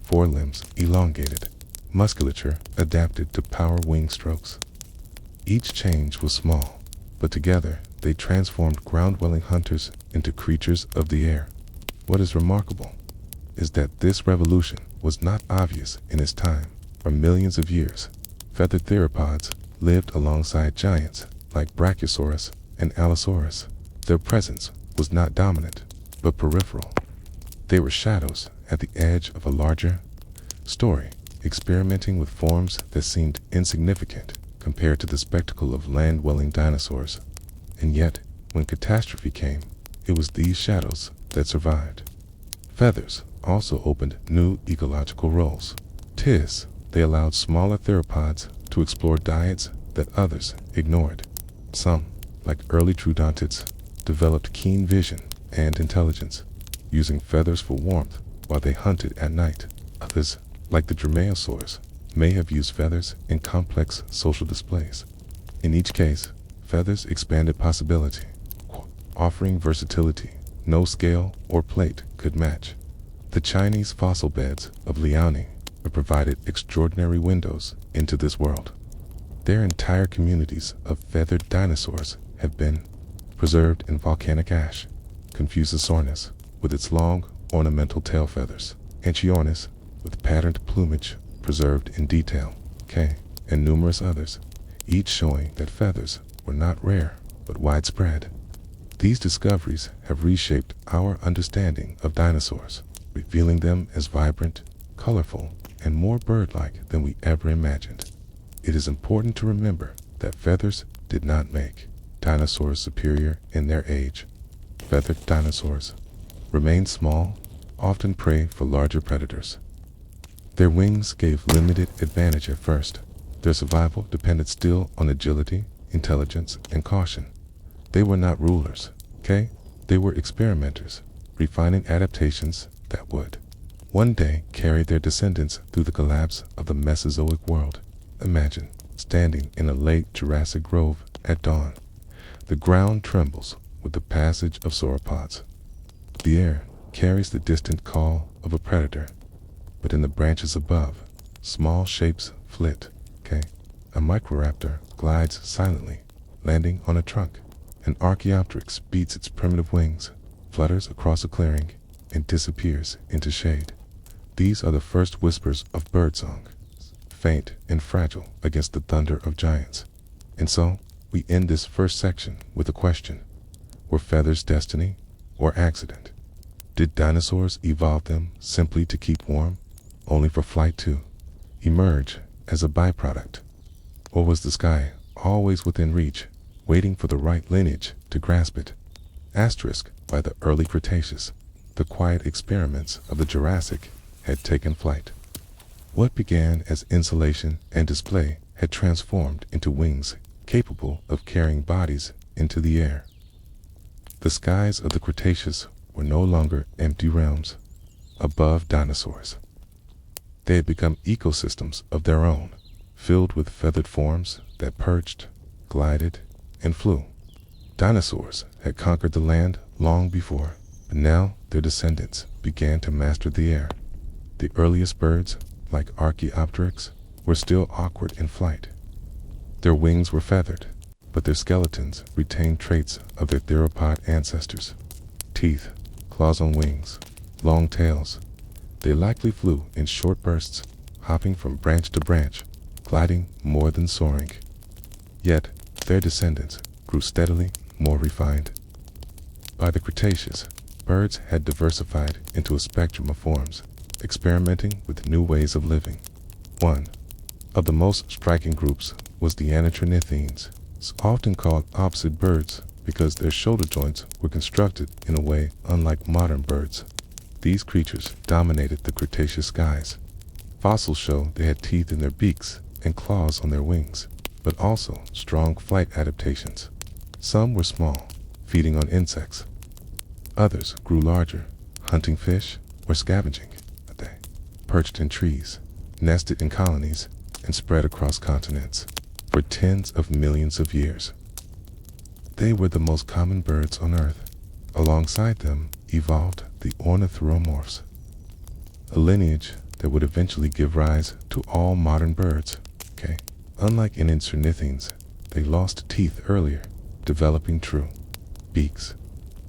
forelimbs elongated, musculature adapted to power wing strokes. Each change was small, but together they transformed ground-dwelling hunters into creatures of the air. What is remarkable is that this revolution was not obvious in its time. For millions of years, feathered theropods lived alongside giants like Brachiosaurus and Allosaurus. Their presence was not dominant, but peripheral. They were shadows at the edge of a larger story, experimenting with forms that seemed insignificant compared to the spectacle of land-dwelling dinosaurs. And yet, when catastrophe came, it was these shadows that survived. Feathers also opened new ecological roles. They allowed smaller theropods to explore diets that others ignored. Some, like early troodontids, developed keen vision and intelligence, using feathers for warmth while they hunted at night. Others, like the dromaeosaurs, may have used feathers in complex social displays. In each case, feathers expanded possibility, offering versatility no scale or plate could match. The Chinese fossil beds of Liaoning have provided extraordinary windows into this world. Their entire communities of feathered dinosaurs have been preserved in volcanic ash. Confuciusornis, with its long ornamental tail feathers, Anchiornis, with patterned plumage preserved in detail, and numerous others, each showing that feathers were not rare but widespread. These discoveries have reshaped our understanding of dinosaurs, revealing them as vibrant, colorful, and more bird-like than we ever imagined. It is important to remember that feathers did not make dinosaurs superior in their age. Feathered dinosaurs remained small, often prey for larger predators. Their wings gave limited advantage at first. Their survival depended still on agility, intelligence, and caution. They were not rulers, They were experimenters, refining adaptations that would one day carry their descendants through the collapse of the Mesozoic world. Imagine standing in a late Jurassic grove at dawn. The ground trembles with the passage of sauropods. The air carries the distant call of a predator, but in the branches above, small shapes flit, A microraptor glides silently, landing on a trunk. An Archaeopteryx beats its primitive wings, flutters across a clearing, and disappears into shade. These are the first whispers of birdsong, faint and fragile against the thunder of giants. And so, we end this first section with a question. Were feathers destiny or accident? Did dinosaurs evolve them simply to keep warm, only for flight to emerge as a byproduct? Or was the sky always within reach, waiting for the right lineage to grasp it? By the early Cretaceous, the quiet experiments of the Jurassic had taken flight. What began as insulation and display had transformed into wings capable of carrying bodies into the air. The skies of the Cretaceous were no longer empty realms above dinosaurs. They had become ecosystems of their own, filled with feathered forms that perched, glided, and flew. Dinosaurs had conquered the land long before, but now their descendants began to master the air. The earliest birds, like Archaeopteryx, were still awkward in flight. Their wings were feathered, but their skeletons retained traits of their theropod ancestors. Teeth, claws on wings, long tails. They likely flew in short bursts, hopping from branch to branch, gliding more than soaring. Yet, their descendants grew steadily more refined. By the Cretaceous, birds had diversified into a spectrum of forms, experimenting with new ways of living. One of the most striking groups was the Anatrornithines, often called opposite birds because their shoulder joints were constructed in a way unlike modern birds. These creatures dominated the Cretaceous skies. Fossils show they had teeth in their beaks and claws on their wings, but also strong flight adaptations. Some were small, feeding on insects. Others grew larger, hunting fish or scavenging. They perched in trees, nested in colonies, and spread across continents for tens of millions of years. They were the most common birds on Earth. Alongside them evolved the ornithuromorphs, a lineage that would eventually give rise to all modern birds. Unlike Anatrornithines, they lost teeth earlier, developing true beaks.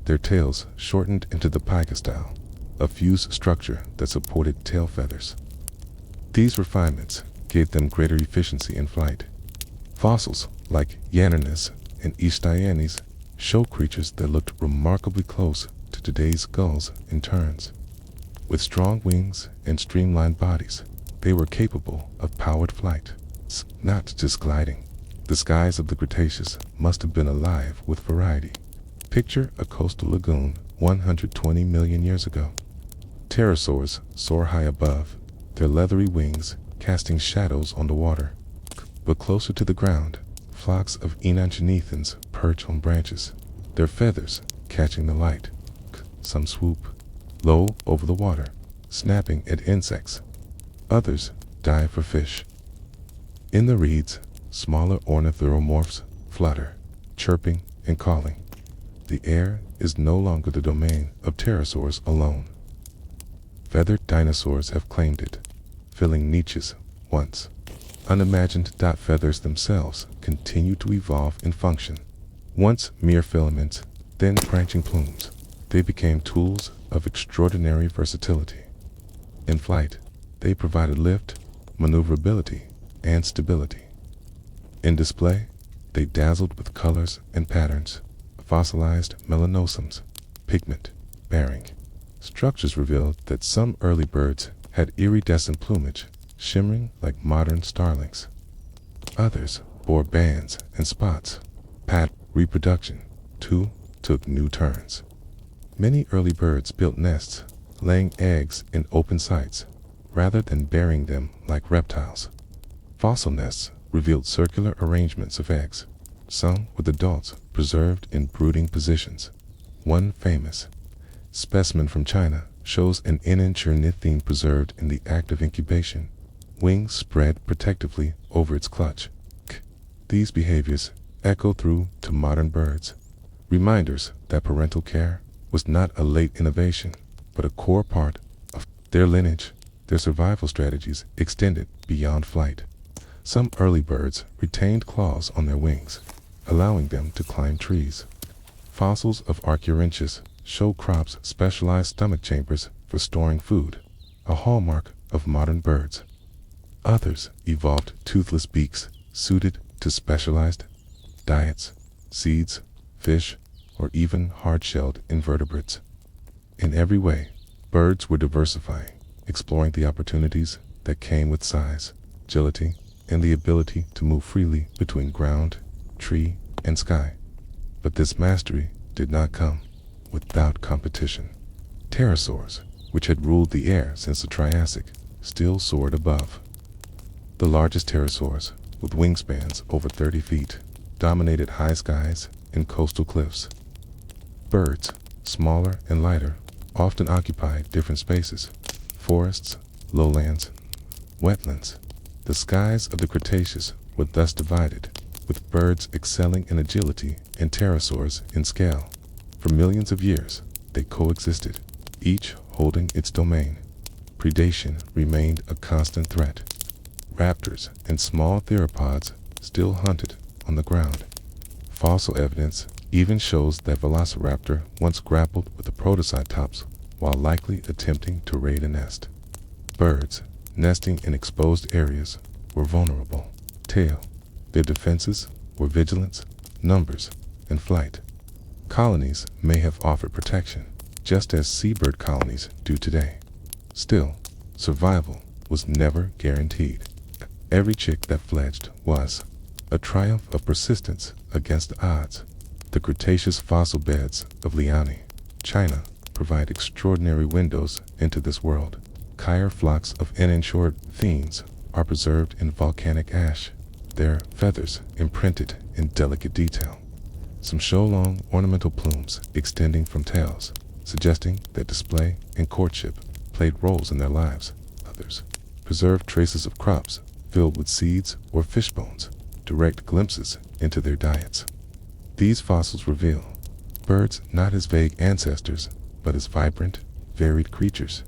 Their tails shortened into the pica style, a fused structure that supported tail feathers. These refinements gave them greater efficiency in flight. Fossils like Yannernis and Eastyanes show creatures that looked remarkably close to today's gulls and terns. With strong wings and streamlined bodies, they were capable of powered flight, not just gliding. The skies of the Cretaceous must have been alive with variety. Picture a coastal lagoon 120 million years ago. Pterosaurs soar high above, their leathery wings casting shadows on the water. But closer to the ground, flocks of Anatrornithines perch on branches, their feathers catching the light. Some swoop low over the water, snapping at insects. Others dive for fish. In the reeds, smaller ornithuromorphs flutter, chirping and calling. the air is no longer the domain of pterosaurs alone. Feathered dinosaurs have claimed it, filling niches once unimagined. Feathers themselves continue to evolve in function. Once mere filaments, then branching plumes, they became tools of extraordinary versatility. In flight, they provided lift, maneuverability, and stability. In display, they dazzled with colors and patterns, fossilized melanosums, pigment-bearing. Structures revealed that some early birds had iridescent plumage, shimmering like modern starlings. Others bore bands and spots. Reproduction, too, took new turns. Many early birds built nests, laying eggs in open sites, rather than burying them like reptiles. Fossil nests revealed circular arrangements of eggs, some with adults preserved in brooding positions. One famous specimen from China shows an ornithine preserved in the act of incubation, wings spread protectively over its clutch. These behaviors echo through to modern birds, reminders that parental care was not a late innovation, but a core part of their lineage. Their survival strategies extended beyond flight. Some early birds retained claws on their wings, allowing them to climb trees. Fossils of Archaeorhynchus show crops specialized stomach chambers for storing food, a hallmark of modern birds. Others evolved toothless beaks suited to specialized diets, seeds, fish, or even hard-shelled invertebrates. In every way, birds were diversifying, exploring the opportunities that came with size, agility, and the ability to move freely between ground, tree, and sky. But this mastery did not come without competition. Pterosaurs, which had ruled the air since the Triassic, still soared above. The largest pterosaurs, with wingspans over 30 feet, dominated high skies and coastal cliffs. Birds, smaller and lighter, often occupied different spaces: forests, lowlands, wetlands. The skies of the Cretaceous were thus divided, with birds excelling in agility and pterosaurs in scale. For millions of years, they coexisted, each holding its domain. Predation remained a constant threat. Raptors and small theropods still hunted on the ground. Fossil evidence even shows that Velociraptor once grappled with the Protocytops while likely attempting to raid a nest. Birds, nesting in exposed areas, were vulnerable. Their defenses were vigilance, numbers, and flight. Colonies may have offered protection, just as seabird colonies do today. Still, survival was never guaranteed. Every chick that fledged was a triumph of persistence against the odds. The Cretaceous fossil beds of Leaelly, China, provide extraordinary windows into this world. Entire flocks of Enantiorhynchus are preserved in volcanic ash, their feathers imprinted in delicate detail. Some show long ornamental plumes extending from tails, suggesting that display and courtship played roles in their lives. Others preserve traces of crops filled with seeds or fish bones, direct glimpses into their diets. These fossils reveal birds not as vague ancestors, but as vibrant, varied creatures,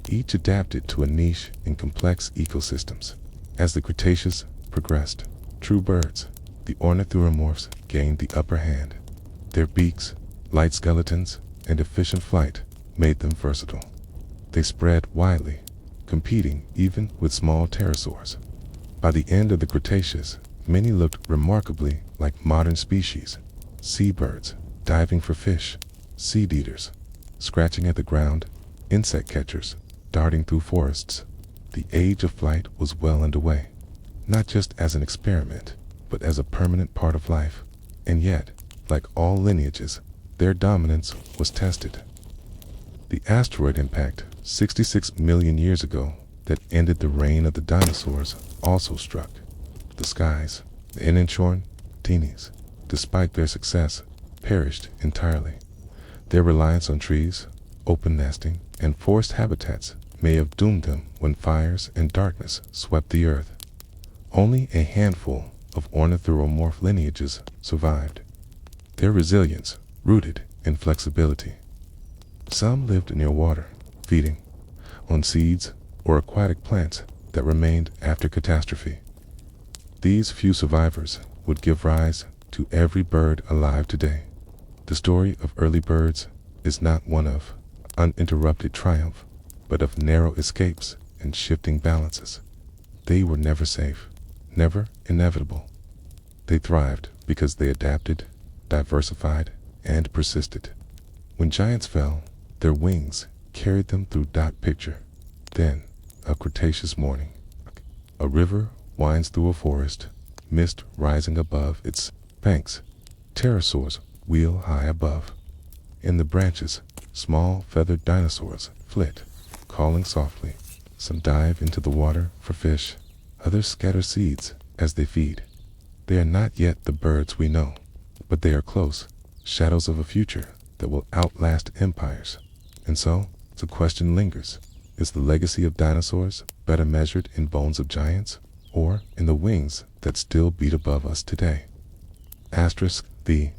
each adapted to a niche in complex ecosystems. As the Cretaceous progressed, true birds, the ornithuromorphs, gained the upper hand. Their beaks, light skeletons, and efficient flight made them versatile. They spread widely, competing even with small pterosaurs. By the end of the Cretaceous, many looked remarkably like modern species: seabirds diving for fish, seed eaters scratching at the ground, insect catchers darting through forests. The age of flight was well underway, not just as an experiment, but as a permanent part of life. And yet, like all lineages, their dominance was tested. The asteroid impact 66 million years ago that ended the reign of the dinosaurs also struck. The skies, the Enantiorhynchus, despite their success, perished entirely. Their reliance on trees, open nesting, and forest habitats may have doomed them when fires and darkness swept the earth. Only a handful of ornithuromorph lineages survived. Their resilience rooted in flexibility. Some lived near water, feeding on seeds or aquatic plants that remained after catastrophe. These few survivors would give rise to every bird alive today. The story of early birds is not one of uninterrupted triumph, but of narrow escapes and shifting balances. They were never safe, never inevitable. They thrived because they adapted, diversified, and persisted. When giants fell, their wings carried them through dot picture. Then, a Cretaceous morning, a river winds through a forest, mist rising above its banks. Pterosaurs wheel high above. In the branches, small feathered dinosaurs flit, calling softly. Some dive into the water for fish, others scatter seeds as they feed. They are not yet the birds we know, but they are close, shadows of a future that will outlast empires. And so, the question lingers, is the legacy of dinosaurs better measured in bones of giants, or in the wings that still beat above us today? Asterisk, the